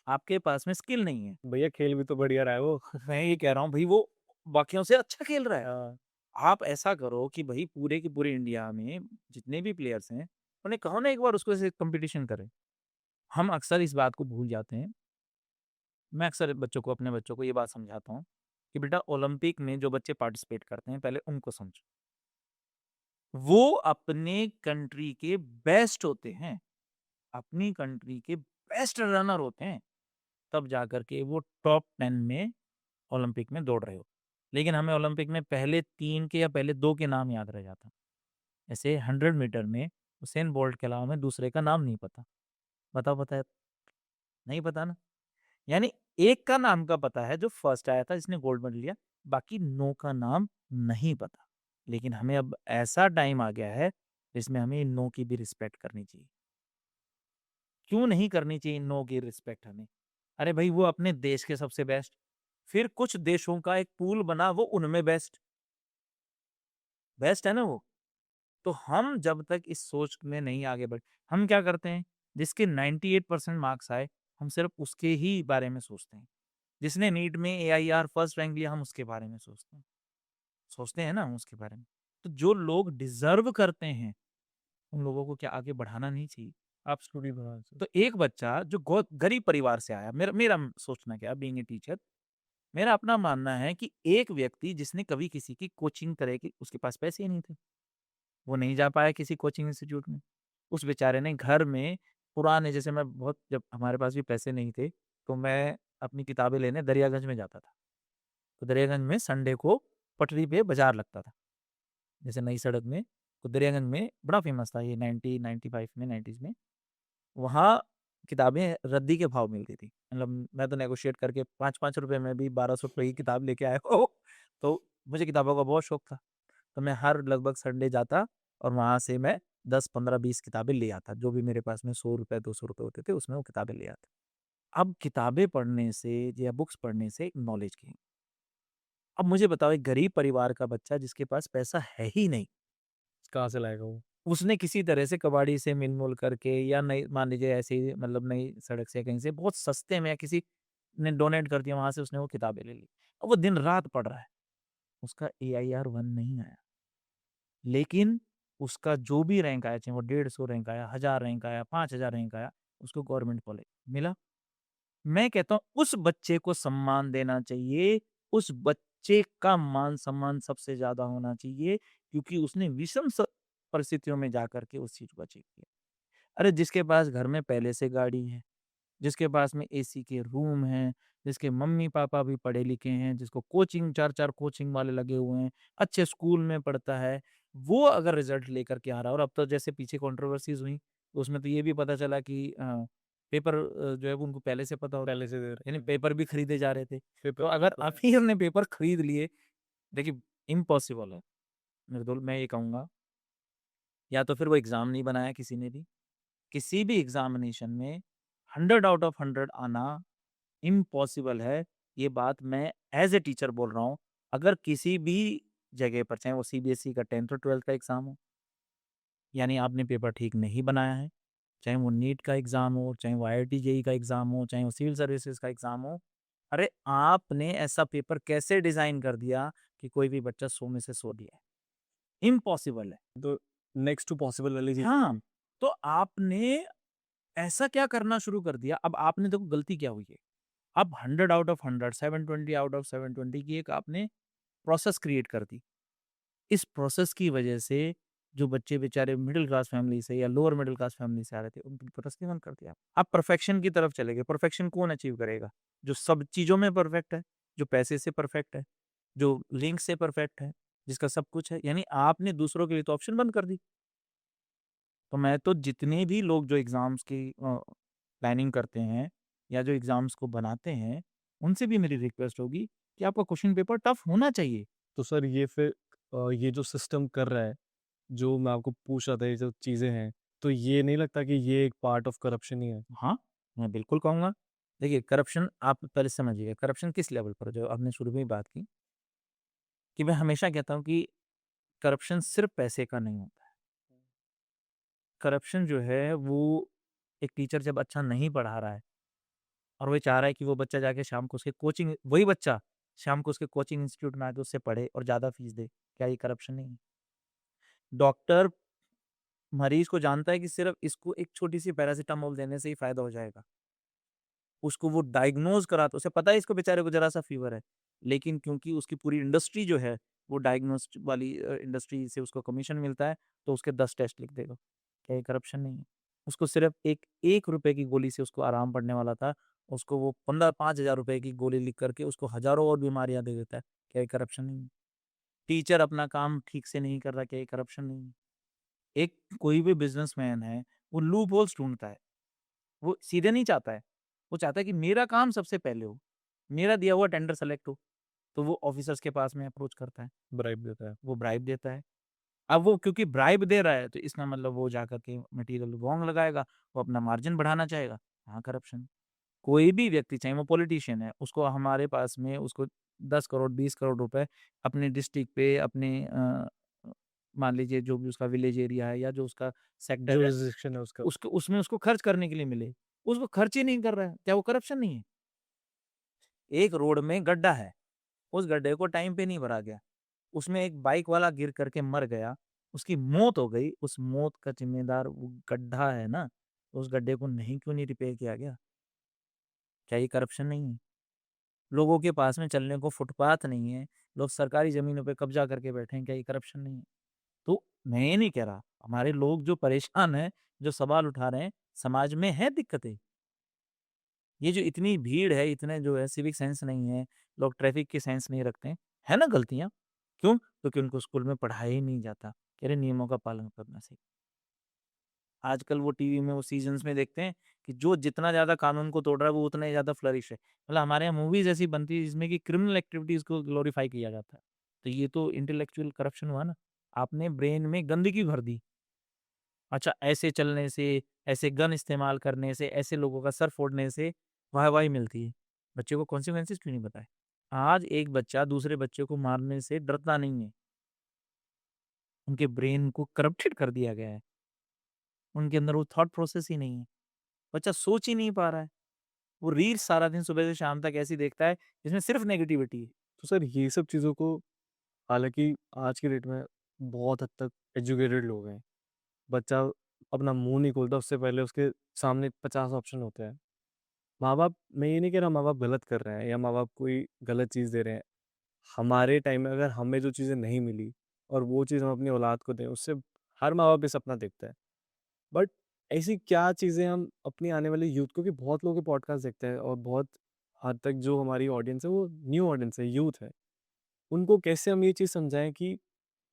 आपके पास में स्किल नहीं है। भैया खेल भी तो बढ़िया रहा है वो। मैं ये कह रहा हूँ भई वो बाकियों से अच्छा खेल रहा है। हाँ, आप ऐसा करो कि भई पूरे के पूरे इंडिया में जितने भी प्लेयर्स हैं, उन्हें कहो ना एक बार उसको से कॉम्पिटिशन करें। हम अक्सर इस बात को भूल जाते हैं। मैं अक्सर अपने बच्चों को ये बात समझाता हूँ कि बेटा ओलंपिक में जो बच्चे पार्टिसिपेट करते हैं, पहले उनको समझो। वो अपने कंट्री के बेस्ट होते हैं, अपनी कंट्री के बेस्ट रनर होते हैं, तब जाकर के वो टॉप 10 में ओलंपिक में दौड़ रहे हो। लेकिन हमें ओलंपिक में पहले 3 के या पहले 2 के नाम याद रह जाता। ऐसे 100 मीटर में उसेन बोल्ट के अलावा हमें दूसरे का नाम नहीं पता। बताओ पता है? नहीं पता ना? यानी एक का नाम का पता है जो फर्स्ट आया था जिसने गोल्ड मेडल लिया, बाकी 9 का नाम नहीं पता। लेकिन हमें अब ऐसा टाइम आ गया है जिसमें हमें इन 9 की भी रिस्पेक्ट करनी चाहिए। क्यों नहीं करनी चाहिए इन 9 की रिस्पेक्ट हमें? अरे भाई वो अपने देश के सबसे बेस्ट, फिर कुछ देशों का एक पूल बना वो उनमें बेस्ट। बेस्ट है ना वो? तो हम जब तक इस सोच में नहीं आगे बढ़े, हम क्या करते हैं, जिसके 98% मार्क्स आए, हम सिर्फ उसके ही बारे में सोचते हैं। जिसने नीट में एआईआर फर्स्ट रैंक लिया, हम उसके बारे में सोचते हैं। सोचते हैं ना हम उसके बारे में। तो जो लोग डिज़र्व करते हैं, उन लोगों को क्या आगे बढ़ाना नहीं चाहिए? एब्सोल्युटली बढ़ाना चाहिए। तो एक बच्चा जो बहुत गरीब परिवार से आया, मेरा मेरा सोचना क्या है बीइंग ए टीचर, मेरा अपना मानना है कि एक व्यक्ति जिसने कभी किसी की कोचिंग करे कि उसके पास पैसे ही नहीं थे। वो नहीं जा पाया किसी कोचिंग इंस्टीट्यूट में। उस बेचारे ने घर में पुराने जैसे मैं बहुत जब हमारे पास भी पैसे नहीं थे, तो मैं अपनी किताबें लेने दरियागंज में जाता था। तो दरियागंज में संडे को पटरी पे बाज़ार लगता था। जैसे नई सड़क में, तो दरियागंज में बड़ा फ़ेमस था ये 90, 95 में 90s में। वहाँ किताबें रद्दी के भाव मिलती थी। मतलब मैं तो नेगोशिएट करके 5-5 रुपए में भी 1200 रुपए की किताब लेके आया हूँ। तो मुझे किताबों का बहुत शौक था। तो मैं हर लगभग संडे जाता और वहाँ से मैं 10, 15, 20 किताबें ले आता। जो भी मेरे पास में ₹100, ₹200 होते थे, उसमें वो किताबें ले आता। अब किताबें पढ़ने से या बुक्स पढ़ने से एक नॉलेज गेन। अब मुझे बताओ एक गरीब परिवार का बच्चा जिसके पास पैसा है ही नहीं, कहाँ से लाएगा वो? उसने किसी तरह से कबाड़ी से मिल-मुल करके या नई मान लीजिए ऐसे ही मतलब नई सड़क से कहीं से बहुत सस्ते में या किसी ने डोनेट कर दिया, वहाँ से उसने वो किताबें ले ली। अब वो दिन-रात पढ़ रहा है, उसका एआईआर 1 नहीं आया। लेकिन उसका जो भी रैंक आया, चाहे वो 150 रैंक आया, 1000 रैंक आया, 5000 रैंक आया, उसको गवर्नमेंट कॉलेज मिला। मैं कहता हूँ उस बच्चे को सम्मान देना चाहिए, उस बच्चे का मान-सम्मान सबसे ज़्यादा होना चाहिए क्योंकि उसने विषम परिस्थितियों में जाकर के उस चीज़ को अचीव किया। अरे जिसके पास घर में पहले से गाड़ी है, जिसके पास में एसी के रूम हैं, जिसके मम्मी-पापा भी पढ़े-लिखे हैं, जिसको कोचिंग 4-4 कोचिंग वाले लगे हुए हैं, अच्छे स्कूल में पढ़ता है, वो अगर रिज़ल्ट लेकर के आ रहा है और अब तो जैसे पीछे कंट्रोवर्सीज़ हुई, तो उसमें तो ये भी पता चला कि पेपर जो है वो उनको पहले से पता होता है, पहले से दे रहे यानी हैं। पेपर भी खरीदे जा रहे थे। पेपर तो अगर तो आप ही हमने पेपर खरीद लिए, देखिए इम्पॉसिबल है। निर्दोल मैं ये कहूँगा, या तो फिर वो एग्ज़ाम नहीं बनाया किसी ने भी, किसी भी एग्ज़ामिनेशन में 100 आउट ऑफ 100 आना इम्पॉसिबल है। ये बात मैं एज़ ए टीचर बोल रहा हूँ। अगर किसी भी जगह पर चाहे वो सीबीएसई का 10th और 12th का एग्ज़ाम हो, यानी आपने पेपर ठीक नहीं बनाया है, चाहे वो नीट का एग्ज़ाम हो, चाहे वो आईआईटी जेईई का एग्ज़ाम हो, चाहे वो सिविल सर्विसेज़ का एग्ज़ाम हो, अरे आपने ऐसा पेपर कैसे डिज़ाइन कर दिया कि कोई भी बच्चा 100 में से 100 दिए? इम्पॉसिबल है। तो नेक्स्ट टू पॉसिबल वाली चीज़। हाँ, तो आपने ऐसा क्या करना शुरू कर दिया? अब आपने देखो गलती क्या हुई है? अब 100 आउट ऑफ 100, 720 आउट ऑफ 720 की एक आपने प्रोसेस क्रिएट कर दी। इस प्रोसेस की वजह से जो बच्चे बेचारे मिडिल क्लास फैमिली से या लोअर मिडिल क्लास फैमिली से आ रहे थे, उनकी प्रोसेस बंद कर दिया। आप परफेक्शन की तरफ चले गए। परफेक्शन कौन अचीव करेगा? जो सब चीज़ों में परफेक्ट है, जो पैसे से परफेक्ट है, जो लिंक से परफेक्ट है, जिसका सब कुछ है। यानी आपने दूसरों के लिए तो ऑप्शन बंद कर दी। तो मैं तो जितने भी लोग जो एग्ज़ाम्स की प्लानिंग करते हैं या जो एग्ज़ाम्स को बनाते हैं, उनसे भी मेरी रिक्वेस्ट होगी कि आपका क्वेश्चन पेपर टफ होना चाहिए। तो सर ये फिर ये जो सिस्टम कर रहा है, जो मैं आपको पूछ रहा था ये जो चीज़ें हैं, तो ये नहीं लगता कि ये एक पार्ट ऑफ करप्शन ही है? हाँ, मैं बिल्कुल कहूँगा। देखिए करप्शन आप पहले समझिए करप्शन किस लेवल पर जो आपने शुरू में ही बात की, कि मैं हमेशा कहता हूँ कि करप्शन सिर्फ़ पैसे का नहीं होता है। करप्शन जो है वो एक टीचर जब अच्छा नहीं पढ़ा रहा है और वो चाह रहा है कि वो बच्चा जाके शाम को उसके कोचिंग वही बच्चा शाम को उसके कोचिंग इंस्टीट्यूट में आके उससे पढ़े और ज़्यादा फीस दे। क्या ये करप्शन नहीं है? डॉक्टर मरीज़ को जानता है कि सिर्फ़ इसको एक छोटी-सी पैरासिटामोल देने से ही फ़ायदा हो जाएगा। उसको वो डायग्नोज़ कराता उसे पता है इसको बेचारे को ज़रा-सा फ़ीवर है। लेकिन क्योंकि उसकी पूरी इंडस्ट्री जो है वो डायग्नोस्ट वाली इंडस्ट्री से उसको कमीशन मिलता है, तो उसके 10 टेस्ट लिख देगा। क्या ये करप्शन नहीं है? उसको सिर्फ़ एक ₹1 की गोली से उसको आराम पड़ने वाला था, उसको वो 15 ₹5000 की गोली लिख कर के उसको हज़ारों और बीमारियाँ दे देता है। क्या ये करप्शन नहीं है? टीचर अपना काम ठीक से नहीं कर रहा, क्या ये करप्शन नहीं है? एक कोई भी बिज़नेसमैन है, वो लूप होल्स ढूँढता है। वो सीधे नहीं चाहता है। वो चाहता है कि मेरा काम सबसे पहले हो, मेरा दिया हुआ टेंडर सेलेक्ट हो, तो वो ऑफ़िसर्स के पास में अप्रोच करता है, ब्राइब देता है। वो ब्राइब देता है। अब वो क्योंकि ब्राइब दे रहा है, तो इसका मतलब वो जाकर के मटीरियल रॉन्ग लगाएगा, वो अपना मार्जिन बढ़ाना चाहेगा, हाँ करप्शन। कोई भी व्यक्ति चाहे वो पॉलिटिशियन है, उसको हमारे पास में उसको 10 करोड़ 20 करोड़ रुपए अपने डिस्ट्रिक्ट पे अपने मान लीजिए जो भी उसका विलेज एरिया है या जो उसका सेक्टर है, जुरिसडिक्शन है उसका। उसको उसमें उसको खर्च करने के लिए मिले, उसको खर्च ही नहीं कर रहा है, क्या वो करप्शन नहीं है? एक रोड में गड्ढा है, उस गड्ढे को टाइम पे नहीं भरा गया, उसमें एक बाइक वाला गिर करके मर गया, उसकी मौत हो गई, उस मौत का ज़िम्मेदार वो गड्ढा है ना, तो उस गड्ढे को नहीं क्यों नहीं रिपेयर किया गया? क्या ये करप्शन नहीं है? लोगों के पास में चलने को फुटपाथ नहीं है, लोग सरकारी ज़मीनों पे कब्ज़ा करके बैठे हैं, क्या ये करप्शन नहीं है? तो मैं ये नहीं कह रहा, हमारे लोग जो परेशान हैं, जो सवाल उठा रहे हैं, समाज में है दिक्कतें। ये जो इतनी भीड़ है, इतने जो है सिविक सेंस नहीं है, लोग ट्रैफिक की सेंस नहीं रखते हैं, है ना गलतियाँ? क्यों? क्योंकि उनको स्कूल में पढ़ाया ही नहीं जाता। कह रहे नियमों का पालन करना सीखो। आजकल वो टीवी में वो सीज़न्स में देखते हैं कि जो जितना ज़्यादा कानून को तोड़ रहा है, वो उतना ही ज़्यादा फ्लरिश है। मतलब हमारे यहाँ मूवीज़ ऐसी बनती है जिसमें कि क्रिमिनल एक्टिविटीज़ को ग्लोरीफाई किया जाता है। तो ये तो इंटेलेक्चुअल करप्शन हुआ ना। आपने ब्रेन में गंदगी भर दी। अच्छा ऐसे चलने से, ऐसे गन इस्तेमाल करने से, ऐसे लोगों का सर फोड़ने से वाहवाही मिलती है। बच्चे को कॉन्सिक्वेंसेस क्यों नहीं बताए? आज एक बच्चा दूसरे बच्चे को मारने से डरता नहीं है। उनके ब्रेन को करप्टेड कर दिया गया है। उनके अंदर वो थॉट प्रोसेस ही नहीं है। बच्चा सोच ही नहीं पा रहा है। वो रील्स सारा दिन सुबह से शाम तक ऐसी देखता है जिसमें सिर्फ नेगेटिविटी है। तो सर ये सब चीज़ों को, हालाँकि आज की डेट में बहुत हद तक एजुकेटेड लोग हैं। बच्चा अपना मुँह नहीं खोलता, उससे पहले उसके सामने 50 ऑप्शन होते हैं। माँ-बाप, मैं ये नहीं कह रहा माँ-बाप गलत कर रहे हैं या माँ-बाप कोई गलत चीज़ दे रहे हैं। हमारे टाइम में अगर हमें जो चीज़ें नहीं मिली और वो चीज़ हम अपनी औलाद को दें, उससे हर माँ-बाप ये सपना देखता है। बट ऐसी क्या चीज़ें हम अपनी आने वाली यूथ, क्योंकि बहुत लोग ये पॉडकास्ट देखते हैं और बहुत हद तक जो हमारी ऑडियंस है वो न्यू ऑडियंस है, यूथ है। उनको कैसे हम ये चीज़ समझाएँ कि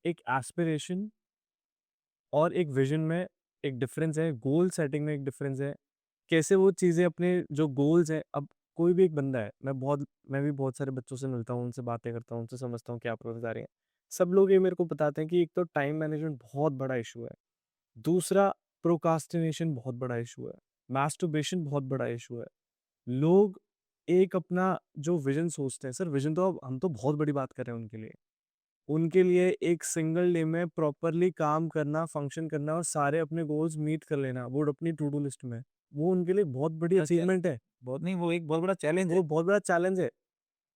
एक एस्पिरेशन और एक विज़न में एक डिफ़रेंस है, गोल सेटिंग में एक डिफ़रेंस है। कैसे वो चीज़ें अपने जो गोल्स हैं, अब कोई भी एक बंदा है, मैं भी बहुत सारे बच्चों से मिलता हूँ, उनसे बातें करता हूँ, उनसे समझता हूँ क्या प्रोसेस आ रही है। सब लोग ये मेरे को बताते हैं कि एक तो टाइम मैनेजमेंट बहुत बड़ा इश्यू है। दूसरा, प्रोक्रास्टिनेशन बहुत बड़ा इश्यू है। मास्टरबेशन बहुत बड़ा इश्यू है। लोग एक अपना जो विज़न सोचते हैं, सर विज़न तो अब हम तो बहुत बड़ी बात कर रहे हैं उनके लिए। उनके लिए एक सिंगल डे में प्रॉपर्ली काम करना, फंक्शन करना और सारे अपने गोल्स मीट कर लेना, वो अपनी टू डू लिस्ट में, वो उनके लिए बहुत बड़ी अच्छा, अचीवमेंट है। बहुत नहीं, वो एक बहुत बड़ा चैलेंज है। वो बहुत बड़ा चैलेंज है।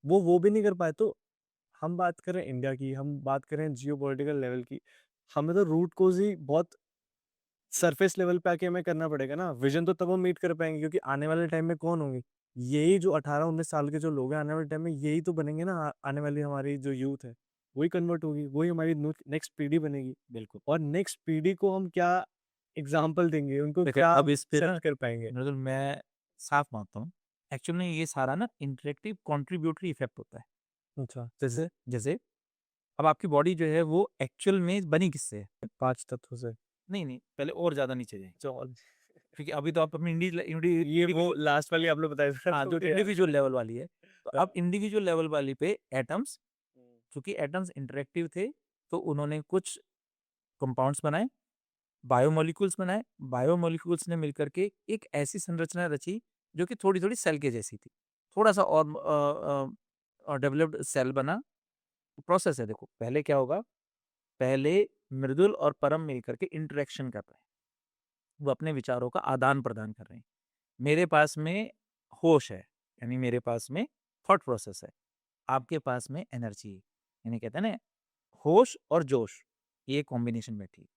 वो भी नहीं कर पाए, तो हम बात करें इंडिया की, हम बात करें जियोपॉलिटिकल लेवल की, हमें तो रूट कॉज़ ही बहुत सरफेस लेवल पे आके हमें करना पड़ेगा ना। विज़न तो तब हम मीट कर पाएँगे, क्योंकि आने वाले टाइम में कौन होंगे? यही जो 18-19 साल के जो लोग हैं, आने वाले टाइम में यही तो बनेंगे ना। आने वाली हमारी जो यूथ है, वही कन्वर्ट होगी, वही हमारी नेक्स्ट पीढ़ी बनेगी। बिल्कुल। और नेक्स्ट पीढ़ी को हम क्या एग्ज़ाम्पल देंगे? उनको देखिए, क्या अब इस पे ना सेट कर पाएँगे? मतलब मैं साफ मानता हूँ। एक्चुअल में ये सारा ना इंटरैक्टिव कंट्रीब्यूटरी इफ़ेक्ट होता है। अच्छा, जैसे जैसे अब आपकी बॉडी जो है वो एक्चुअल में बनी किससे है? 5 तत्वों से। नहीं, नहीं, पहले और ज़्यादा नीचे जाएँ। चौल क्योंकि अभी तो आप अपनी ये वो लास्ट वाली आपने बताई थी हाँ, तो जो यार। इंडिविजुअल लेवल वाली है। तो हाँ। अब इंडिविजुअल लेवल वाली पे एटम्स, चूँकि एटम्स इंटरैक्टिव थे, तो उन्होंने कुछ कंपाउंड्स बनाए, बायोमॉलिक्यूल्स बनाए। बायोमॉलिक्यूल्स ने मिलकर के एक ऐसी संरचना रची जो कि थोड़ी-थोड़ी सेल के जैसी थी। थोड़ा-सा और डेवलप्ड सेल बना। प्रोसेस है देखो, पहले क्या होगा? पहले मृदुल और परम मिलकर के इंटरेक्शन कर रहे हैं। वो अपने विचारों का आदान-प्रदान कर रहे हैं। मेरे पास में होश है, यानी मेरे पास में थॉट प्रोसेस है। आपके पास में एनर्जी है, यानी कहते हैं ना होश और जोश, ये कॉम्बिनेशन बैठी है।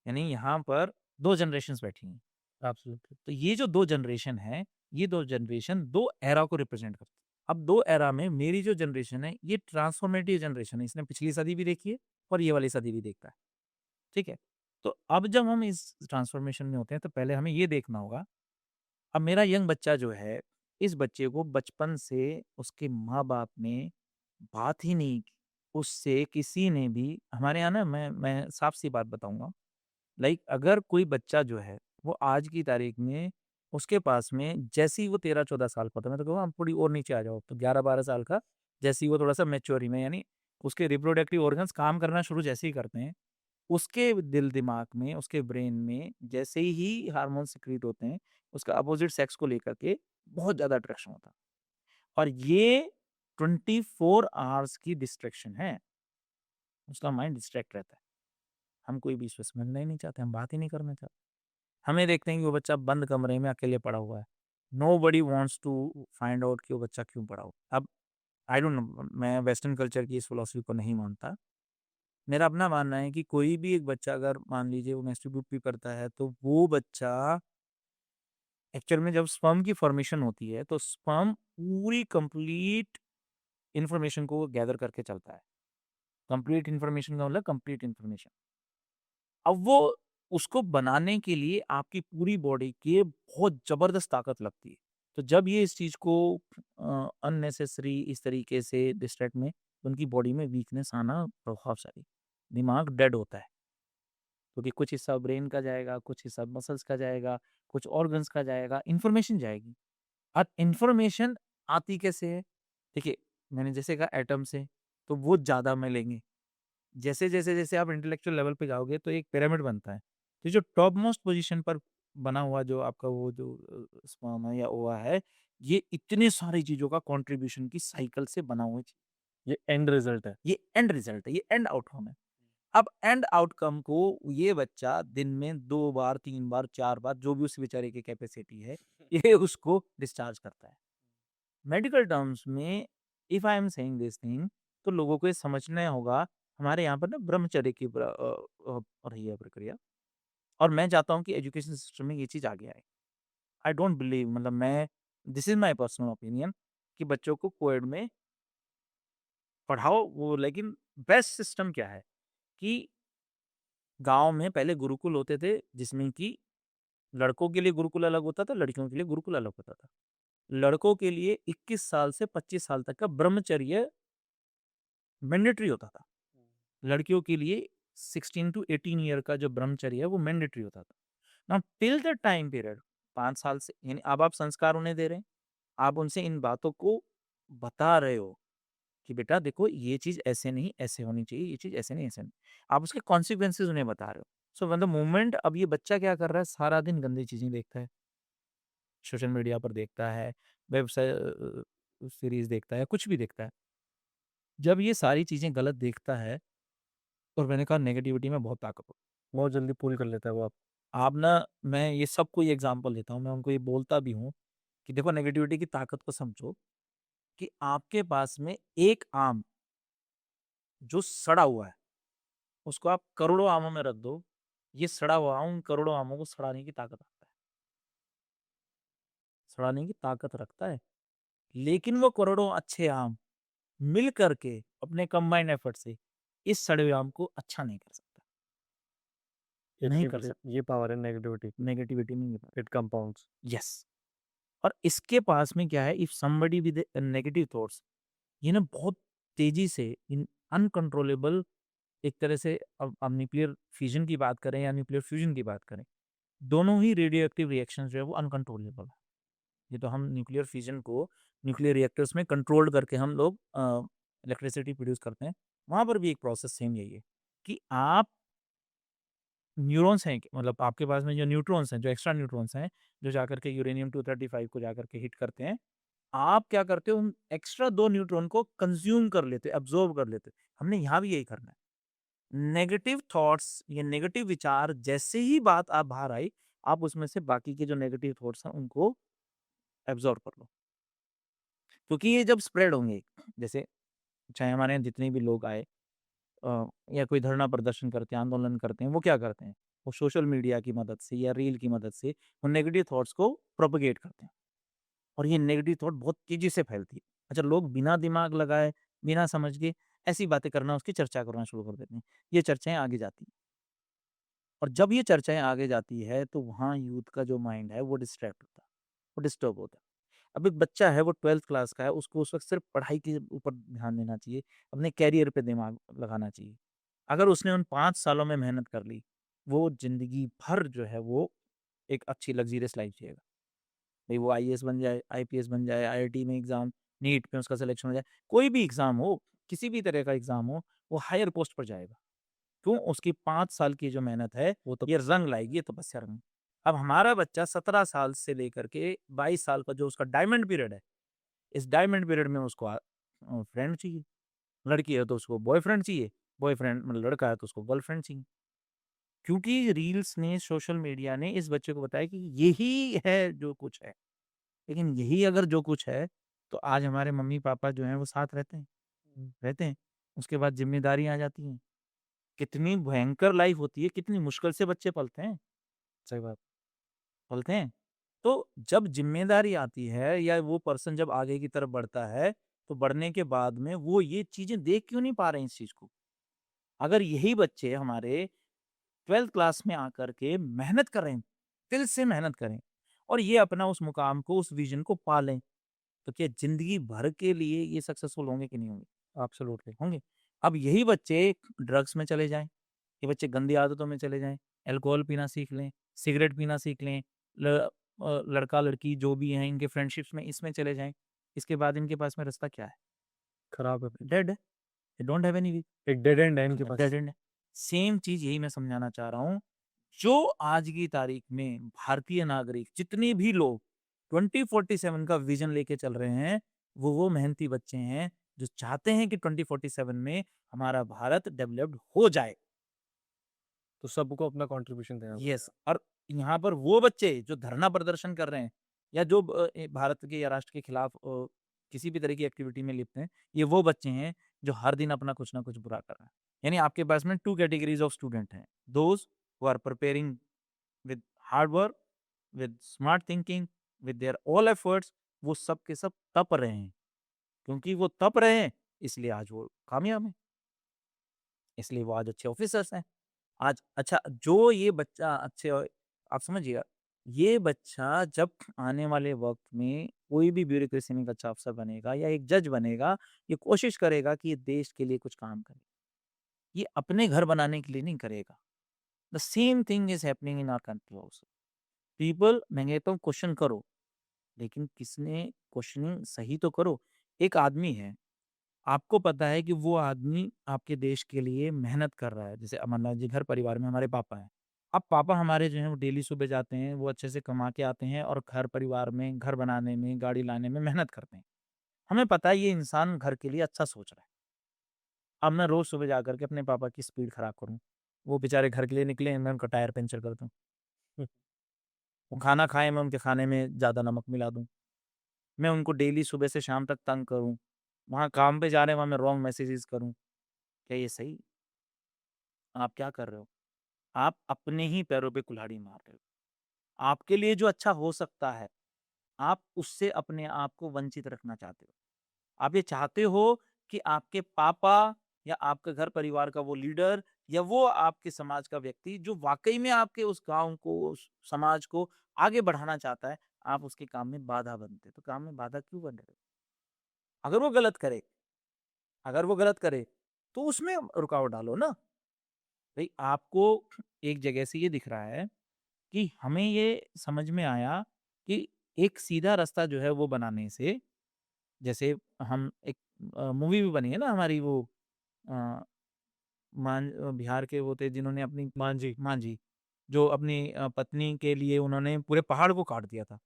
यानी यहाँ पर 2 जनरेशंस बैठी हैं। एब्सोल्युटली। तो ये जो 2 जनरेशन है, ये 2 जनरेशन 2 एरा को रिप्रेजेंट करती है। अब 2 एरा में मेरी जो जनरेशन है, ये ट्रांसफॉर्मेटिव जनरेशन है। इसने पिछली सदी भी देखी है और ये वाली सदी भी देखा है। ठीक है? तो अब जब हम इस ट्रांसफॉर्मेशन में होते हैं, तो पहले हमें ये देखना होगा, अब मेरा यंग बच्चा जो है, इस बच्चे को बचपन से उसके माँ-बाप ने बात ही नहीं की। उससे किसी ने भी हमारे यहाँ ना मैं साफ-सी बात बताऊँगा, लाइक अगर कोई बच्चा जो है, वो आज की तारीख में उसके पास में जैसे ही वो 13-14 साल का होता है, मैं तो कहूँगा आप थोड़ी और नीचे आ जाओ, तो 11-12 साल का, जैसे ही वो थोड़ा-सा मैच्योरिटी में, यानी उसके रिप्रोडक्टिव ऑर्गन्स काम करना शुरू जैसे ही करते हैं, उसके दिल-दिमाग में, उसके ब्रेन में जैसे ही हार्मोन सिक्रीट होते हैं, उसका अपोज़िट सेक्स को लेकर के बहुत ज़्यादा अट्रैक्शन होता है। और ये 24 आवर्स की डिस्ट्रैक्शन है। उसका माइंड डिस्ट्रैक्ट रहता है। हम कोई बीच में समझना ही नहीं चाहते, हम बात ही नहीं करना चाहते। हमें देखते हैं कि वो बच्चा बंद कमरे में अकेले पड़ा हुआ है। Nobody wants to find out कि वो बच्चा क्यों पड़ा हुआ है। अब आई डोंट नो, मैं वेस्टर्न कल्चर की इस फिलॉसफी को नहीं मानता। मेरा अपना मानना है कि कोई भी एक बच्चा अगर मान लीजिए वो मैस्टरबेट भी करता है, तो वो बच्चा एक्चुअल में जब स्पर्म की फॉर्मेशन होती है, तो स्पर्म पूरी कंप्लीट इन्फॉर्मेशन को गैदर करके चलता है। कंप्लीट इन्फॉर्मेशन का मतलब कंप्लीट इन्फॉर्मेशन। अब वो उसको बनाने के लिए आपकी पूरी बॉडी के बहुत ज़बरदस्त ताकत लगती है। तो जब ये इस चीज़ को अननेसेसरी इस तरीके से डिस्ट्रैक्ट में, उनकी बॉडी में वीकनेस आना प्रभावशाली, दिमाग डेड होता है। क्योंकि कुछ हिस्सा ब्रेन का जाएगा, कुछ हिस्सा मसल्स का जाएगा, कुछ ऑर्गन्स का जाएगा, इन्फॉर्मेशन जाएगी। अब इन्फॉर्मेशन आती कैसे है? देखिए, मैंने जैसे कहा एटम से, तो वो ज़्यादा में लेंगे। जैसे आप इंटेलेक्चुअल लेवल पे जाओगे तो एक पिरामिड बनता है। तो जो टॉप मोस्ट पोज़ीशन पर बना हुआ जो आपका वो जो स्पर्म है या ओवा है, ये इतने सारी चीज़ों का कंट्रीब्यूशन की साइकिल से बना हुआ चीज़, ये एंड रिजल्ट है। ये एंड रिजल्ट है, ये एंड आउटकम है। अब एंड आउटकम को ये बच्चा दिन में 2 बार, 3 बार, 4 बार जो भी उस बेचारे की कैपेसिटी है, ये उसको डिस्चार्ज करता है। मेडिकल टर्म्स में if I am saying this thing तो लोगों को ये समझना होगा, हमारे यहाँ पर ना ब्रह्मचर्य की रही है प्रक्रिया, और मैं चाहता हूँ कि एजुकेशन सिस्टम में ये चीज़ आगे आए। आई डोंट बिलीव, मतलब मैं, this is my personal opinion, कि बच्चों को कोएड में पढ़ाओ वो, लेकिन बेस्ट सिस्टम क्या है कि गाँव में पहले गुरुकुल होते थे जिसमें कि लड़कों के लिए गुरुकुल अलग होता था, लड़कियों के लिए गुरुकुल अलग होता था। लड़कों के लिए 21 साल से 25 साल तक का ब्रह्मचर्य मैंडेटरी होता था। लड़कियों के लिए 16 टू 18 ईयर का जो ब्रह्मचर्य है वो मैंडेटरी होता था। Now till the time period 5 साल से, यानी अब आप संस्कार उन्हें दे रहे हैं, आप उनसे इन बातों को बता रहे हो कि बेटा देखो ये चीज़ ऐसे नहीं ऐसे होनी चाहिए, ये चीज़ ऐसे नहीं ऐसे नहीं। आप उसके कॉन्सिक्वेंसेस उन्हें बता रहे हो। सो व्हेन द मोमेंट, अब ये बच्चा क्या कर रहा है, सारा दिन गंदी चीज़ें देखता है, सोशल मीडिया पर देखता है, वेब सीरीज़ देखता है, कुछ भी देखता है। जब ये सारी चीज़ें गलत देखता है, और मैंने कहा नेगेटिविटी में बहुत ताकत होती है। बहुत जल्दी पुल कर लेता है वो आप। आप ना, मैं ये सबको ये एग्ज़ाम्पल देता हूँ, मैं उनको ये बोलता भी हूँ कि देखो नेगेटिविटी की ताकत को समझो, कि आपके पास में एक आम जो सड़ा हुआ है, उसको आप करोड़ों आमों में रख दो, ये सड़ा हुआ आम उन करोड़ों आमों को सड़ाने की ताकत रखता है, सड़ाने की ताकत रखता है। लेकिन वो करोड़ों अच्छे आम मिल करके अपने कंबाइंड एफर्ट से इस सड़े हुए आम को अच्छा नहीं कर सकता, नहीं कर सकता। ये पावर है नेगेटिविटी। नेगेटिविटी में ये बात, इट कंपाउंड्स। यस। और इसके पास में क्या है, if somebody with negative thoughts, ये ना बहुत तेजी से इन अनकंट्रोलेबल, एक तरह से, अब न्यूक्लियर फिजन की बात करें या न्यूक्लियर फ्यूजन की बात करें, दोनों ही रेडियो एक्टिव रिएक्शन जो है वो अनकंट्रोलेबल है। ये तो हम न्यूक्लियर फिजन को न्यूक्लियर रिएक्टर्स में कंट्रोल करके हम लोग इलेक्ट्रिसिटी प्रोड्यूस करते हैं, वहां पर भी एक प्रोसेस सेम यही है कि आप न्यूरॉन्स हैं, मतलब आपके पास में जो न्यूट्रॉन्स हैं, जो एक्स्ट्रा न्यूट्रॉन्स हैं, जो जाकर के यूरेनियम 235 को जाकर के हिट करते हैं, आप क्या करते हो, उन एक्स्ट्रा 2 न्यूट्रॉन को कंज्यूम कर लेते, एब्जॉर्ब कर लेते। हमने यहाँ भी यही करना है। नेगेटिव थॉट्स, ये नेगेटिव विचार, जैसे ही बात आप बाहर आई, आप उसमें से बाकी के जो नेगेटिव थॉट्स हैं उनको एब्जॉर्ब कर लो। क्योंकि ये जब स्प्रेड होंगे, जैसे चाहे हमारे यहाँ जितने भी लोग आए, या कोई धरना प्रदर्शन करते हैं, आंदोलन करते हैं, वो क्या करते हैं? वो सोशल मीडिया की मदद से या रील की मदद से वो नेगेटिव थॉट्स को प्रोपेगेट करते हैं, और ये नेगेटिव थॉट बहुत तेज़ी से फैलती है। अच्छा, लोग बिना दिमाग लगाए, बिना समझ के ऐसी बातें करना, उसकी चर्चा करना शुरू कर देते हैं। ये चर्चाएँ आगे जाती हैं, और जब ये चर्चाएँ आगे जाती है, तो वहाँ यूथ का जो माइंड है वो डिस्ट्रैक्ट होता है, वो डिस्टर्ब होता है। अब एक बच्चा है, वो 12th क्लास का है, उसको उस वक़्त सिर्फ़ पढ़ाई के ऊपर ध्यान देना चाहिए, अपने करियर पे दिमाग लगाना चाहिए। अगर उसने उन 5 सालों में मेहनत कर ली, वो ज़िंदगी भर जो है वो एक अच्छी लग्ज़रियस लाइफ़ जिएगा। भई वो आईएएस बन जाए, आईपीएस बन जाए, आईआईटी में एग्ज़ाम, नीट में उसका सिलेक्शन हो जाए, कोई भी एग्ज़ाम हो, किसी भी तरह का एग्ज़ाम हो, वो हायर पोस्ट पर जाएगा। क्यों? उसकी 5 साल की जो मेहनत है, वो तो ये रंग लाएगी, ये तपस्या रंग। अब हमारा बच्चा 17 साल से लेकर के 22 साल का जो उसका डायमंड पीरियड है, इस डायमंड पीरियड में उसको फ्रेंड चाहिए, लड़की है तो उसको बॉयफ्रेंड चाहिए, बॉयफ्रेंड मतलब लड़का है तो उसको गर्लफ्रेंड चाहिए। क्योंकि रील्स ने, सोशल मीडिया ने इस बच्चे को बताया कि यही है जो कुछ है। लेकिन यही अगर जो कुछ है, तो आज हमारे मम्मी-पापा जो हैं वो साथ रहते हैं, रहते हैं। उसके बाद ज़िम्मेदारियाँ आ जाती हैं। कितनी भयंकर लाइफ़ होती है, कितनी मुश्किल से बच्चे पलते हैं, सही बात। पलते हैं। तो जब ज़िम्मेदारी आती है या वो पर्सन जब आगे की तरफ बढ़ता है, तो बढ़ने के बाद में वो ये चीज़ें देख क्यों नहीं पा रहे हैं इस चीज़ को? अगर यही बच्चे हमारे 12th क्लास में आकर के मेहनत करें, दिल से मेहनत करें, और ये अपना उस मुकाम को, उस विज़न को पा लें, तो क्या ज़िंदगी भर के लिए ये सक्सेसफुल होंगे कि नहीं होंगे? एब्सोल्युटली। होंगे। अब यही बच्चे ड्रग्स में चले जाएँ, ये बच्चे गंदी आदतों में चले जाएँ, अल्कोहल पीना सीख लें, सिगरेट पीना सीख लें, लड़का-लड़की जो भी हैं इनके फ्रेंडशिप्स में इसमें चले जाएँ, इसके बाद इनके पास में रास्ता क्या है? खराब है फिर। डेड है। दे डोंट हैव एनी वे, एक डेड एंड है इनके पास। डेड एंड है। सेम चीज़ यही मैं समझाना चाह रहा हूँ जो आज की तारीख में भारतीय नागरिक जितने भी लोग 2047 का विजन लेके चल रहे हैं, वो मेहनती बच्चे हैं जो चाहते हैं कि 2047 में हमारा भारत डेवलप्ड हो जाए। तो सबको अपना कंट्रीब्यूशन देना यस, और यहाँ पर वो बच्चे जो धरना प्रदर्शन कर रहे हैं या जो भारत के या राष्ट्र के खिलाफ किसी भी तरह की एक्टिविटी में लिप्त हैं, ये वो बच्चे हैं जो हर दिन अपना कुछ ना कुछ बुरा कर रहे हैं। यानी आपके पास में 2 कैटेगरीज ऑफ स्टूडेंट हैं। Those who are preparing with hard work, with smart thinking, with their all efforts, वो सब के सब तप रहे हैं। क्योंकि वो तप रहे हैं, इसलिए आज वो कामयाब हैं। इसलिए वो आज अच्छे ऑफिसर्स हैं। आज अच्छा जो ये बच्चा अच्छे आप समझिएगा, ये बच्चा जब आने वाले वक़्त में कोई भी ब्यूरोक्रेसी में एक अच्छा अफ़सर बनेगा या एक जज बनेगा, ये कोशिश करेगा कि ये देश के लिए कुछ काम करे। ये अपने घर बनाने के लिए नहीं करेगा। The same thing is happening in our country also. People मैं कहता हूँ क्वेश्चन करो, लेकिन किसने क्वेश्चनिंग सही तो करो। एक आदमी है, आपको पता है कि वो आदमी आपके देश के लिए मेहनत कर रहा है। जैसे अमरनाथ जी घर परिवार में हमारे पापा हैं। अब पापा हमारे जो हैं वो डेली सुबह जाते हैं, वो अच्छे से कमा के आते हैं और घर परिवार में, घर बनाने में, गाड़ी लाने में मेहनत करते हैं। हमें पता है ये इंसान घर के लिए अच्छा सोच रहा है। अब मैं रोज़ सुबह जाकर के अपने पापा की स्पीड खराब करूँ। वो बेचारे घर के लिए निकले, मैं उनका टायर पंचर कर दूँ। वो खाना खाएँ, मैं उनके खाने में ज़्यादा नमक मिला दूँ। मैं उनको डेली सुबह से शाम तक तंग करूँ। वहाँ काम पे जा रहे हैं, वहाँ मैं रॉन्ग मैसेजेस करूँ। क्या ये सही? आप क्या कर रहे हो? आप अपने ही पैरों पे कुल्हाड़ी मार रहे हो। आपके लिए जो अच्छा हो सकता है, आप उससे अपने आप को वंचित रखना चाहते हो। आप ये चाहते हो कि आपके पापा या आपके घर परिवार का वो लीडर या वो आपके समाज का व्यक्ति जो वाक़ई में आपके उस गाँव को, उस समाज को आगे बढ़ाना चाहता है, आप उसके काम में बाधा बनते हो। तो काम में बाधा क्यों बन रहे हो? अगर वो गलत करे अगर वो गलत करे, तो उसमें रुकावट डालो ना। भई आपको एक जगह से ये दिख रहा है कि हमें ये समझ में आया कि एक सीधा रास्ता जो है वो बनाने से जैसे हम एक मूवी भी बनी है ना हमारी वो अ, बिहार के वो थे जिन्होंने अपनी मांझी। मांझी जो अपनी पत्नी के लिए उन्होंने पूरे पहाड़ को काट दिया था।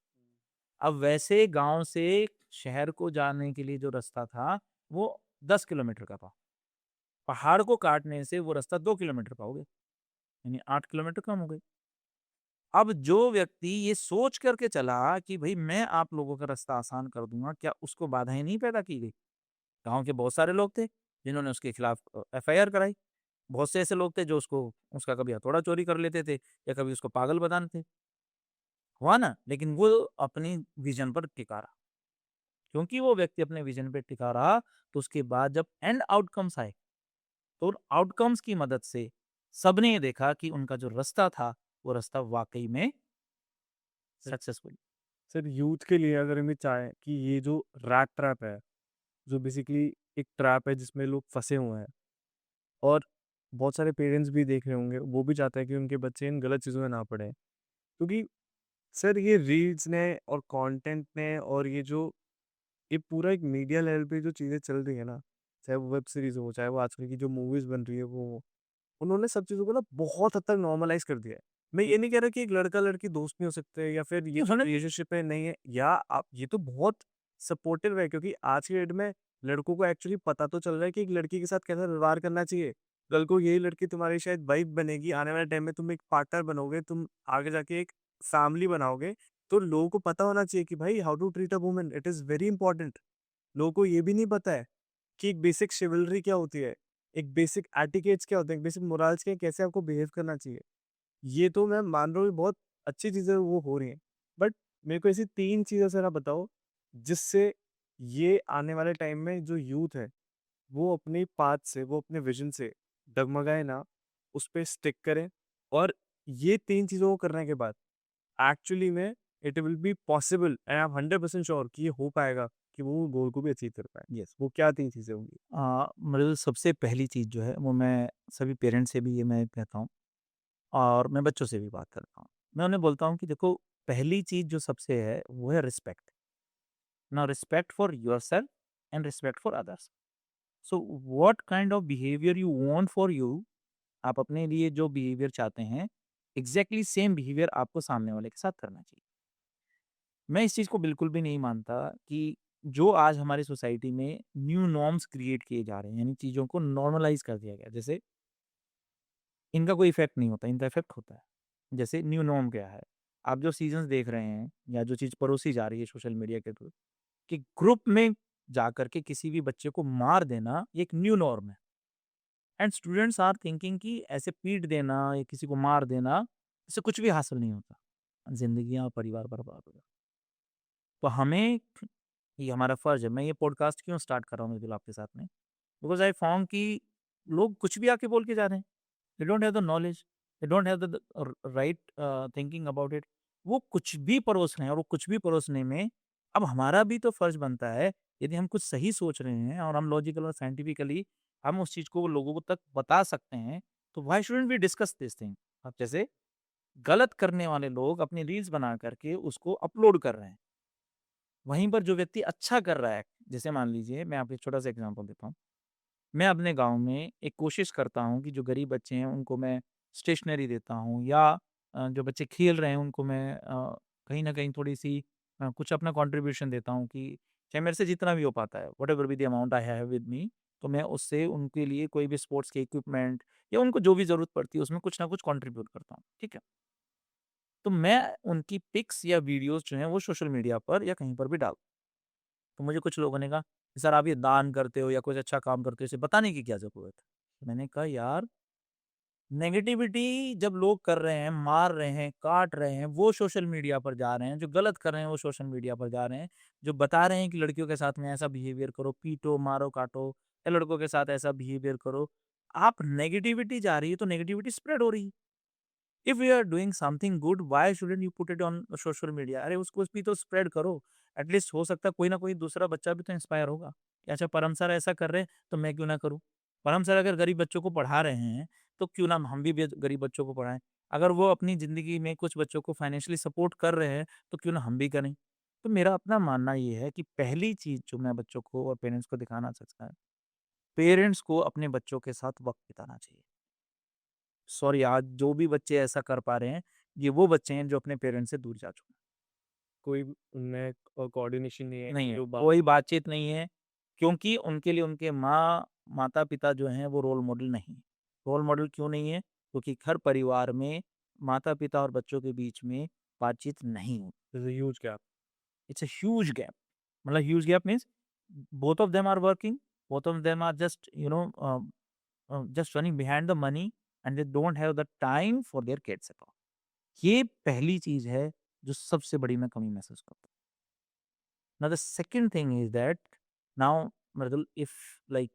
अब वैसे गाँव से शहर को जाने के लिए जो रास्ता था वो 10 किलोमीटर का था। पहाड़ को काटने से वो रास्ता 2 किलोमीटर का हो गया, यानी 8 किलोमीटर कम हो गई। अब जो व्यक्ति ये सोच करके चला कि भई मैं आप लोगों का रास्ता आसान कर दूँगा, क्या उसको बाधाएँ नहीं पैदा की गई? गाँव के बहुत सारे लोग थे, जिन्होंने उसके खिलाफ एफआईआर कराई। बहुत से ऐसे लोग थे जो उसका कभी हथौड़ा चोरी कर लेते थे या कभी उसको पागल बताते थे। हुआ ना? लेकिन वो अपनी विज़न पर टिका रहा। क्योंकि वो व्यक्ति अपने विज़न पे टिका रहा, तो उसके बाद जब एंड आउटकम्स आए, तो उन आउटकम्स की मदद से सबने ये देखा कि उनका जो रास्ता था, वो रास्ता वाक़ई में सक्सेसफुल। सर यूथ के लिए अगर हमें चाहें कि ये जो रैट ट्रैप है, जो बेसिकली एक ट्रैप है जिसमें लोग फँसे हुए हैं और बहुत सारे पेरेंट्स भी देख रहे होंगे, वो भी चाहते हैं कि उनके बच्चे इन गलत चीज़ों में ना पड़ें। क्योंकि सर ये रील्स ने और कंटेंट ने और ये पूरा एक मीडिया लेवल पे जो चीज़ें चल रही है ना, चाहे वो वेब सीरीज़ हो, चाहे वो आजकल की जो मूवीज़ बन रही है वो हो, उन्होंने सब चीज़ों को ना बहुत हद तक नॉर्मलाइज़ कर दिया है। मैं ये नहीं कह रहा कि एक लड़का-लड़की दोस्त नहीं हो सकते या फिर ये जो रिलेशनशिप है नहीं है या आप ये तो बहुत सपोर्टिव है क्योंकि आज की डेट में लड़कों को एक्चुअली पता तो चल रहा है कि एक लड़की के साथ कैसा व्यवहार करना चाहिए। कल को यही लड़की तुम्हारी शायद वाइफ बनेगी, आने वाले टाइम में तुम एक पार्टनर बनोगे, तुम आगे जाके एक फैमिली बनाओगे, तो लोगों को पता होना चाहिए कि भाई how to treat a woman, it is very important. लोगों को ये भी नहीं पता है कि एक बेसिक चिवल्री क्या होती है, एक बेसिक एटिकेट्स क्या होते हैं, एक बेसिक मोरल्स क्या है, कैसे आपको बिहेव करना चाहिए। ये तो मैं मान रहा हूँ बहुत अच्छी चीज़ें वो हो रही हैं। बट मेरे को ऐसी 3 चीज़ें ज़रा बताओ, जिससे ये आने वाले टाइम में जो यूथ है, वो अपनी पाथ से, वो अपने विज़न से डगमगाए ना, उस पे स्टिक करें और ये 3 चीज़ों को करने के बाद एक्चुअली में it will be possible and I am 100% sure कि ये हो पाएगा कि वो गोल को भी अचीव कर पाएँ। यस। वो क्या 3 चीज़ें होंगी? मतलब सबसे पहली चीज़ जो है वो मैं सभी पेरेंट्स से भी ये मैं कहता हूँ और मैं बच्चों से भी बात करता हूँ। मैं उन्हें बोलता हूँ कि देखो पहली चीज़ जो सबसे है वो है respect. Now respect for yourself and respect for others. So what kind of behaviour you want for you, आप अपने लिए जो बिहेवियर चाहते हैं, एग्जैक्टली सेम बिहेवियर आपको सामने वाले के साथ करना चाहिए। मैं इस चीज़ को बिल्कुल भी नहीं मानता कि जो आज हमारी सोसाइटी में न्यू नॉर्म्स क्रिएट किए जा रहे हैं, यानी चीज़ों को नॉर्मलाइज कर दिया गया, जैसे इनका कोई इफेक्ट नहीं होता, इनका इफेक्ट होता है। जैसे न्यू नॉर्म क्या है? आप जो सीजन्स देख रहे हैं या जो चीज़ परोसी जा रही है सोशल मीडिया के थ्रू, कि ग्रुप में जाकर के किसी भी बच्चे को मार देना ये एक न्यू नॉर्म है। एंड स्टूडेंट्स आर थिंकिंग कि ऐसे पीट देना या किसी को मार देना, इससे कुछ भी हासिल नहीं होता। ज़िंदगियाँ और परिवार बर्बाद हो जाते। तो हमें ये हमारा फ़र्ज़ है। मैं ये पॉडकास्ट क्यों स्टार्ट कर रहा हूँ मिथुल आपके साथ में? बिकॉज़ आई फाउंड कि लोग कुछ भी आके बोल के जा रहे हैं। दे don't have the knowledge, they don't have the right thinking about it. वो कुछ भी परोस रहे हैं और वो कुछ भी परोसने में अब हमारा भी तो फ़र्ज़ बनता है, यदि हम कुछ सही सोच रहे हैं और हम लॉजिकल और साइंटिफिकली हम उस चीज़ को लोगों को तक बता सकते हैं, तो why shouldn't we discuss this thing? अब जैसे गलत करने वाले लोग अपनी रील्स बना करके उसको अपलोड कर रहे हैं। वहीं पर जो व्यक्ति अच्छा कर रहा है, जैसे मान लीजिए मैं आपको एक छोटा-सा एग्ज़ाम्पल देता हूँ। मैं अपने गाँव में एक कोशिश करता हूँ कि जो गरीब बच्चे हैं उनको मैं स्टेशनरी देता हूँ या जो बच्चे खेल रहे हैं उनको मैं कहीं न कहीं थोड़ी-सी कुछ अपना कंट्रीब्यूशन देता हूँ कि चाहे मेरे से जितना भी हो पाता है, whatever be the amount I have with me, तो मैं उससे उनके लिए कोई भी स्पोर्ट्स के इक्विपमेंट या उनको जो भी ज़रूरत पड़ती है उसमें कुछ ना कुछ कंट्रीब्यूट करता हूँ, ठीक है? तो मैं उनकी पिक्स या वीडियोज़ जो हैं वो सोशल मीडिया पर या कहीं पर भी डाल। तो मुझे कुछ लोगों ने कहा, कि "सर आप ये दान करते हो या कुछ अच्छा काम करते हो, इसे बताने की क्या ज़रूरत है?" मैंने कहा, "यार, नेगेटिविटी जब लोग कर रहे हैं, मार रहे हैं, काट रहे हैं, वो सोशल मीडिया पर जा रहे हैं, जो गलत कर रहे हैं वो सोशल मीडिया पर जा रहे हैं, जो बता रहे हैं कि लड़कियों के साथ में ऐसा बिहेवियर करो, पीटो, मारो, काटो या लड़कों के साथ ऐसा बिहेवियर करो। आप नेगेटिविटी जा रही है तो नेगेटिविटी स्प्रेड हो रही है। If you are doing something good why shouldn't you put it on social media? अरे उसको भी तो स्प्रेड करो। एटलीस्ट हो सकता है कोई ना कोई दूसरा बच्चा भी तो इंस्पायर होगा कि अच्छा परम सर ऐसा कर रहे हैं तो मैं क्यों ना करूँ। परम सर अगर गरीब बच्चों को पढ़ा रहे हैं तो क्यों ना हम भी गरीब बच्चों को पढ़ाएं। अगर वो अपनी ज़िंदगी में कुछ बच्चों को फाइनेंशियली सपोर्ट कर रहे हैं तो क्यों ना हम भी करें। तो मेरा अपना मानना ये है कि पहली चीज़ जो मैं बच्चों को और पेरेंट्स को दिखाना चाहता है, पेरेंट्स को अपने बच्चों के साथ वक्त बिताना चाहिए। सॉरी, आज जो भी बच्चे ऐसा कर पा रहे हैं, ये वो बच्चे हैं जो अपने पेरेंट्स से दूर जा चुके हैं। कोई उनमें कोऑर्डिनेशन नहीं है, नहीं है, जो बात कोई बातचीत नहीं है, क्योंकि उनके लिए उनके माता-पिता जो हैं वो रोल मॉडल नहीं है। रोल मॉडल क्यों नहीं है? क्योंकि हर परिवार में माता-पिता और बच्चों के बीच में बातचीत नहीं होती। Is a huge gap. It's a huge gap. मतलब huge gap means both of them are working, both of them are just just running behind the money and they don't have the time for their kids at all. ये पहली चीज़ है जो सबसे बड़ी मैं कमी महसूस करता हूँ। Now the second thing is that now Mridul, if like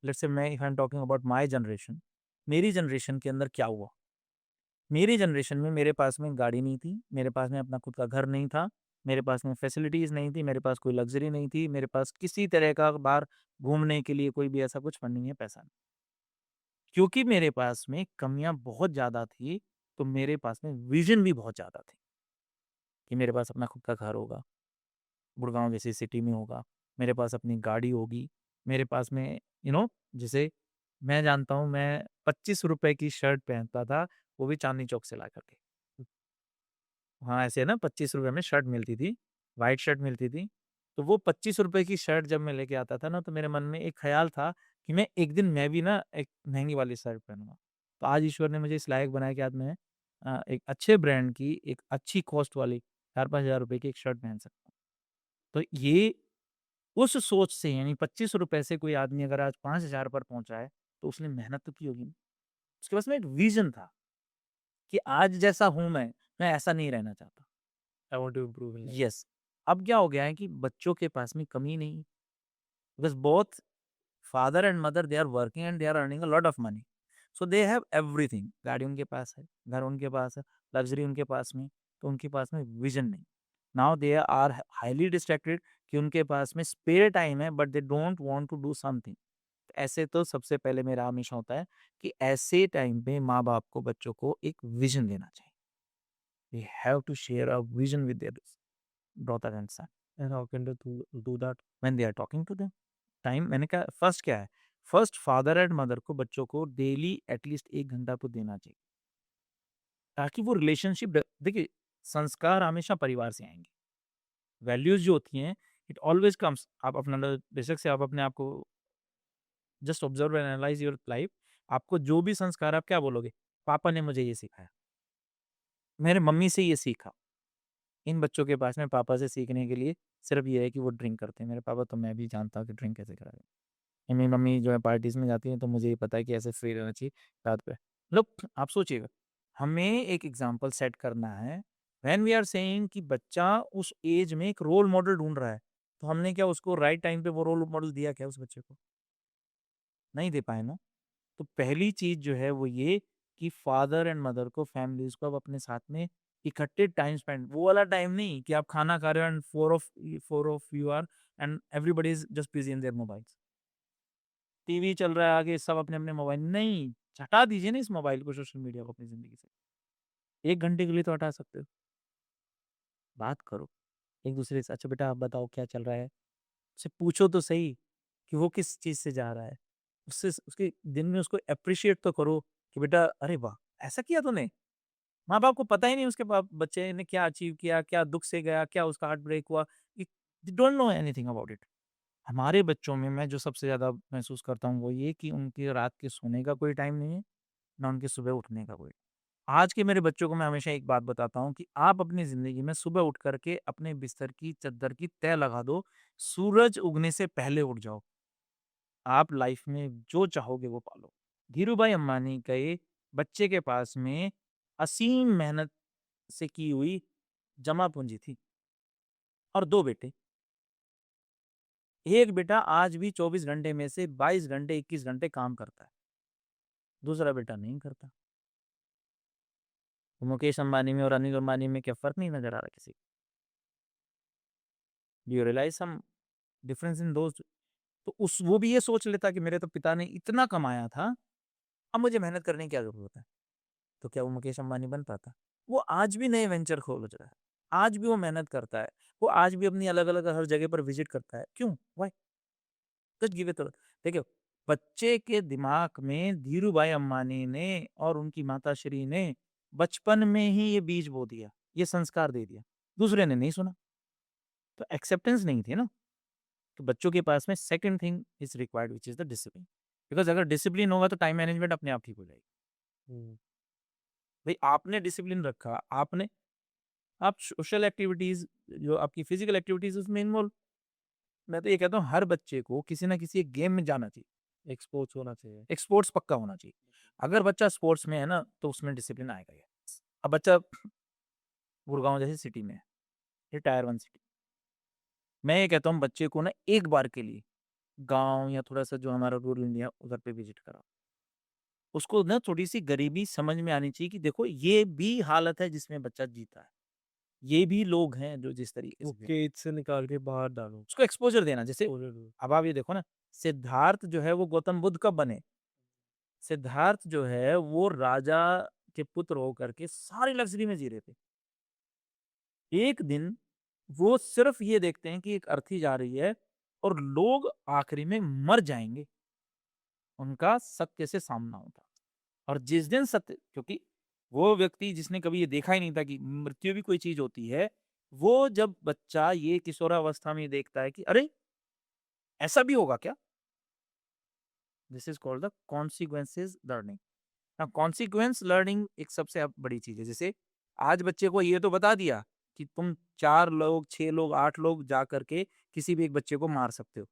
let's say मैं if I'm talking about my generation, मेरी जनरेशन के अंदर क्या हुआ? मेरी जनरेशन में मेरे पास में गाड़ी नहीं थी, मेरे पास में अपना खुद का घर नहीं था, मेरे पास में फैसिलिटीज़ नहीं थी, मेरे पास कोई लग्ज़री नहीं थी, मेरे पास किसी तरह का बाहर घूमने के लिए कोई भी ऐसा कुछ फंड नहीं है, पैसा नहीं। क्योंकि मेरे पास में कमियाँ बहुत ज़्यादा थी, तो मेरे पास में विज़न भी बहुत ज़्यादा थी, कि मेरे पास अपना खुद का घर होगा, गुड़गाँव जैसी सिटी में होगा, मेरे पास अपनी गाड़ी होगी, मेरे पास में जैसे मैं जानता हूँ मैं ₹25 की शर्ट पहनता था, वो भी चांदनी चौक से ला कर के। हाँ, ऐसे ना ₹25 में शर्ट मिलती थी, व्हाइट शर्ट मिलती थी, तो वो ₹25 की शर्ट जब मैं लेके आता था ना, तो मेरे मन में एक ख़्याल था कि मैं एक दिन मैं भी ना एक महँगी वाली शर्ट पहनूँगा। तो आज ईश्वर ने मुझे इस लायक बनाया कि आज मैं एक अच्छे ब्रांड की, एक अच्छी कॉस्ट वाली 4-5 हज़ार रुपए की एक शर्ट पहन सकता हूँ। तो ये उस सोच से यानी ₹25 से कोई आदमी अगर आज 5,000 पर पहुँचा है, तो उसने मेहनत तो की होगी ना। उसके पास में एक विज़न था कि आज जैसा हूँ मैं ऐसा नहीं रहना चाहता। I want to improve in life. Yes, अब क्या हो गया है कि बच्चों के पास में कमी नहीं है, because both father and mother they are working and they are earning a lot of money. So they have everything, गाड़ी उनके पास है, घर उनके पास है, लग्ज़री उनके पास में, तो उनके पास में विज़न नहीं। Now they are highly distracted कि उनके पास में स्पेयर टाइम है but they don't want to do something. ऐसे तो सबसे पहले मेरा हमेशा होता है कि ऐसे टाइम पे माँ-बाप को बच्चों को एक विज़न देना चाहिए। They have to share a vision with their daughter and son and how can they do that? When they are talking to them. Time मैंने कहा फर्स्ट क्या है? फर्स्ट फादर एंड मदर को बच्चों को डेली एटलीस्ट 1 घंटा तो देना चाहिए। ताकि वो रिलेशनशिप देखिए, संस्कार हमेशा परिवार से आएँगे। वैल्यूज़ जो होती हैं, इट ऑलवेज़ कम्स, आप अपना बेशक से आप अपने आप को just observe and analyse your life. आपको जो भी संस्कार आप क्या बोलोगे? पापा ने मुझे ये सिखाया, मेरे मम्मी से ये सीखा। इन बच्चों के पास में पापा से सीखने के लिए सिर्फ़ ये है कि वो ड्रिंक करते हैं। मेरे पापा तो मैं भी जानता हूँ कि ड्रिंक कैसे करा जाए। मेरी मम्मी जो है पार्टीज़ में जाती हैं तो मुझे ये पता है कि ऐसे फ्री रहना चाहिए रात पे। मतलब आप सोचिएगा, हमें एक एग्ज़ाम्पल सेट करना है। व्हेन वी आर सेइंग कि बच्चा उस एज में एक रोल मॉडल ढूँढ रहा है, तो हमने क्या उसको राइट टाइम पे वो रोल मॉडल दिया क्या उस बच्चे को? नहीं दे पाए ना। तो पहली चीज़ जो है वो ये कि फादर एंड मदर को, फैमिलीज़ को अब अपने साथ में इकट्ठे टाइम स्पेंड, वो वाला टाइम नहीं कि आप खाना खा रहे हो and 4 of you are and everybody is just busy in their mobiles. TV चल रहा है आगे, सब अपने-अपने मोबाइल, नहीं, हटा दीजिए ना इस मोबाइल को, सोशल मीडिया को अपनी ज़िंदगी से। 1 घंटे के लिए तो हटा सकते हो। बात करो एक-दूसरे से, अच्छा बेटा आप बताओ क्या चल रहा है? उससे पूछो तो सही कि वो किस चीज़ से जा रहा है। उससे उसके दिन में उसको एप्रिशिएट तो करो कि बेटा अरे वाह! ऐसा किया तूने? माँ-बाप को पता ही नहीं उसके बच्चे ने क्या अचीव किया, क्या दुःख से गया, क्या उसका हार्ट ब्रेक हुआ। इ they don't know anything about it. हमारे बच्चों में मैं जो सबसे ज़्यादा महसूस करता हूँ वो ये कि उनके रात के सोने का कोई टाइम नहीं है, ना उनके सुबह उठने का कोई। आज के मेरे बच्चों को मैं हमेशा एक बात बताता हूँ कि आप अपनी ज़िंदगी में सुबह उठ कर के अपने बिस्तर की चद्दर की तह लगा दो, सूरज उगने से पहले उठ जाओ। आप लाइफ में जो चाहोगे वो पालो। धीरूभाई अंबानी के बच्चे के पास में असीम मेहनत से की हुई जमा पूंजी थी और 2 बेटे। एक बेटा आज भी 24 घंटे में से 22 घंटे, 21 घंटे काम करता है, दूसरा बेटा नहीं करता। तो मुकेश अंबानी में और अनिल अंबानी में क्या फ़र्क नहीं नज़र आ रहा किसी को? Do you realize some difference in those? तो उस वो भी ये सोच लेता कि मेरे तो पिता ने इतना कमाया था, अब मुझे मेहनत करने की क्या ज़रूरत है? तो क्या वो मुकेश अंबानी बन पाता? वो आज भी नए वेंचर खोज रहा है। आज भी वो मेहनत करता है। वो आज भी अपनी अलग-अलग हर जगह पर विज़िट करता है। क्यों? Why? Just give it a देखिए, बच्चे के दिमाग में धीरूभाई अंबानी ने और उनकी माताश्री ने बचपन में ही ये बीज बो दिया, ये संस्कार दे दिया। दूसरे ने नहीं सुना, तो एक्सेप्टेंस नहीं थी ना। तो बच्चों के पास में second thing is required which is the discipline. Because अगर डिसिप्लिन होगा तो टाइम मैनेजमेंट अपने आप ठीक हो जाएगी। हुँ। भई आपने डिसिप्लिन रखा, आपने आप सोशल एक्टिविटीज़ जो आपकी फिज़िकल एक्टिविटीज़ उसमें इन्वॉल्व, मैं तो ये कहता हूँ हर बच्चे को किसी न किसी एक गेम में जाना चाहिए। एक स्पोर्ट्स होना चाहिए। एक स्पोर्ट्स पक्का होना चाहिए। अगर बच्चा स्पोर्ट्स में है ना, तो उसमें डिसिप्लिन आएगा ही। अब बच्चा गुड़गाँव जैसी सिटी में है, ये टायर 1 सिटी। मैं ये कहता हूँ बच्चे को ना एक बार के लिए गाँव या थोड़ा-सा जो हमारा रूरल इंडिया उधर पे विज़िट कराओ। उसको ना थोड़ी-सी गरीबी समझ में आनी चाहिए कि देखो ये भी हालत है जिसमें बच्चा जीता है। ये भी लोग हैं जो जिस तरीके वो से जी। केज से निकाल के बाहर डालो। उसको एक्सपोज़र देना जैसे एक्सपोज़र दो। अब आप ये देखो ना, सिद्धार्थ जो है वो गौतम बुद्ध कब बने? सिद्धार्थ जो है वो राजा के पुत्र होकर के सारी लग्ज़री में जी रहे थे। एक दिन वो सिर्फ़ ये देखते हैं कि एक अर्थी जा रही है और लोग आखिरी में मर जाएँगे। उनका सत्य से सामना होता। और जिस दिन सत्य, क्योंकि वो व्यक्ति जिसने कभी ये देखा ही नहीं था कि मृत्यु भी कोई चीज़ होती है, वो जब बच्चा ये किशोरावस्था में देखता है कि अरे! ऐसा भी होगा क्या? This is called the consequences learning. Consequence learning एक सबसे बड़ी चीज़ है। जैसे आज बच्चे को ये तो बता दिया कि तुम 4 लोग, 6 लोग, 8 लोग जा करके किसी भी एक बच्चे को मार सकते हो,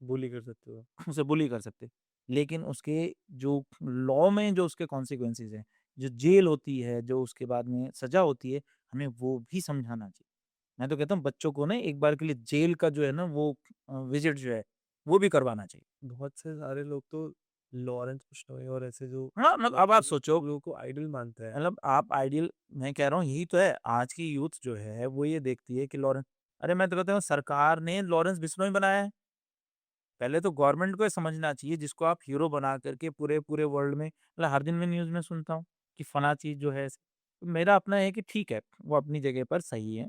बुली कर सकते हो। उसे बुली कर सकते हो। लेकिन उसके जो लॉ में जो उसके कॉन्सिक्वेंसेस हैं, जो जेल होती है, जो उसके बाद में सज़ा होती है, हमें वो भी समझाना चाहिए। मैं तो कहता हूँ बच्चों को ना एक बार के लिए जेल का जो है ना वो विज़िट जो है, वो भी करवाना चाहिए। बहुत से सारे लोग तो लॉरेंस बिश्नोई और ऐसे जो हाँ, मतलब लोग अब आप हैं, सोचो, लोगों को आइडल मानते हैं। मतलब आप आइडियल, मैं कह रहा हूँ यही तो है, आज की यूथ जो है वो ये देखती है कि लॉरेंस, अरे मैं तो कहता हूँ सरकार ने लॉरेंस बिश्नोई बनाया है। पहले तो गवर्नमेंट को ये समझना चाहिए जिसको आप हीरो बना करके पूरे पूरे वर्ल्ड में, मतलब हर दिन मैं न्यूज़ में सुनता हूँ कि फला चीज़ जो है ऐसे। तो मेरा अपना है कि ठीक है, वो अपनी जगह पर सही है।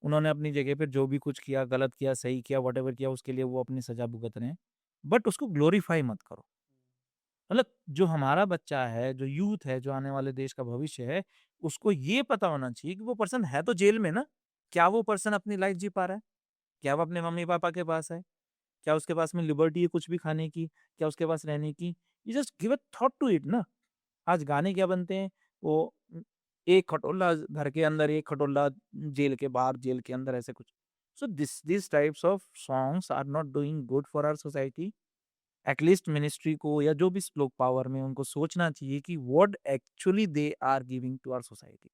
उन्होंने अपनी जगह पे जो भी कुछ किया, गलत किया, सही किया, व्हाटएवर किया उसके लिए वो अपनी सज़ा भुगत रहे हैं। बट उसको ग्लोरीफाई मत करो। मतलब जो हमारा बच्चा है, जो यूथ है, जो आने वाले देश का भविष्य है, उसको ये पता होना चाहिए कि वो पर्सन है तो जेल में ना, क्या वो पर्सन अपनी लाइफ जी पा रहा है? क्या वो अपने मम्मी-पापा के पास है? क्या उसके पास में लिबर्टी है कुछ भी खाने की? क्या उसके पास रहने की? You just give a thought to it ना। आज गाने क्या बनते हैं? वो एक खटोला घर के अंदर, एक खटोला जेल के बाहर, जेल के अंदर ऐसे कुछ। So this types of songs are not doing good for our society. At least ministry को या जो भी लोग पावर में हैं, उनको सोचना चाहिए कि what actually they are giving to our society.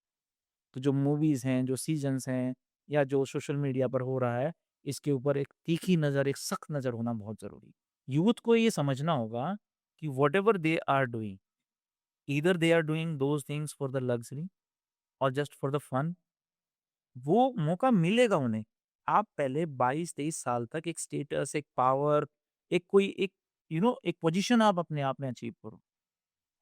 तो जो मूवीज़ हैं, जो सीज़न्स हैं या जो सोशल मीडिया पर हो रहा है, इसके ऊपर एक तीखी नज़र, एक सख्त नज़र होना बहुत ज़रूरी है। यूथ को ये समझना होगा कि whatever they are doing, either they are doing those things for the luxury और जस्ट फॉर द फन, वो मौका मिलेगा उन्हें। आप पहले 22-23 साल तक एक स्टेटस, एक पावर, एक एक पोज़ीशन आप अपने आप में अचीव करो।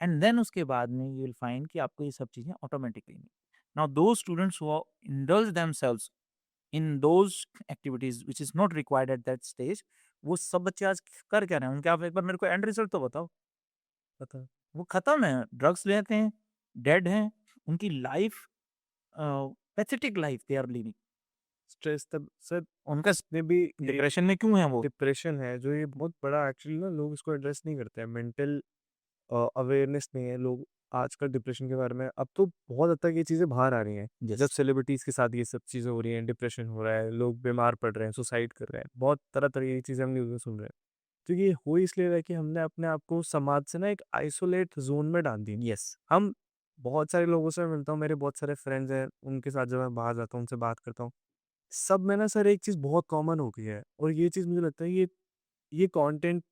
एंड देन उसके बाद में यू विल फाइंड कि आपको ये सब चीज़ें ऑटोमेटिकली मिलेंगी। Now those students who indulge themselves in those activities which is not required at that stage, वो सब बच्चे आज कर क्या रहे हैं? उनके आप एक बार मेरे को एंड रिजल्ट तो बताओ। पता वो खत्म है, ड्रग्स लेते हैं, डेड हैं, उनकी life pathetic life they are living. Stress तब सर उनका जितने भी डिप्रेशन में क्यों है वो? डिप्रेशन है जो ये बहुत बड़ा एक्चुअली ना लोग इसको एड्रेस नहीं करते हैं मेंटल अवेयरनेस नहीं है लोग आजकल डिप्रेशन के बारे में अब तो बहुत हद तक ये चीज़ें बाहर आ रही हैं जब यस, सेलिब्रिटीज़ के साथ ये सब चीज़ें हो रही हैं डिप्रेशन हो रहा है लोग बीमार पड़ रहे हैं सुसाइड कर रहे हैं बहुत तरह तरह की चीज़ें हम न्यूज़ में सुन रहे हैं तो ये हो इसलिए रहा है कि हमने अपने आप को समाज से ना एक आइसोलेट जोन में डाल दिया यस, हम बहुत सारे लोगों से मिलता हूँ मेरे बहुत सारे फ्रेंड्स हैं उनके साथ जब मैं बाहर जाता हूँ उनसे बात करता हूँ सब में ना सर एक चीज़ बहुत कॉमन हो गई है और ये चीज़ मुझे लगता है ये कंटेंट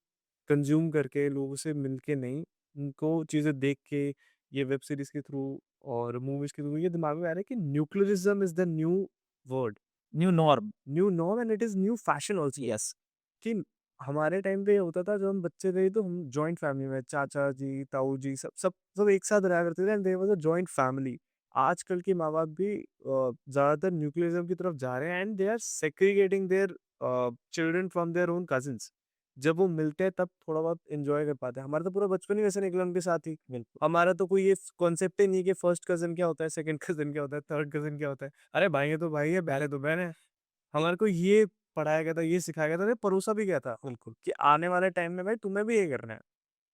कंज़्यूम करके लोगों से मिलके नहीं, उनको चीज़ें देख के ये वेब सीरीज़ के थ्रू और मूवीज़ के थ्रू ये दिमाग में आ रहा है कि nuclearism is the new word, new norm, new norm and it is new fashion also. Yes, कि हमारे टाइम पे ये होता था जब हम बच्चे थे तो हम जॉइंट फैमिली में चाचा जी, ताऊ जी सब सब सब एक साथ रहा करते थे and there was a joint family. आजकल के माँ-बाप भी ज़्यादातर न्यूक्लियरिज़्म की तरफ जा रहे हैं and they are segregating their children from their own cousins. जब वो मिलते हैं तब थोड़ा बहुत एन्जॉय कर पाते हैं। हमारा तो पूरा बचपन ही वैसे निकला उनके साथ ही। बिल्कुल, हमारा तो कोई ये कॉन्सेप्ट ही नहीं है कि फर्स्ट कज़िन क्या होता है, सेकंड कज़िन क्या होता है, थर्ड कज़िन क्या होता है। अरे भाई है तो भाई है, बहन है तो बहन है। हमारे को ये पढ़ाया गया था, ये सिखाया गया था, ये परोसा भी गया था बिल्कुल, कि आने वाले टाइम में भाई तुम्हें भी ये करना है।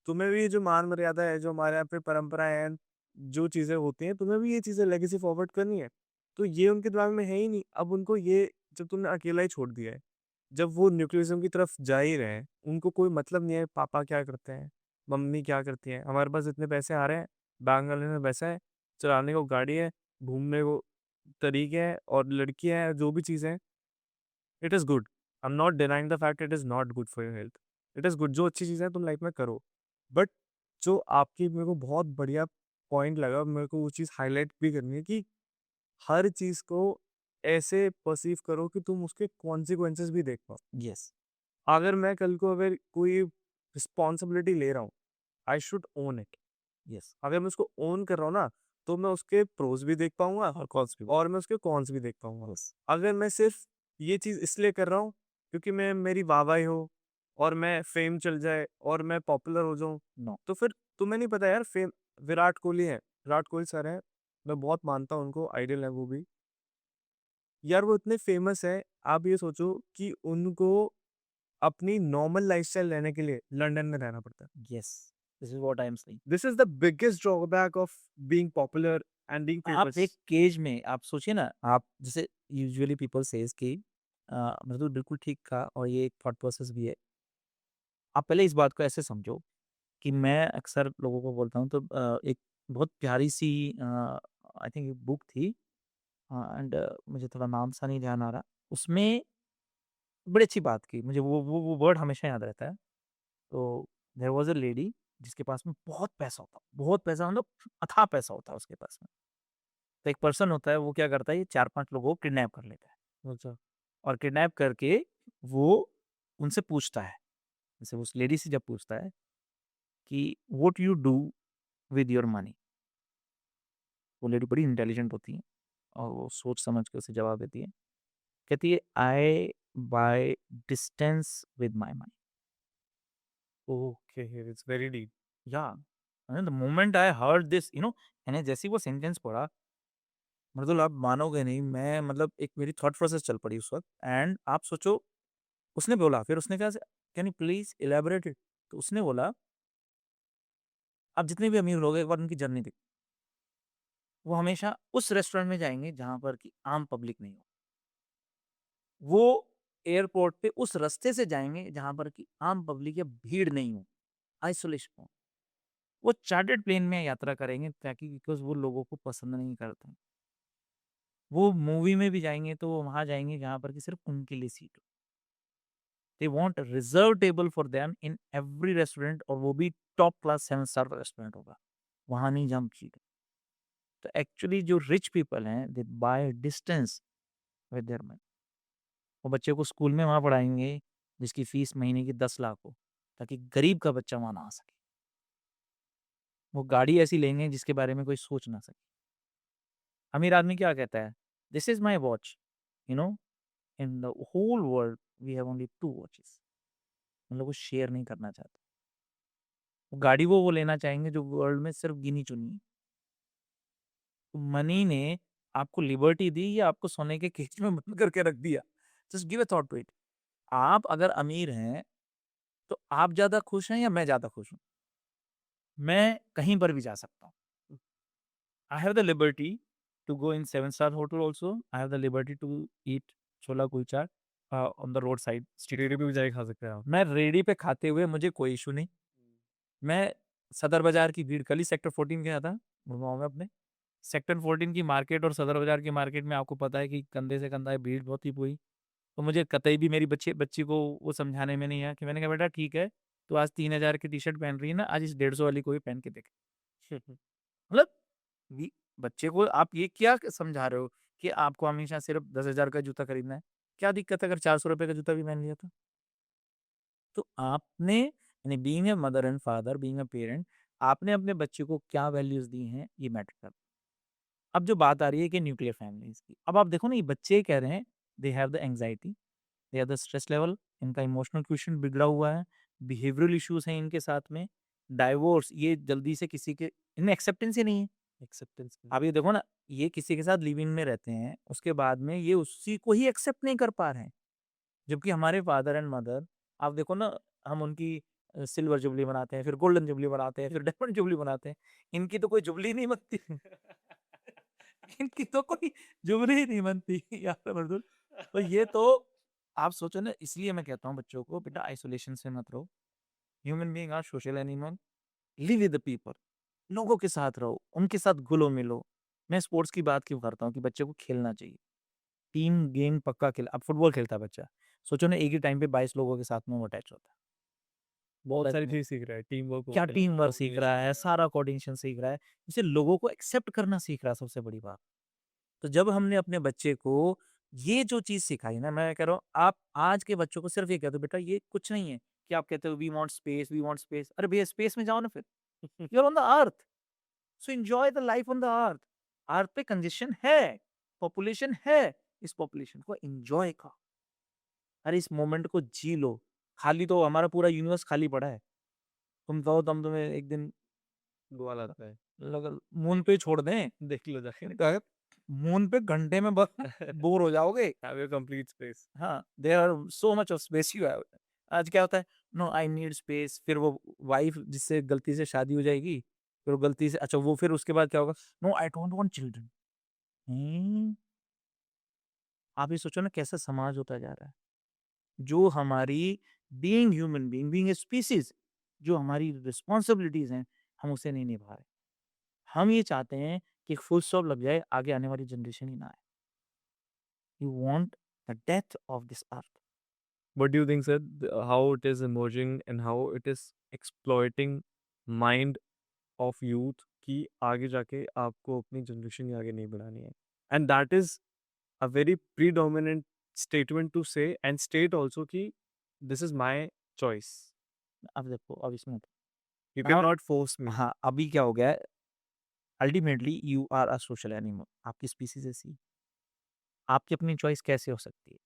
तुम्हें भी ये जो मान-मर्यादा है, जो हमारे यहाँ पे परंपराएँ हैं, जो चीज़ें होती हैं, तुम्हें भी ये चीज़ें लेगेसी फॉरवर्ड करनी है। तो ये उनके दिमाग में है ही नहीं। अब उनको ये जब तुमने अकेला ही छोड़ दिया है, जब वो न्यूक्लियरिज़्म की तरफ जा ही रहे हैं, उनको कोई मतलब नहीं है पापा क्या करते हैं, मम्मी क्या करती हैं। हमारे पास इतने पैसे आ रहे हैं, बैंक बैलेंस में पैसा है, चलाने को गाड़ी है, घूमने को तरीके हैं और लड़कियाँ हैं, जो भी चीज़ें हैं it is good. I am not denying the fact it is not good for your health. It is good जो अच्छी चीज़ें हैं तुम लाइफ में करो। बट जो आपकी मेरे को बहुत बढ़िया पॉइंट लगा मेरे को वो चीज़ हाइलाइट भी करनी है कि हर चीज़ को ऐसे पर्सीव करो कि तुम उसके कॉन्सिक्वेंसेस भी देख पाओ। यस, अगर मैं कल को अगर कोई रिस्पॉन्सिबिलिटी ले रहा हूँ, I should own it. Yes, अगर मैं उसको ओन कर रहा हूँ ना, तो मैं उसके प्रोस भी देख पाऊँगा और कॉल्स भी, और मैं उसके कॉन्स भी देख पाऊँगा। यस, अगर मैं सिर्फ़ ये चीज़ इसलिए कर रहा हूँ, क्योंकि मैं मेरी वाहवाही हो और मैं फ़ेम चल जाए और मैं पॉपुलर हो जाऊँ, नो, तो फिर तुम्हें नहीं पता यार फ़ेम विराट कोहली हैं, विराट कोहली सर हैं, मैं बहुत मानता हूँ उनको, आइडल हैं वो भी। यार वो इतने फ़ेमस हैं, आप ये सोचो कि उनको अपनी नॉर्मल लाइफ़स्टाइल रहने के लिए लंदन में रहना पड़ता है। Yes, this is what I am saying. This is the biggest drawback of being popular and being आप एक फेमस। केज में आप सोचिए ना, आप जैसे यूजुअली पीपल सेज कि मतलब बिल्कुल ठीक कहा और ये एक थॉट प्रोसेस भी है। आप पहले इस बात को ऐसे समझो कि मैं अक्सर लोगों को बोलता हूँ तो एक बहुत प्यारी-सी आई थिंक एक बुक थी एंड मुझे थोड़ा नाम सा नहीं ध्यान आ रहा। उसमें बड़ी अच्छी बात की, मुझे वो वर्ड हमेशा याद रहता है। तो देयर वाज़ अ लेडी जिसके पास में बहुत पैसा होता, बहुत पैसा मतलब अथाह पैसा होता है उसके पास में। तो एक पर्सन होता है वो क्या करता है ये 4-5 लोगों को किडनैप कर लेता है अच्छा, और किडनैप करके वो उनसे पूछता है, जैसे उस लेडी से जब पूछता है कि what you do with your money? वो लेडी बड़ी इंटेलिजेंट होती है और वो सोच समझ के उसे जवाब देती है। कहती है I buy distance with my money. Okay, it's very deep. Yeah the moment I heard this, मैंने जैसे ही वो सेंटेंस पढ़ा, मतलब आप मानोगे नहीं, मैं मतलब एक मेरी थॉट प्रोसेस चल पड़ी उस वक्त। एंड आप सोचो, उसने बोला, फिर उसने कहा, can you please elaborate it? तो उसने बोला, आप जितने भी अमीर लोग हैं, एक बार उनकी जर्नी देखो, वो हमेशा उस रेस्टोरेंट में जाएंगे जहां पर कि आम पब्लिक नहीं हो। वो एयरपोर्ट पे उस रास्ते से जाएंगे जहां पर कि आम पब्लिक या भीड़ नहीं हो, आइसोलेशन हो। वो चार्टर्ड प्लेन में यात्रा करेंगे ताकि, बिकॉज वो लोगों को पसंद नहीं करते। वो मूवी में भी जाएंगे तो वो वहां जाएंगे जहां पर कि सिर्फ उनके लिए सीट हो। They want reserve table for them in every restaurant, और वो भी टॉप क्लास 7 स्टार रेस्टोरेंट होगा, वहां नहीं जंप सीट। तो एक्चुअली जो रिच पीपल हैं, they buy distance with their money. वो बच्चे को स्कूल में वहां पढ़ाएंगे जिसकी फीस महीने की 10 लाख हो, ताकि गरीब का बच्चा वहां ना आ सके। वो गाड़ी ऐसी लेंगे जिसके बारे में कोई सोच ना सके। अमीर आदमी क्या कहता है, this is my watch, you know in the whole world we have only 2 watches. मतलब वो शेयर नहीं करना चाहते। वो गाड़ी वो लेना चाहेंगे जो वर्ल्ड में सिर्फ गिनी चुनी है। तो मनी ने आपको लिबर्टी दी या आपको सोने के केज में बंद करके रख दिया? Just give a thought to it. आप अगर अमीर हैं तो आप ज्यादा खुश हैं या मैं ज्यादा खुश हूँ? मैं कहीं पर भी जा सकता हूँ। I have the liberty to go in 7 star hotel also. I have the liberty to eat chola kulcha on the road side street. रेडी पे भी जाके खा सकते हैं आप। मैं रेडी पे खाते हुए मुझे कोई इशू नहीं। मैं सदर बाजार की भीड़, कल ही सेक्टर 14 गया था गुड़गांव में अपने। सेक्टर 14 की मार्केट और सदर बाजार की मार्केट में आपको पता है कि कंधे से कंधा है, भीड़ बहुत ही हुई। तो मुझे कतई भी मेरी बच्ची को वो समझाने में नहीं आया कि मैंने कहा बेटा ठीक है, तो आज 3,000 की टी शर्ट पहन रही है ना, आज इस 150 वाली को भी पहन के देखे। मतलब बच्चे को आप ये क्या समझा रहे हो कि आपको हमेशा सिर्फ 10,000 का जूता खरीदना है? क्या दिक्कत है अगर 400 रुपए का जूता भी पहन लिया तो आपने, यानी being a mother and father, being a parent, आपने अपने बच्चे को क्या वैल्यूज दी हैं, ये मैटर कर। अब जो बात आ रही है कि न्यूक्लियर फैमिलीज की, अब आप देखो ना, ये बच्चे कह रहे हैं they have the anxiety, they have the stress level, इनका इमोशनल क्वेश्चन बिगड़ा हुआ है, बिहेवियरल इश्यूज हैं इनके साथ में, डाइवोर्स, ये जल्दी से किसी के, इनमें एक्सेप्टेंस ही नहीं है। एक्सेप्टेंस। आप ये देखो ना, ये किसी के साथ लिविंग में रहते हैं, उसके बाद में ये उसी को ही एक्सेप्ट नहीं कर पा रहे हैं। जबकि हमारे फादर एंड मदर, आप देखो ना, हम उनकी सिल्वर जुबली बनाते हैं, फिर गोल्डन जुबली बनाते हैं, फिर डायमंड जुबली बनाते हैं। इनकी तो कोई जुबली नहीं बनती। इनकी तो कोई जुबली ही नहीं बनती यार मर्दुल। तो ये तो आप सोचो ना, इसलिए मैं कहता हूँ बच्चों को, बेटा आइसोलेशन से मत रहो। Human being are social animal, live with the people. लोगों के साथ रहो, उनके साथ घुलो मिलो। मैं स्पोर्ट्स की बात क्यों करता हूँ कि बच्चे को खेलना चाहिए, टीम गेम पक्का खेल। अब फुटबॉल खेलता है बच्चा, सोचो ना, एक ही टाइम पे 22 लोगों के साथ में वो अटैच होता है। बहुत सच सारी में। चीज़ सीख रहा है, टीम वर्क हो क्या गया, टीम वर्क सीख कोऑर्डिनेशन रहा हो है, गया। सारा कोऑर्डिनेशन सीख रहा है, इसे लोगों को एक्सेप्ट करना सीख रहा है, सबसे बड़ी बात। तो जब हमने अपने बच्चे को ये जो चीज सिखाई ना, मैं कह रहा हूँ, आप आज के बच्चों को सिर्फ ये कह दो, बेटा ये कुछ नहीं है कि आप कहते हो we want space, we want space. अरे भैया स्पेस में जाओ ना फिर, you are on the earth, so enjoy the life on the earth. Earth पे कंजेशन है, पॉपुलेशन है, इस पॉपुलेशन को एंजॉय करो। अरे इस मोमेंट को जी लो। खाली तो हमारा पूरा यूनिवर्स खाली पड़ा है। तुम कहो तो हम तुम्हें एक दिन गोवा आता है। मून पे ही छोड़ दें। देख लो जाके। अगर मून पे घंटे में बस बोर हो जाओगे। Have your complete space. हाँ, there are so much of space you have. आज क्या होता है, नो आई नीड स्पेस, फिर वो वाइफ जिससे गलती से शादी हो जाएगी, फिर वो गलती से, अच्छा वो फिर उसके बाद क्या होगा, no I don't want children. आप ये सोचो ना कैसा समाज होता जा रहा है, जो हमारी being human being, being a species, जो हमारी रिस्पॉन्सिबिलिटीज हैं, हम उसे नहीं निभा रहे। हम ये चाहते हैं कि एक फुल स्टॉप लग जाए, आगे आने वाली जनरेशन ही ना आए। You want the death of this earth. What do you think, sir? How it is emerging and how it is exploiting mind of youth कि आगे जाके आपको अपनी जनरेशन ही आगे नहीं बढ़ानी है. And that is a very predominant statement to say and state also कि this is my choice. अब देखो, अब इसमें You now, cannot force me. हाँ, अभी क्या हो गया है, ultimately you are a social animal. आपकी स्पीसीज ऐसी है। आपकी अपनी चॉइस कैसे हो सकती है?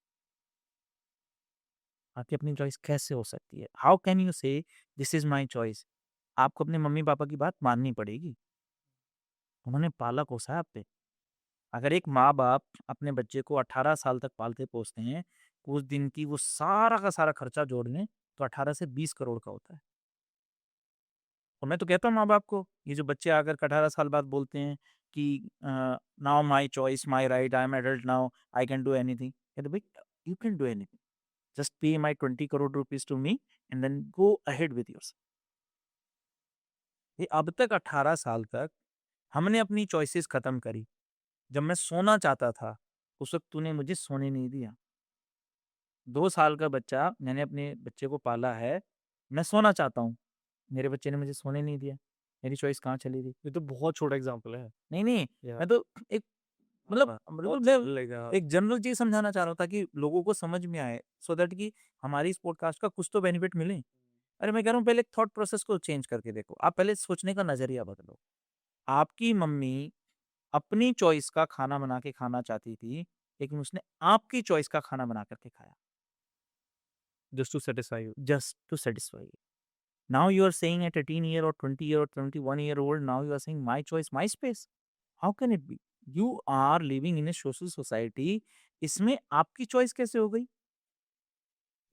आपकी अपनी चॉइस कैसे हो सकती है? हाउ कैन यू से दिस इज माई चॉइस? आपको अपने मम्मी-पापा की बात माननी पड़ेगी। उन्होंने पाला पोसा है आप पे। अगर एक माँ-बाप अपने बच्चे को 18 साल तक पालते-पोसते हैं, उस दिन की वो सारा का सारा खर्चा जोड़ लें, तो 18 से 20 करोड़ का होता है। और मैं तो कहता हूँ माँ-बाप को, ये जो बच्चे आकर के 18 साल बाद बोलते हैं कि now my choice, my right, I am adult now, I can do anything. कहते भाई you can do anything. Just pay my 20 crore rupees to me and then go ahead with yours. ये अब तक 18 साल तक हमने अपनी चॉइसेस खत्म करी। जब मैं सोना चाहता था, उस वक़्त तूने मुझे सोने नहीं दिया। 2 साल का बच्चा, मैंने अपने बच्चे को पाला है, मैं सोना चाहता हूँ, मेरे बच्चे ने मुझे सोने नहीं दिया। मेरी चॉइस कहाँ चली गई? ये तो बहुत छोटा एग्जांपल है। नहीं, नहीं, या मैं तो एक मतलब हाँ, बिल्कुल बहुत मैं लाइक एक जनरल चीज़ समझाना चाह रहा हूँ ताकि लोगों को समझ में आए, सो दैट कि हमारी इस पॉडकास्ट का कुछ तो बेनिफिट मिले। अरे मैं कह रहा हूँ पहले थॉट प्रोसेस को चेंज करके देखो। आप पहले सोचने का नज़रिया बदलो। आपकी मम्मी अपनी चॉइस का खाना बना के खाना चाहती थी, लेकिन उसने आपकी चॉइस का खाना बना कर के खाया, just to satisfy you. Just to satisfy you. Now you are saying at 18 year or 20 year or 21-year old, now you are saying my choice, my space. How can it be? You are living in a social society. इसमें आपकी choice कैसे हो गई?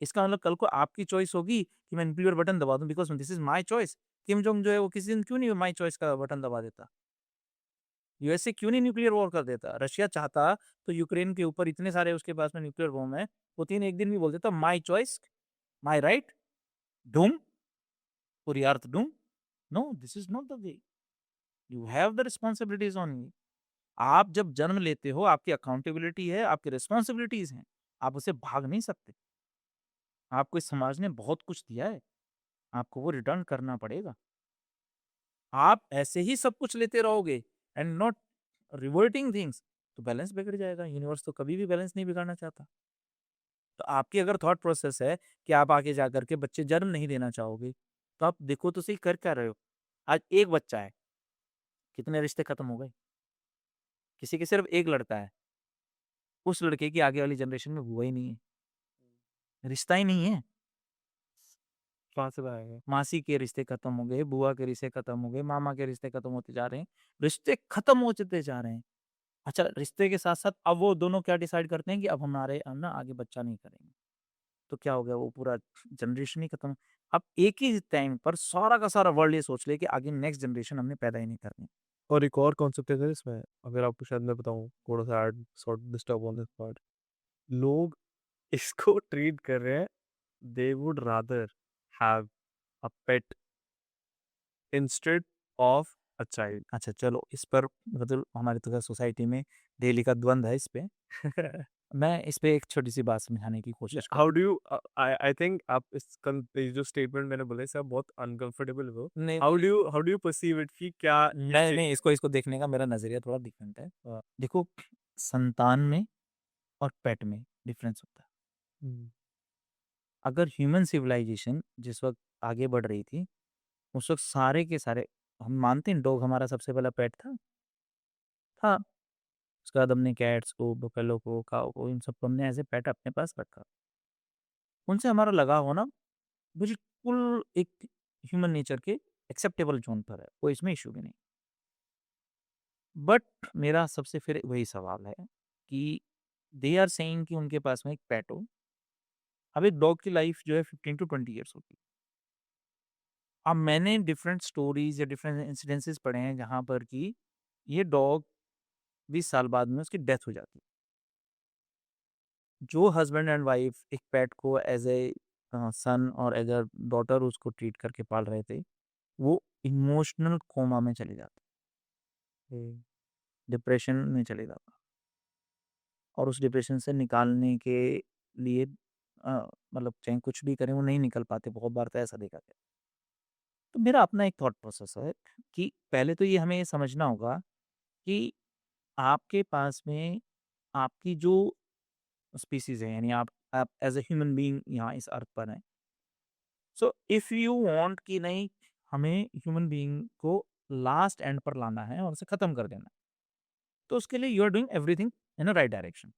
इसका मतलब कल को आपकी चॉइस होगी कि मैं न्यूक्लियर बटन दबा दूं because this is my choice. Kim Jong जो है वो किसी दिन क्यों नहीं माय चॉइस का बटन दबा देता? यूएसए क्यों नहीं न्यूक्लियर वॉर कर देता? रशिया चाहता तो यूक्रेन के ऊपर इतने सारे उसके पास में न्यूक्लियर बॉम्ब है, पुतिन एक दिन भी बोल देता my choice, my right, doom, कुरियार्थ doom. No, this is not the way. You have the responsibilities on you. आप जब जन्म लेते हो, आपकी अकाउंटेबिलिटी है, आपकी रिस्पॉन्सिबिलिटीज हैं, आप उसे भाग नहीं सकते। आपको इस समाज ने बहुत कुछ दिया है, आपको वो रिटर्न करना पड़ेगा। आप ऐसे ही सब कुछ लेते रहोगे एंड नॉट रिवर्टिंग थिंग्स, तो बैलेंस बिगड़ जाएगा। यूनिवर्स तो कभी भी बैलेंस नहीं बिगाड़ना चाहता। तो आपकी अगर थॉट प्रोसेस है कि आप आगे जा करके बच्चे जन्म नहीं देना चाहोगे, तो आप देखो तो सही कर क्या रहे हो। आज एक बच्चा है, कितने रिश्ते खत्म हो गए। किसी के सिर्फ एक लड़का है, उस लड़के की आगे वाली जनरेशन में बुआ ही नहीं है, रिश्ता ही नहीं है। कहाँ से लाएंगे? मासी के रिश्ते खत्म हो गए, बुआ के रिश्ते खत्म हो गए, मामा के रिश्ते खत्म होते जा रहे हैं, रिश्ते खत्म होते जा रहे हैं। अच्छा, रिश्ते के साथ साथ अब वो दोनों क्या डिसाइड करते हैं कि अब हम ना आगे बच्चा नहीं करेंगे। तो क्या हो गया, वो पूरा जनरेशन ही खत्म। अब एक ही टाइम पर सारा का सारा वर्ल्ड ये सोच ले कि आगे नेक्स्ट जनरेशन हमने पैदा ही नहीं करनी। और एक और कॉन्सेप्ट है सर इसमें, अगर आपको शायद मैं बताऊं, थोड़ा सा add sort disturb on this part. लोग इसको ट्रीट कर रहे हैं, they would rather have a pet instead of a child. अच्छा चलो, इस पर मतलब हमारी तो सोसाइटी में डेली का द्वंद है इस पे। मैं इस पे एक छोटी सी बात समझाने की कोशिश हाउ करूँ। डू यू, आई थिंक आप ये जो स्टेटमेंट मैंने बोला इससे आप बहुत अनकंफर्टेबल हो। नहीं, how do you perceive it कि क्या ये नहीं, नहीं, इसको इसको देखने का मेरा नज़रिया थोड़ा डिफरेंट है। देखो, संतान में और पेट में डिफरेंस होता है। हम्म, अगर ह्यूमन सिविलाइजेशन जिस वक़्त आगे बढ़ रही थी, उस वक़्त सारे के सारे, हम मानते हैं डॉग हमारा सबसे पहला पेट था? था। उसके बाद हमने कैट्स को, बफ़ेलो को, काऊ को, इन सबको हमने एज़ ए पेट अपने पास रखा। उनसे हमारा लगाव होना बिल्कुल एक ह्यूमन नेचर के एक्सेप्टेबल ज़ोन पर है, कोई इसमें इश्यू भी नहीं। बट मेरा सबसे फिर वही सवाल है कि दे आर सेइंग कि उनके पास में एक पेट हो। अब एक डॉग की लाइफ़ जो है 15 टू 20 इयर्स होती है। अब मैंने डिफरेंट स्टोरीज़ या डिफरेंट इंसिडेंसेस पढ़े हैं जहाँ पर कि ये डॉग 20 साल बाद में उसकी डेथ हो जाती है। जो हस्बैंड एंड वाइफ एक पेट को एज़ ए सन और एज़ अ डॉटर उसको ट्रीट करके पाल रहे थे, वो इमोशनल कोमा में चले जाते, डिप्रेशन में चले जाता, और उस डिप्रेशन से निकालने के लिए मतलब चाहे कुछ भी करें वो नहीं निकल पाते, बहुत बार तो ऐसा देखा गया। तो मेरा अपना एक थॉट प्रोसेस है कि पहले तो ये हमें ये समझना होगा कि आपके पास में आपकी जो स्पीसीज़ है, यानी आप एज़ अ ह्यूमन बीइंग यहाँ इस अर्थ पर हैं। सो इफ यू वांट कि नहीं, हमें ह्यूमन बीइंग को लास्ट एंड पर लाना है और उसे खत्म कर देना है, तो उसके लिए you are doing everything in a right direction.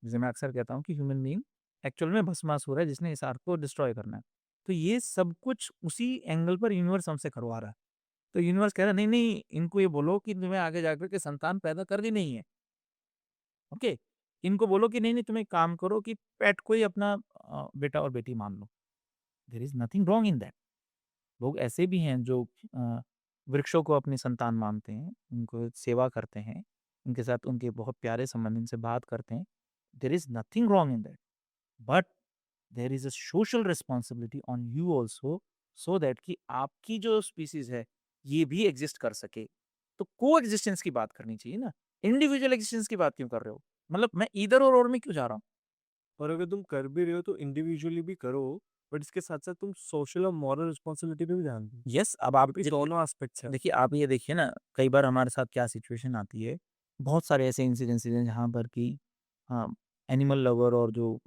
जैसे मैं अक्सर कहता हूँ कि ह्यूमन बीइंग एक्चुअल में भस्मासुर है जिसने इस अर्थ को डिस्ट्रॉय करना है। तो ये सब कुछ उसी एंगल पर यूनिवर्स हमसे करवा रहा है। तो यूनिवर्स कह रहा है नहीं नहीं, इनको ये बोलो कि तुम्हें आगे जाकर के संतान पैदा करनी नहीं है। ओके, इनको बोलो कि नहीं नहीं, तुम एक काम करो कि पेट को ही अपना बेटा और बेटी मान लो। There is nothing wrong in that. लोग ऐसे भी हैं जो अ, वृक्षों को अपनी संतान मानते हैं, उनको सेवा करते हैं, उनके साथ उनके बहुत प्यारे संबंध, उनसे बात करते हैं। There is nothing wrong in that, but there is a social responsibility on you also, so that कि आपकी जो स्पीसीज है ये भी एग्जिस्ट कर सके। तो को एग्जिस्टेंस की बात करनी चाहिए ना, इंडिविजुअल एग्जिस्टेंस की बात क्यों कर रहे हो? मतलब मैं इधर और में क्यों जा रहा हूँ? और अगर तुम कर भी रहे हो तो इंडिविजुअली भी करो, बट इसके साथ साथ तुम सोशल और मॉरल रिस्पॉन्सिबिलिटी पे भी ध्यान दो, यस, अब आप क्योंकि दोनों एस्पेक्ट्स हैं। देखिए, आप ये देखिए ना, कई बार हमारे साथ क्या सिचुएशन आती है, बहुत सारे ऐसे इंसिडेंसेस हैं जहाँ पर कि एनिमल लवर और जो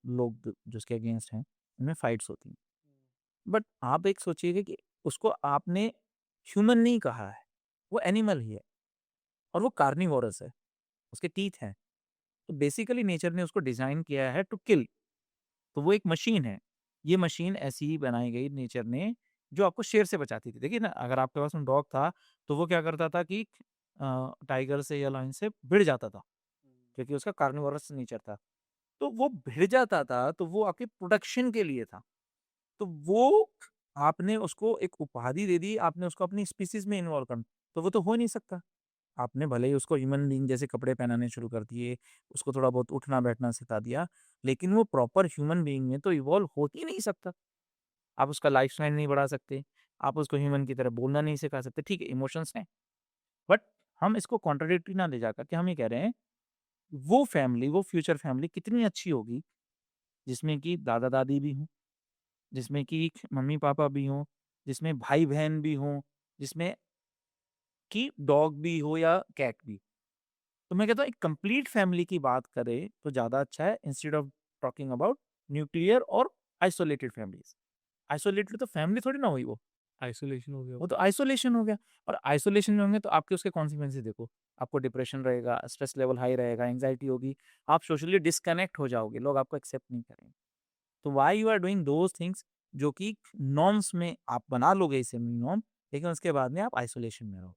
लोग जिसके अगेंस्ट हैं, उनमें फाइट्स होती हैं। बट आप एक सोचिएगा कि उसको आपने ह्यूमन नहीं कहा है, वो एनिमल ही है और वो कार्निवोरस है, उसके टीथ हैं। तो बेसिकली नेचर ने उसको डिज़ाइन किया है टू किल, तो वो एक मशीन है। ये मशीन ऐसी ही बनाई गई नेचर ने, जो आपको शेर से बचाती थी। देखिए ना, अगर आपके पास में डॉग था, तो वो क्या करता था कि टाइगर से या लायन से भिड़ जाता था, क्योंकि उसका कार्निवोरस नेचर था। तो वो भिड़ जाता था, तो वो आपके प्रोटेक्शन के लिए था। तो वो आपने उसको एक उपाधि दे दी, आपने उसको अपनी स्पीशीज़ में इन्वॉल्व कर, तो वो तो हो नहीं सकता। आपने भले ही उसको ह्यूमन बीइंग जैसे कपड़े पहनाने शुरू कर दिए, उसको थोड़ा बहुत उठना-बैठना सिखा दिया, लेकिन वो प्रॉपर ह्यूमन बीइंग में तो इवॉल्व हो ही नहीं सकता। आप उसका लाइफ स्पैन नहीं बढ़ा सकते, आप उसको ह्यूमन की तरह बोलना नहीं सिखा सकते। ठीक है, इमोशंस हैं, बट हम इसको कॉन्ट्राडिक्टरी ना ले जाकर के हम ये कह रहे हैं, वो फैमिली, वो फ्यूचर फैमिली कितनी अच्छी होगी, जिसमें कि दादा-दादी भी हों, जिसमें कि मम्मी-पापा भी हों, जिसमें भाई-बहन भी हों, जिसमें कि डॉग भी हो या कैट भी। तो मैं कहता हूँ एक कंप्लीट फैमिली की बात करें तो ज़्यादा अच्छा है, instead of talking about nuclear और आइसोलेटेड फैमिलीज़। आइसोलेटेड तो फैमिली थोड़ी ना हुई वो। आइसोलेशन हो गया वो वो। तो आइसोलेशन हो गया, और आइसोलेशन में होंगे तो आपके उसके कॉन्सिक्वेंसेस देखो। आपको डिप्रेशन रहेगा, स्ट्रेस लेवल हाई रहेगा, एंग्जायटी होगी, आप सोशली डिस्कनेक्ट हो जाओगे, लोग आपको एक्सेप्ट नहीं करेंगे। तो why you are doing those things जो कि नॉर्म्स में आप बना लोगे इसे नॉर्म, लेकिन उसके बाद में आप आइसोलेशन में रहो।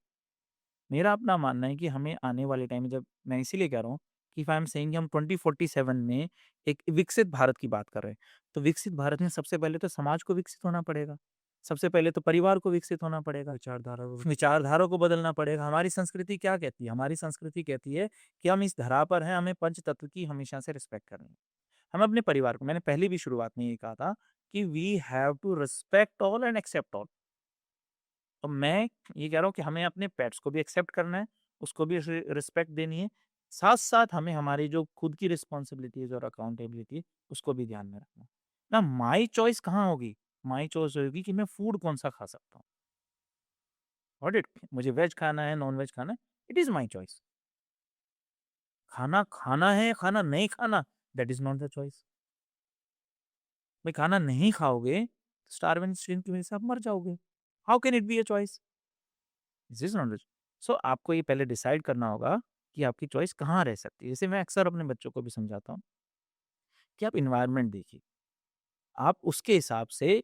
मेरा अपना मानना है कि हमें आने वाले टाइम में, जब मैं इसीलिए कह रहा हूँ कि इफ आई एम सेइंग कि हम 2047 में एक विकसित भारत की बात कर रहे हैं, तो विकसित भारत में सबसे पहले तो समाज को विकसित होना पड़ेगा। सबसे पहले तो परिवार को विकसित होना पड़ेगा। विचारधारा को। विचारधारा को बदलना पड़ेगा। हमारी संस्कृति क्या कहती है? हमारी संस्कृति कहती है कि हम इस धरा पर हैं, हमें पंच तत्व की हमेशा से रिस्पेक्ट करनी है। हम अपने परिवार को, मैंने पहले भी शुरुआत में ये कहा था कि we have to respect all and accept all. तो मैं ये कह रहा हूँ कि हमें अपने पेट्स को भी एक्सेप्ट करना है, उसको भी रिस्पेक्ट देनी है। साथ-साथ हमें हमारी जो खुद की रिस्पॉन्सिबिलिटीज़ और अकाउंटेबिलिटी है, उसको भी ध्यान में रखना है। ना माई चॉइस कहाँ होगी? माई चॉइस होगी कि मैं फूड कौन-सा खा सकता हूँ। Got it? मुझे वेज खाना है, नॉन-वेज खाना है, इट इज़ माई चॉइस। खाना खाना है, खाना नहीं खाना, that is not the choice. भाई खाना नहीं खाओगे, स्टारवेशन की वजह से आप मर जाओगे। How can it be a choice? This is not it. So आपको ये पहले डिसाइड करना होगा कि आपकी चॉइस कहाँ रह सकती है। जैसे मैं अक्सर अपने बच्चों को भी समझाता हूँ कि आप एनवायरनमेंट देखिए। आप उसके हिसाब से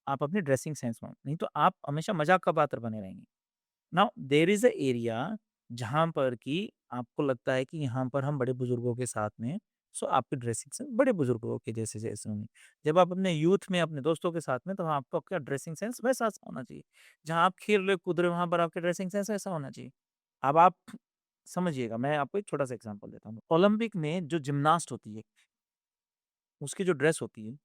आप अपनी ड्रेसिंग सेंस में, नहीं तो आप हमेशा मज़ाक का पात्र बने रहेंगे। Now there is a area जहाँ पर कि आपको लगता है कि यहाँ पर हम बड़े बुजुर्गों के साथ में हैं, सो आपकी ड्रेसिंग सेंस बड़े बुजुर्गों के जैसे जैसे होंगी। जब आप अपने यूथ में अपने दोस्तों के साथ में, तो आपका आपका ड्रेसिंग सेंस वैसा होना चाहिए। जहाँ आप खेल रहे कूद रहे हो, वहाँ पर आपका ड्रेसिंग सेंस वैसा होना चाहिए। अब आप समझिएगा, मैं आपको एक छोटा सा एग्जांपल देता हूँ। ओलंपिक में जो जिम्नास्ट होती है, उसकी जो ड्रेस होती है,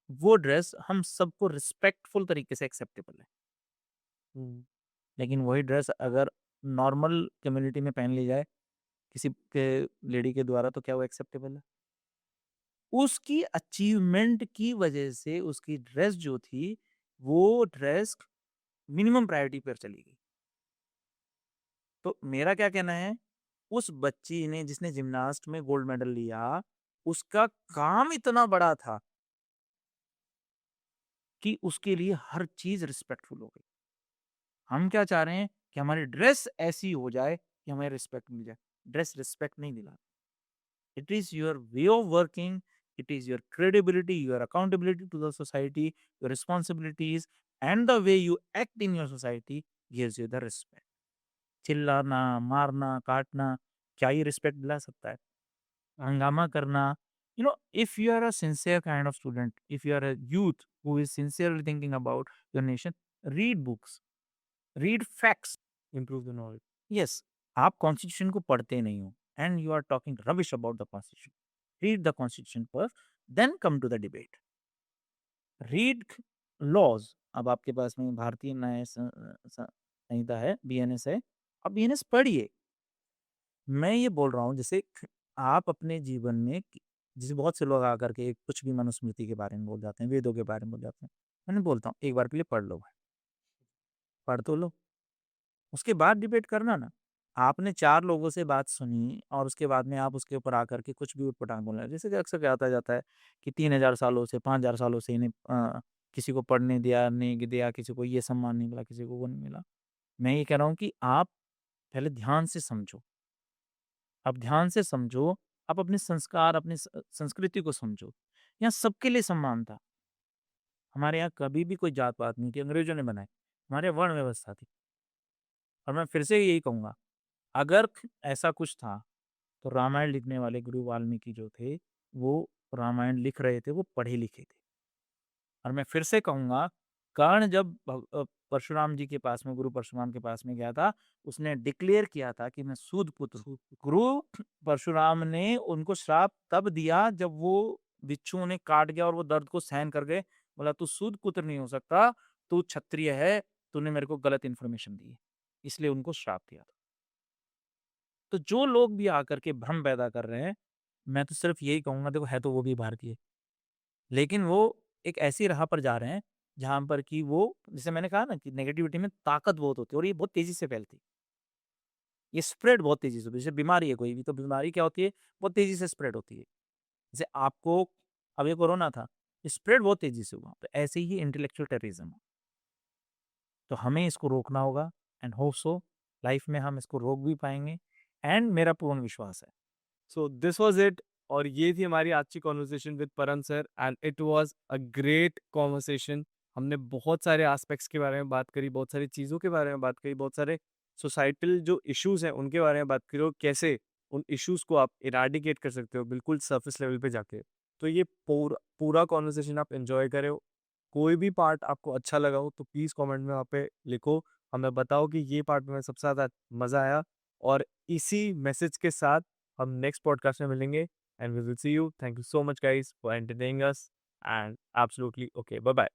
वो ड्रेस हम सबको रिस्पेक्टफुल तरीके से एक्सेप्टेबल है। हम्म। लेकिन वही ड्रेस अगर नॉर्मल कम्युनिटी में पहन ली जाए किसी के लेडी के द्वारा, तो क्या वो एक्सेप्टेबल है? उसकी अचीवमेंट की वजह से उसकी ड्रेस जो थी, वो ड्रेस मिनिमम प्रायोरिटी पर चली गई। तो मेरा क्या कहना है, उस बच्ची ने जिसने जिम्नास्ट में गोल्ड मेडल लिया, उसका काम इतना बड़ा था कि उसके लिए हर चीज रिस्पेक्टफुल हो गई। हम क्या चाह रहे हैं कि हमारी ड्रेस ऐसी हो जाए कि हमें रिस्पेक्ट मिल जाए। ड्रेस रिस्पेक्ट नहीं दिलाती। It is your way of working, It is your credibility, your accountability to the society, your responsibilities, and the way you act in your society gives you the respect. चिल्लाना, मारना, काटना, क्या ये respect दिला सकता है? हंगामा करना, if you are a sincere kind of student, if you are a youth who is sincerely thinking about your nation, read books, read facts. Improve the knowledge. Yes, आप कॉन्स्टिट्यूशन को पढ़ते नहीं हो and you are talking rubbish about the constitution. Read the constitution first, then come to the debate. Read laws. अब आपके पास में भारतीय न्याय संहिता है, बीएनएस है, अब बीएनएस पढ़िए. मैं ये बोल रहा हूँ जैसे आप अपने जीवन में जैसे बहुत से लोग आकर के कुछ भी मनुस्मृति के बारे में बोल जाते हैं, वेदों के बारे में बोल जाते हैं. मैंने बोलता हूँ एक बार के लिए पढ़ लो भाई, पढ़ तो लो, उसके बाद डिबेट करना ना. आपने 4 लोगों से बात सुनी और उसके बाद में आप उसके ऊपर आकर के कुछ भी उटपटांग बोल रहे हैं. जैसे कि अक्सर क्या होता जाता है कि 3000 सालों से 5000 सालों से इन्हें किसी को पढ़ने दिया नहीं दिया, किसी को ये सम्मान नहीं मिला, किसी को वो नहीं मिला. मैं ये कह रहा हूँ कि आप पहले ध्यान से समझो. आप ध्यान से समझो, आप अपने संस्कार, अपनी संस्कृति को समझो. यहाँ सबके लिए सम्मान था. हमारे यहाँ कभी भी कोई जात पात नहीं थी, अंग्रेजों ने बनाई. हमारे यहाँ वर्ण व्यवस्था थी. और मैं फिर से यही कहूँगा, अगर ऐसा कुछ था तो रामायण लिखने वाले गुरु वाल्मीकि जो थे, वो रामायण लिख रहे थे, वो पढ़े लिखे थे. और मैं फिर से कहूँगा, कर्ण जब परशुराम जी के पास में, गुरु परशुराम के पास में गया था, उसने डिक्लेयर किया था कि मैं सूद पुत्र हूँ. गुरु परशुराम ने उनको श्राप तब दिया जब वो बिच्छू ने काट गया और वो दर्द को सहन कर गए. बोला तू सूद पुत्र नहीं हो सकता, तू क्षत्रिय है, तूने मेरे को गलत इन्फॉर्मेशन दी है, इसलिए उनको श्राप दिया था. तो जो लोग भी आकर के भ्रम पैदा कर रहे हैं, मैं तो सिर्फ यही कहूंगा, देखो है तो वो भी भारतीय, लेकिन वो एक ऐसी राह पर जा रहे हैं जहां पर कि वो, जैसे मैंने कहा ना कि नेगेटिविटी में ताकत बहुत होती है और ये बहुत तेजी से फैलती है. ये स्प्रेड बहुत तेजी से होती है. जैसे बीमारी है कोई भी, तो बीमारी क्या होती है, बहुत तेजी से स्प्रेड होती है. जैसे आपको अब ये कोरोना था, ये स्प्रेड बहुत तेजी से हुआ. तो ऐसे ही इंटेलेक्चुअल टेररिज्म, तो हमें इसको रोकना होगा. एंड होप सो लाइफ में हम इसको रोक भी पाएंगे, एंड मेरा पूर्ण विश्वास है. सो दिस वाज इट, और ये थी हमारी आज की कॉन्वर्सेशन विद परम sir, and it was a great conversation. हमने बहुत सारे एस्पेक्ट्स के बारे में बात करी, बहुत सारी चीज़ों के बारे में बात करी, बहुत सारे सोसाइटल जो इश्यूज हैं उनके बारे में बात करी, और कैसे उन इश्यूज को आप इराडिकेट कर सकते हो बिल्कुल सरफेस लेवल पे जाके. तो ये पूरा कॉन्वर्सेशन आप एंजॉय करे हो. कोई भी पार्ट आपको अच्छा लगा हो तो प्लीज़ कमेंट में वहाँ पे लिखो, हमें बताओ कि ये पार्ट में सबसे ज़्यादा मज़ा आया. और इसी मैसेज के साथ हम नेक्स्ट पॉडकास्ट में मिलेंगे, and we will see you. Thank you so much guys for entertaining us, and absolutely okay, bye bye.